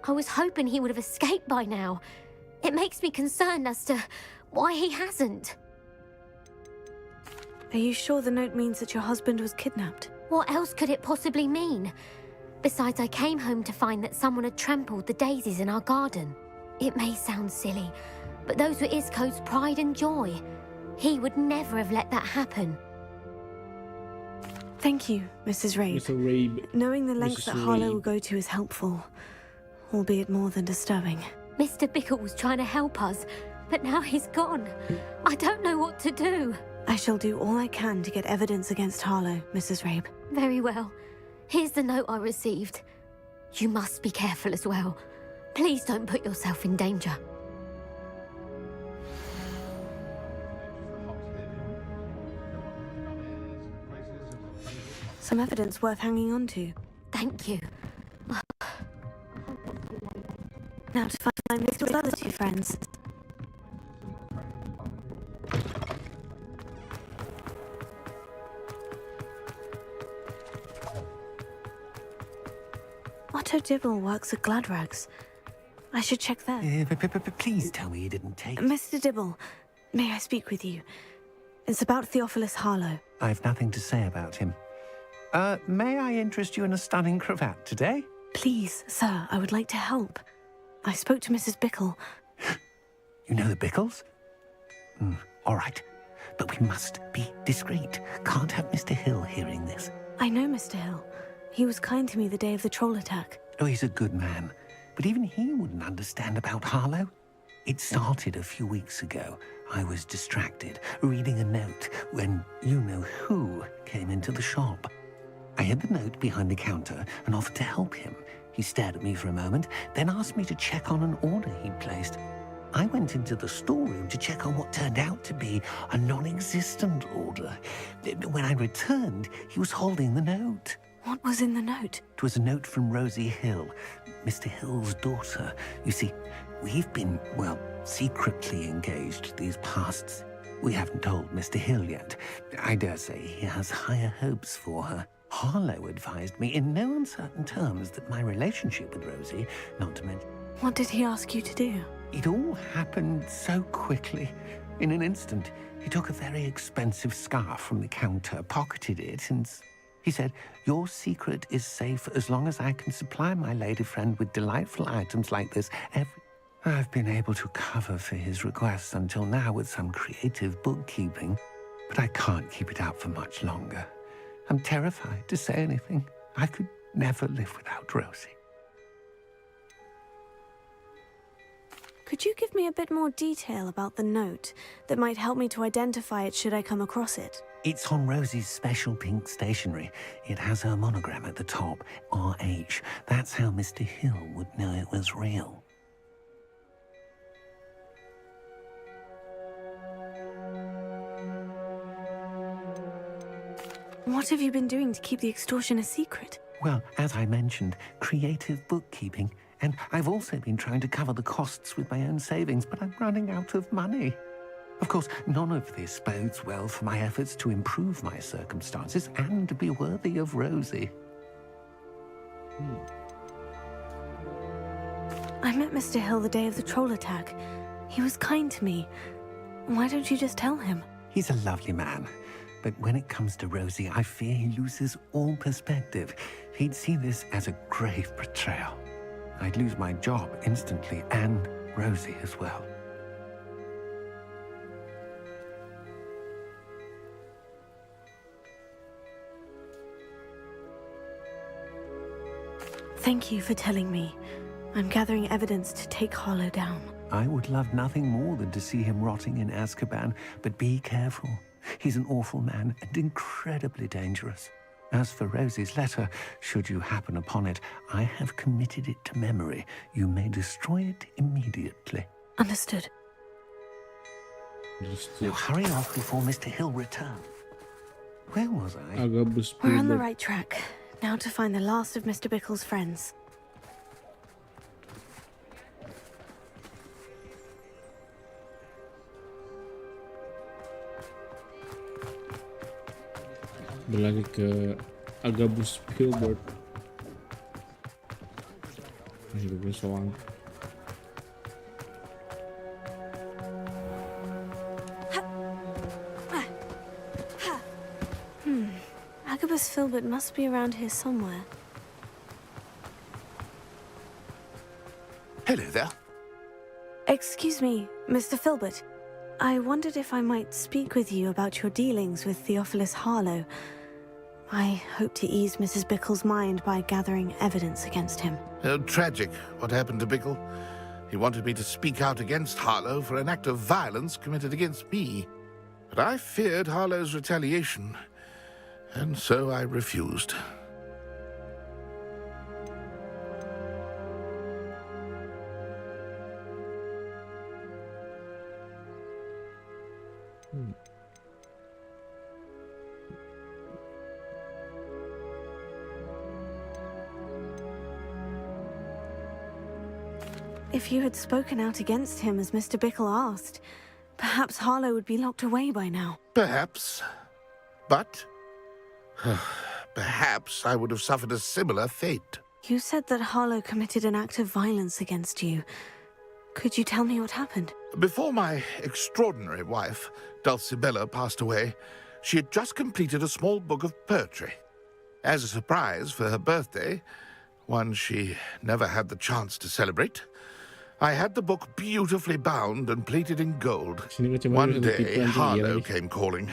I was hoping he would have escaped by now. It makes me concerned as to why he hasn't. Are you sure the note means that your husband was kidnapped? What else could it possibly mean? Besides, I came home to find that someone had trampled the daisies in our garden. It may sound silly, but those were Isco's pride and joy. He would never have let that happen. Thank you, Mrs. Rabe. Mr. Rabe. Knowing the lengths that Harlow Rabe. will go to is helpful, albeit more than disturbing. Mr. Bickle was trying to help us, but now he's gone. I don't know what to do. I shall do all I can to get evidence against Harlow, Mrs. Rabe. Very well. Here's the note I received. You must be careful as well. Please don't put yourself in danger. Some evidence worth hanging on to. Thank you. Now to find Mr. other two friends. What Mr. Dibble works at Gladrags. I should check there. Please tell me you didn't take it. Mr. Dibble, may I speak with you? It's about Theophilus Harlow. I've nothing to say about him. May I interest you in a stunning cravat today? Please, sir, I would like to help. I spoke to Mrs. Bickle. You know the Bickles? All right. But we must be discreet. Can't have Mr. Hill hearing this. I know Mr. Hill. He was kind to me the day of the troll attack. Oh, he's a good man. But even he wouldn't understand about Harlow. It started a few weeks ago. I was distracted, reading a note, when you-know-who came into the shop. I hid the note behind the counter and offered to help him. He stared at me for a moment, then asked me to check on an order he'd placed. I went into the storeroom to check on what turned out to be a non-existent order. When I returned, he was holding the note. What was in the note? It was a note from Rosie Hill, Mr. Hill's daughter. You see, we've been, well, secretly engaged these past... We haven't told Mr. Hill yet. I dare say he has higher hopes for her. Harlow advised me in no uncertain terms that my relationship with Rosie, not to mention... What did he ask you to do? It all happened so quickly. In an instant, he took a very expensive scarf from the counter, pocketed it, and... He said, your secret is safe as long as I can supply my lady friend with delightful items like this I've been able to cover for his requests until now with some creative bookkeeping, but I can't keep it up for much longer. I'm terrified to say anything. I could never live without Rosie. Could you give me a bit more detail about the note that might help me to identify it should I come across it? It's on Rosie's special pink stationery. It has her monogram at the top, RH. That's how Mr. Hill would know it was real. What have you been doing to keep the extortion a secret? Well, as I mentioned, creative bookkeeping. And I've also been trying to cover the costs with my own savings, but I'm running out of money. Of course, none of this bodes well for my efforts to improve my circumstances and to be worthy of Rosie. I met Mr. Hill the day of the troll attack. He was kind to me. Why don't you just tell him? He's a lovely man. But when it comes to Rosie, I fear he loses all perspective. He'd see this as a grave betrayal. I'd lose my job instantly, and Rosie as well. Thank you for telling me. I'm gathering evidence to take Harlow down. I would love nothing more than to see him rotting in Azkaban, but be careful. He's an awful man and incredibly dangerous. As for Rosie's letter, should you happen upon it, I have committed it to memory. You may destroy it immediately. Understood. Now hurry off before Mr. Hill returns. Where was I? We're on the right track. Now to find the last of Mr. Bickle's friends. Berlari ke Agabus Billboard. Hidup soang. Agabus Filbert must be around here somewhere. Hello there. Excuse me, Mr. Filbert. I wondered if I might speak with you about your dealings with Theophilus Harlow. I hope to ease Mrs. Bickle's mind by gathering evidence against him. Tragic, what happened to Bickle. He wanted me to speak out against Harlow for an act of violence committed against me. But I feared Harlow's retaliation, and so I refused. If you had spoken out against him as Mr. Bickle asked, perhaps Harlow would be locked away by now. Perhaps. But perhaps I would have suffered a similar fate. You said that Harlow committed an act of violence against you. Could you tell me what happened? Before my extraordinary wife, Dulcibella, passed away, she had just completed a small book of poetry. As a surprise for her birthday, one she never had the chance to celebrate, I had the book beautifully bound and plated in gold. One day, Harlow came calling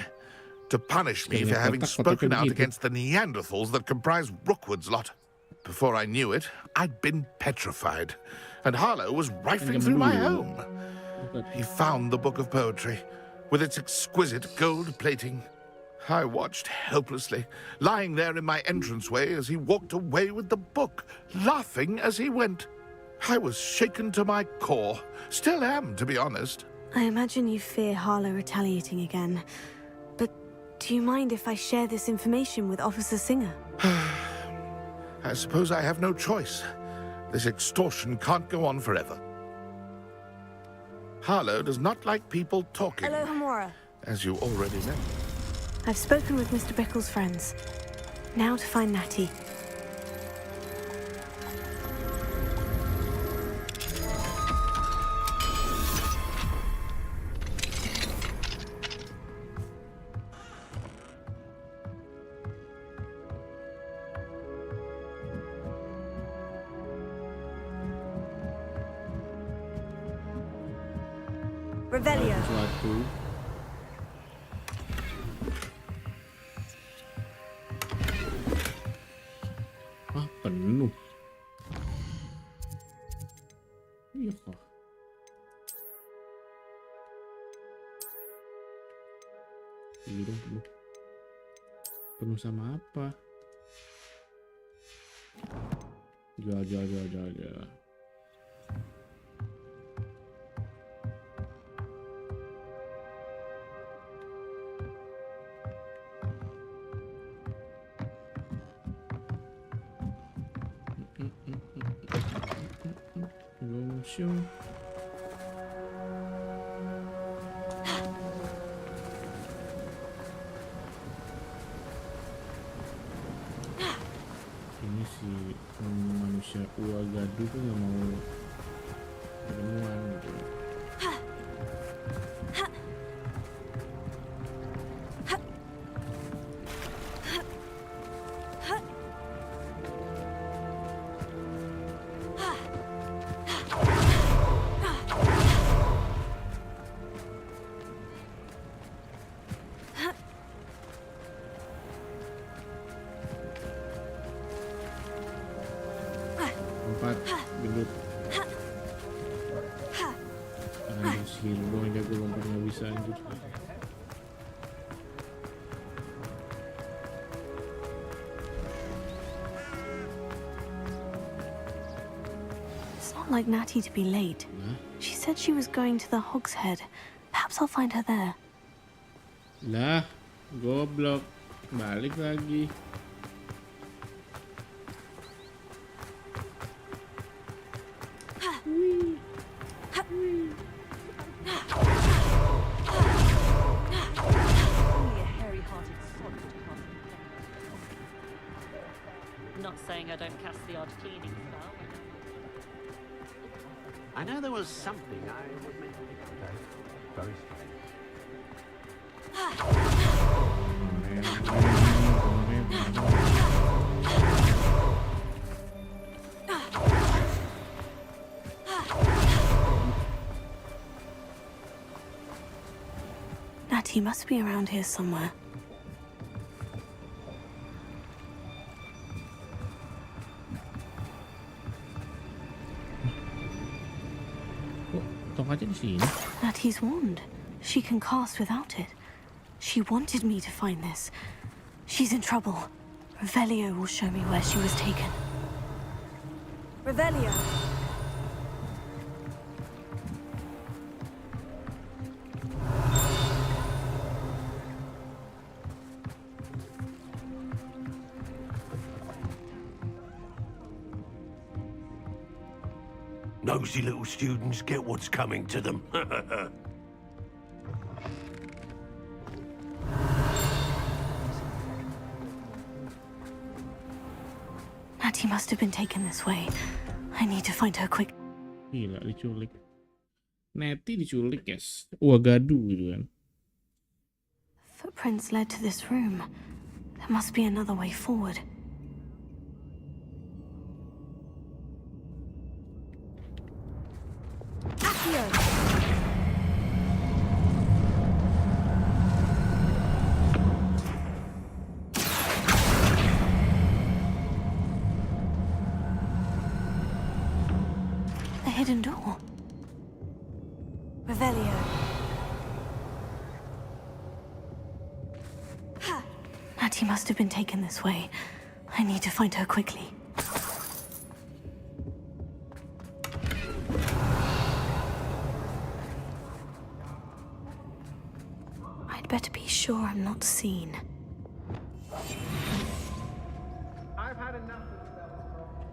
to punish me for having spoken out against the Neanderthals that comprise Rookwood's lot. Before I knew it, I'd been petrified, and Harlow was rifling through my home. He found the book of poetry, with its exquisite gold plating. I watched helplessly, lying there in my entranceway as he walked away with the book, laughing as he went. I was shaken to my core. Still am, to be honest. I imagine you fear Harlow retaliating again. But do you mind if I share this information with Officer Singer? I suppose I have no choice. This extortion can't go on forever. Harlow does not like people talking. Hello, Hamora. As you already know. I've spoken with Mr. Bickle's friends. Now to find Natty. Revelio. Ah, penuh. Iya kok. Ini dong penuh. Penuh sama apa? Jual. Show. Ini si manusia Uagadu tuh nggak mau ketemuan gitu. Gendut. Karena sihir doang jago lompat nggak bisa anjir. It's not like Natty to be late. She said she was going to the Hog's Head. Perhaps I'll find her there. Lah, goblok. Balik lagi. Not saying I don't cast the odd cleaning spell. I know there was something I would make today. Very strange. Natty must be around here somewhere. Natty's wand. She can cast without it. She wanted me to find this. She's in trouble. Revelio will show me where she was taken. Revelio. Nosy little students get what's coming to them. Natty must have been taken this way. I need to find her quick. Gila, diculik. Nettie diculik, guys. Wah, gaduh gitu kan. Footprints led to this room. There must be another way forward. Accio! A hidden door. Revelio. Natty must have been taken this way. I need to find her quickly. I'd better be sure I'm not seen. I've had enough of spells.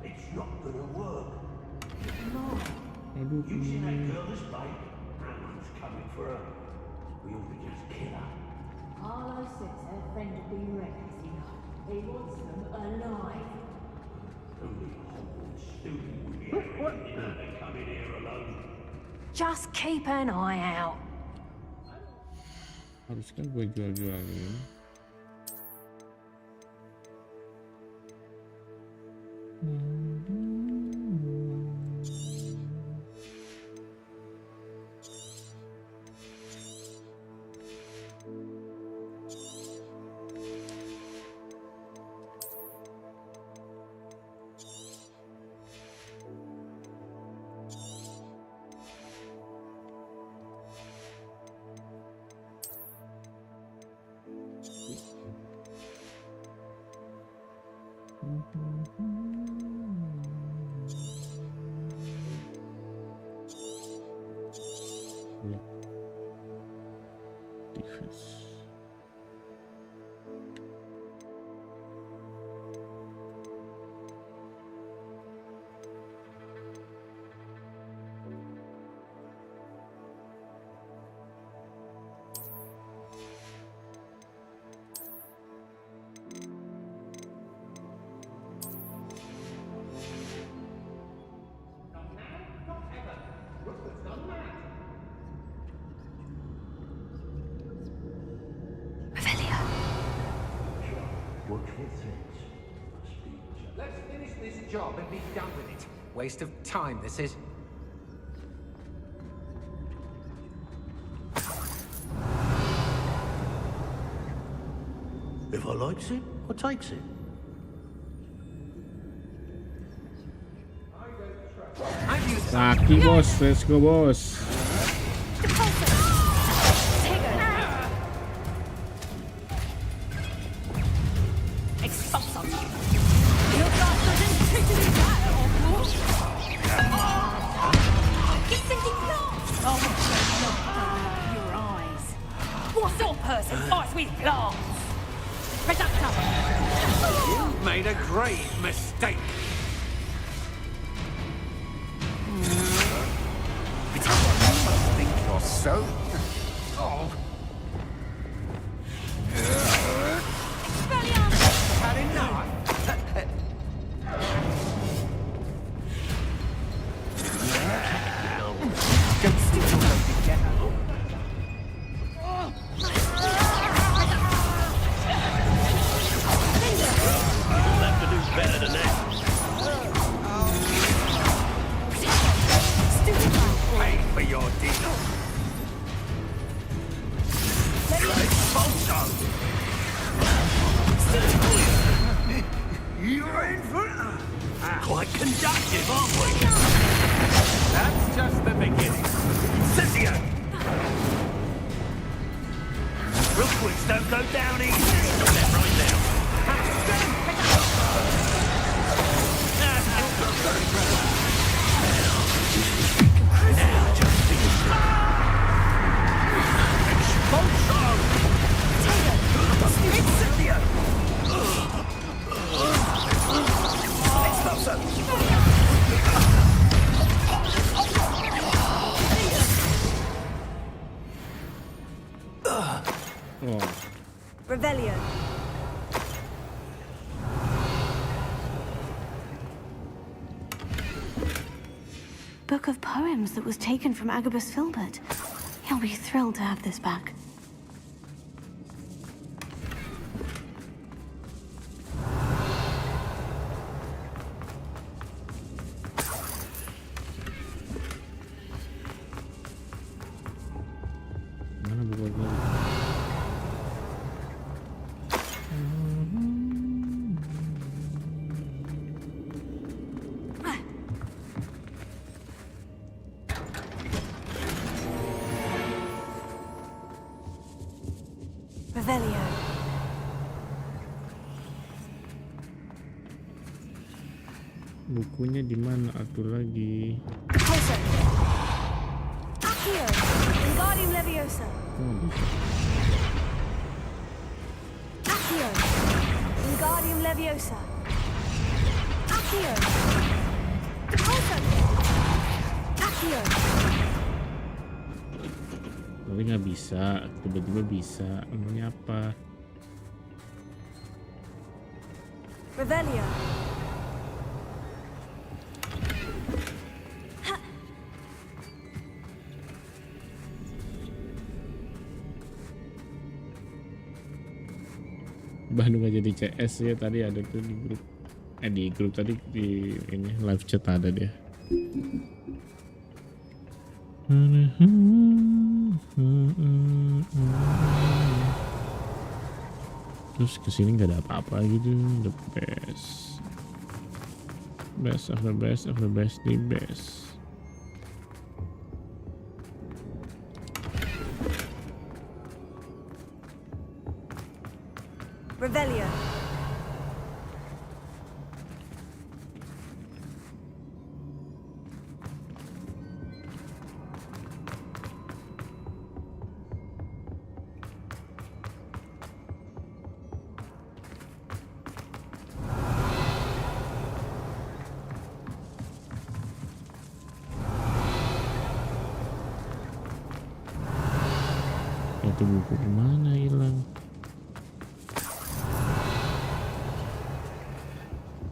It's not gonna work. No. Using that girl as bait. Ranrok's coming for her. We ought to just kill her. Harlow says her friend had been reckless enough. He wants them alive. Only Hogwarts student would be arrogant enough to come in here alone. Just keep an eye out. Harus kan gue jual-jualin. Let's finish this job and be done with it. Waste of time, this is. If I likes it, I takes it. Laki bos, let's go bos. What sort of person fights with plants? You made a grave mistake. You must think you're so. Oh. Had enough. Don't stick your loaded ghetto. You'll have to do better than that. Pay for your deal. You're in for Quite conductive, aren't we? That's just the beginning. Cynthia! Rookwoods don't go down easy. Stop that right now. Now just be Cynthia! Revelio. book of poems that was taken from Agabus Filbert. He'll be thrilled to have this back. Mana buku lagi? Revelio. Bukunya di mana? Aku lagi. Accio. Wingardium Leviosa. Oh, bisa. Accio. Wingardium Leviosa. Accio. Depulso. Accio. Tapi nggak bisa, tiba-tiba bisa. Namanya apa? Revelio. Bandung aja di CS ya, tadi ada tuh di grup. Di grup tadi di ini live chat ada dia. Terus kesini nggak ada apa-apa gitu. The best of the best of the best, the best. Revelio. Itu buku kemana hilang?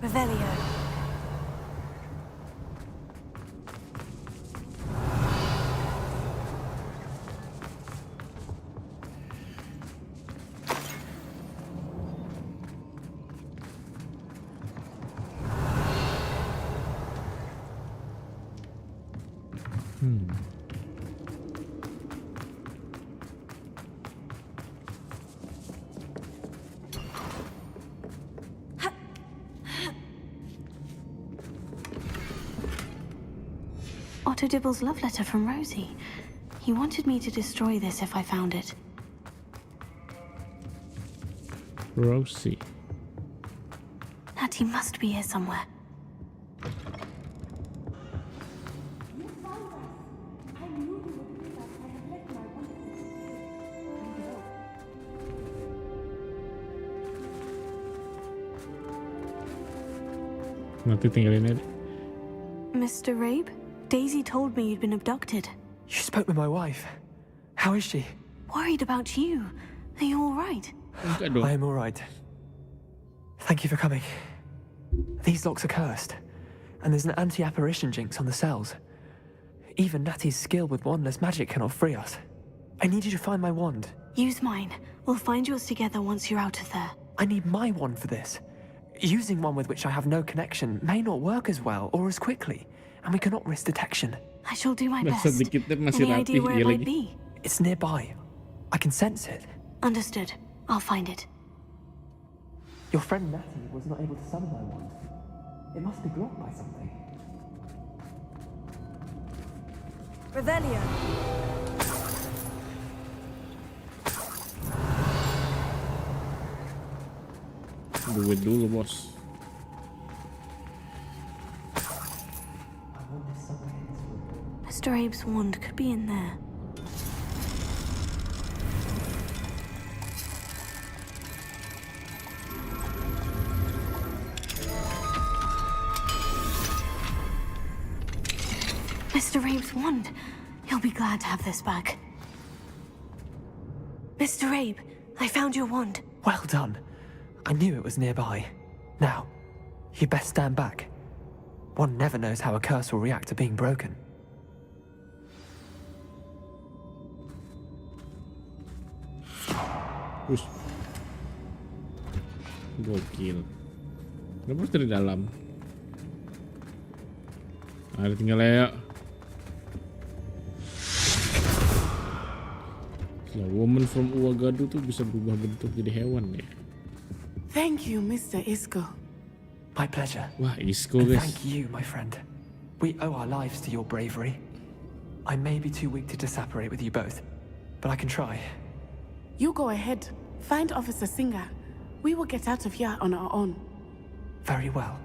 Revelio. Otto Dibble's love letter from Rosie. He wanted me to destroy this if I found it. Rosie. Natty must be here somewhere. Nanti tinggalin aja. Mr. Rabe? Daisy told me you'd been abducted. You spoke with my wife. How is she? Worried about you. Are you all right? I am all right. Thank you for coming. These locks are cursed, and there's an anti-apparition jinx on the cells. Even Natty's skill with wandless magic cannot free us. I need you to find my wand. Use mine. We'll find yours together once you're out of there. I need my wand for this. Using one with which I have no connection may not work as well or as quickly, and we cannot risk detection. I shall do my Masa best. dikitnya masih Any rapi idea where dia it might lagi. be? It's nearby. I can sense it. Understood. I'll find it. Your friend Natty was not able to summon my wand. It must be blocked by something. Revelio. Duit dulu, bos. Mr. Abe's wand could be in there. Mr. Abe's wand. He'll be glad to have this back. Mr. Abe, I found your wand. Well done. I knew it was nearby. Now, you best stand back. One never knows how a curse will react to being broken. Push. Gokil. Kenapa harus dari dalam? Ada tinggal ya. Nah, woman from Uwagadu tuh bisa berubah bentuk jadi hewan ya. Thank you, Mr. Isco. My pleasure. Wah, Isco And guys. thank you, my friend. We owe our lives to your bravery. I may be too weak to disapparate with you both, but I can try. You go ahead. Find Officer Singer. We will get out of here on our own. Very well.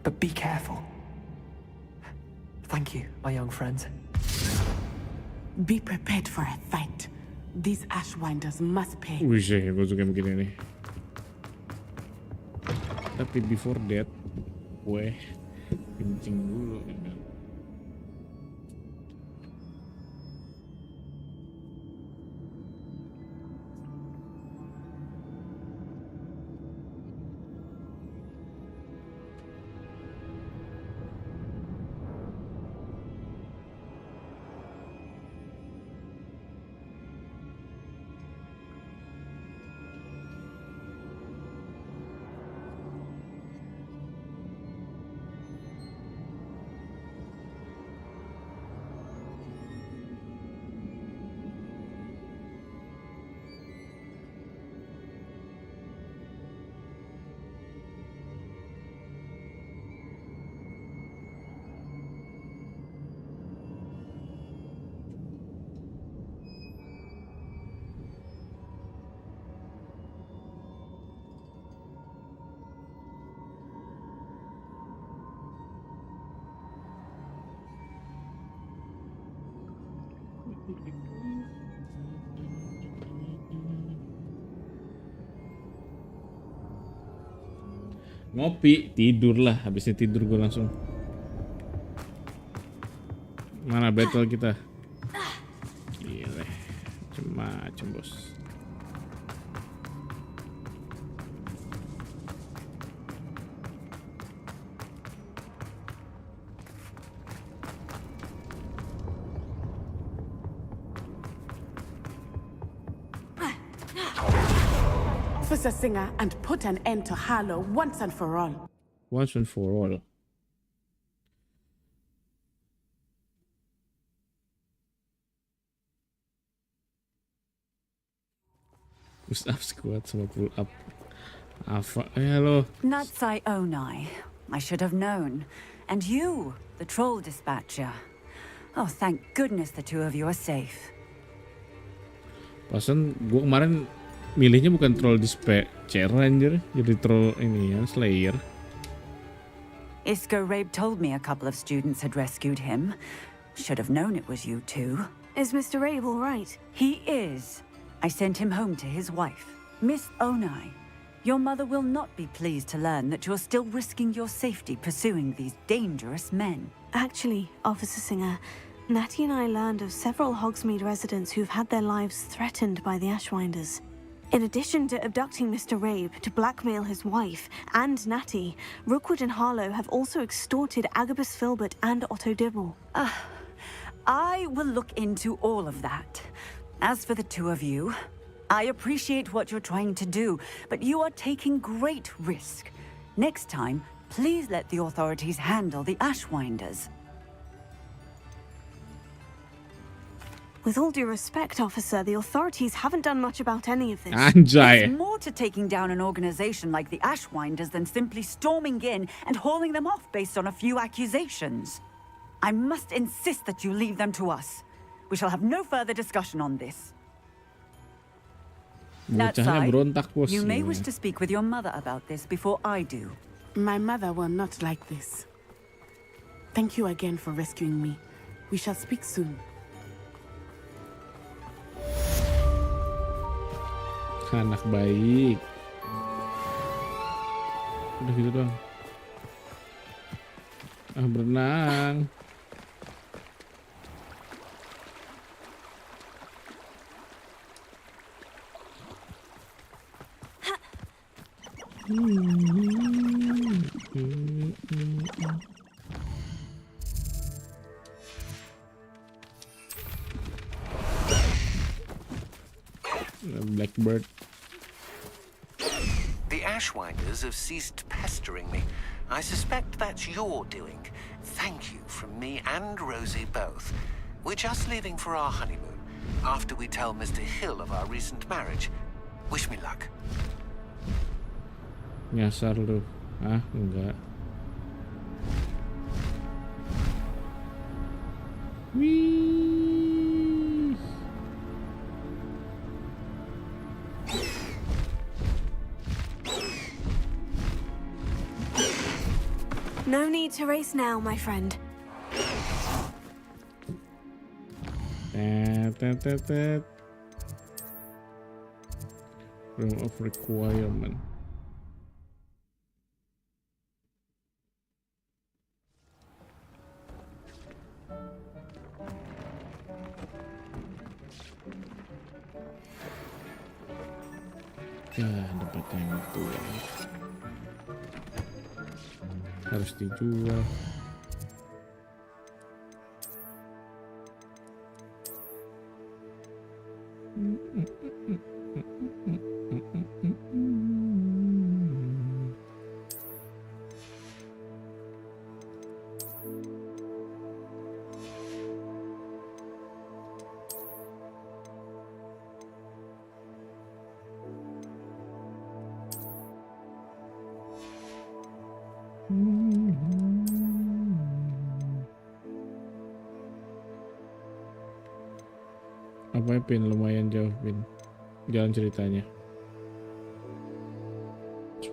But be careful. Thank you, my young friend. Be prepared for a fight. These Ashwinders must pay. Wih, gue suka begini nih. Tapi before that, gue kencing dulu. Ngopi, tidur lah. Habisnya tidur gue langsung. Mana battle kita? Gile, macem-macem bos. Officer Singer and put an end to Harlow once and for all. Once and for all. Push up squat sama pull up. Apa? Halo. Natsai Onai. I should have known. And you, the troll dispatcher. Oh, thank goodness the two of you are safe. Pasan gue kemarin milihnya bukan troll dispatcher anjir, jadi troll ini ya, Slayer. Isco Rabe told me a couple of students had rescued him. Should have known it was you two. Is Mr. Rabe all right? He is. I sent him home to his wife, Miss Onai. Your mother will not be pleased to learn that you're still risking your safety pursuing these dangerous men. Actually, Officer Singer, Natty and I learned of several Hogsmeade residents who've had their lives threatened by the Ashwinders. In addition to abducting Mr. Rabe to blackmail his wife and Natty, Rookwood and Harlow have also extorted Agabus Filbert and Otto Dibble. I will look into all of that. As for the two of you, I appreciate what you're trying to do, but you are taking great risk. Next time, please let the authorities handle the Ashwinders. With all due respect, officer, the authorities haven't done much about any of this. Anjay. It's more to taking down an organization like the Ashwinders than simply storming in and hauling them off based on a few accusations. I must insist that you leave them to us. We shall have no further discussion on this. Bocahnya berontak bos. You may wish to speak with your mother about this before I do. My mother will not like this. Thank you again for rescuing me. We shall speak soon. Anak baik. Udah gitu doang. Berenang. Blackbird. Ashwinders have ceased pestering me. I suspect that's your doing. Thank you from me and Rosie both. We're just leaving for our honeymoon, after we tell Mr. Hill of our recent marriage. Wish me luck. Nyasar lu. Ah, enggak. Wih. No need to race now, my friend. Room of requirement. Ya, dapat yang itu harus dijual. Apa ya, Pin? Lumayan jauh, Pin. Jalan ceritanya.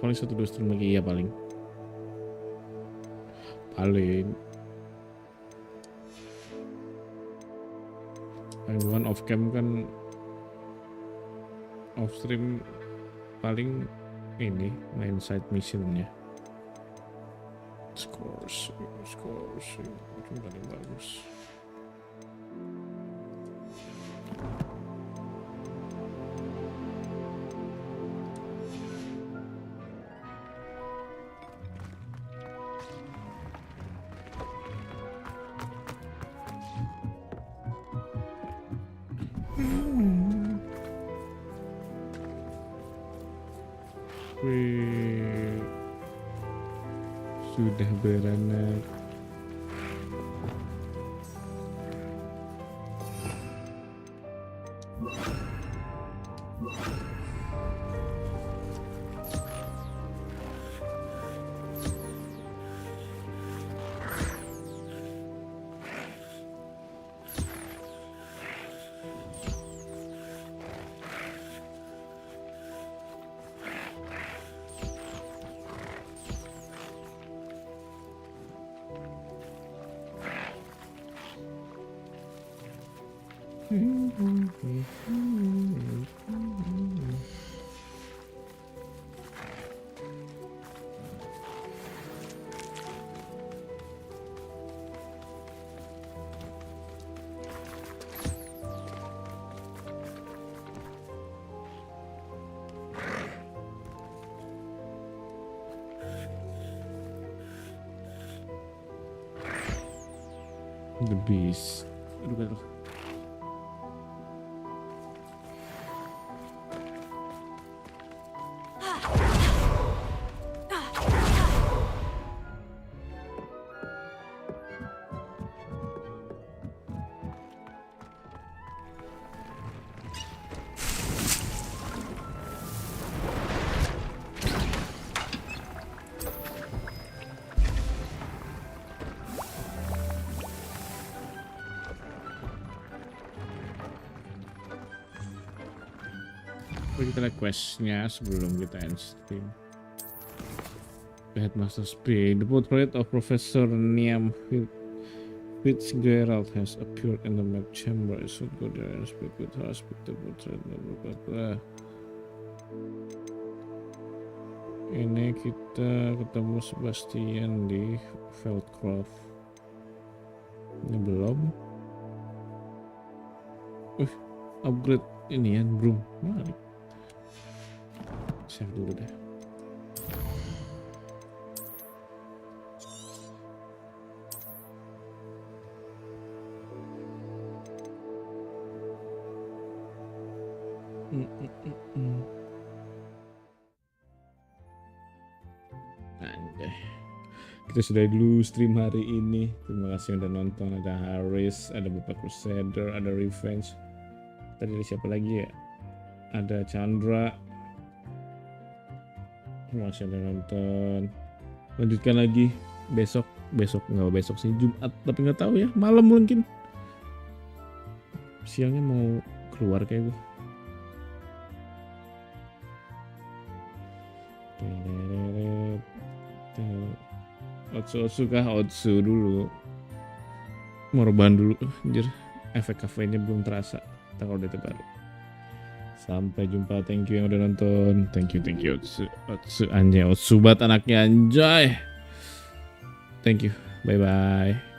Paling 1-2 stream lagi ya paling. Bukan off cam kan, off stream paling ini main side missionnya. Scores itu paling bagus. Sudah beranak. The Beast. Aduh. Kita lihat questnya sebelum kita end stream. The Headmaster Speak. The portrait of Professor Niam Fitzgerald has appeared in the map chamber. I should go there and speak with her. Speak the portrait. Blah, blah, blah. Ini kita ketemu Sebastian di Feldcroft. Ini belum. Upgrade ini ya, broom. Menarik. Save dulu deh. Kita sudah dulu stream hari ini. Terima kasih udah nonton. Ada Haris, ada Bapak Crusader, ada Revenge. Tadi ada siapa lagi ya? Ada Chandra. Terima kasih udah nonton. Lanjutkan lagi besok nggak besok sih, Jumat, tapi nggak tahu ya, malam mungkin. Siangnya mau keluar kayak gue. Otsu kah? Otsu dulu. Mau rebahan dulu. Anjir, efek kafeinnya belum terasa. Ntar kalau udah baru. Sampai jumpa. Thank you yang udah nonton. Thank you Otsu anjay. Otsu banget anaknya anjay. Thank you. Bye bye.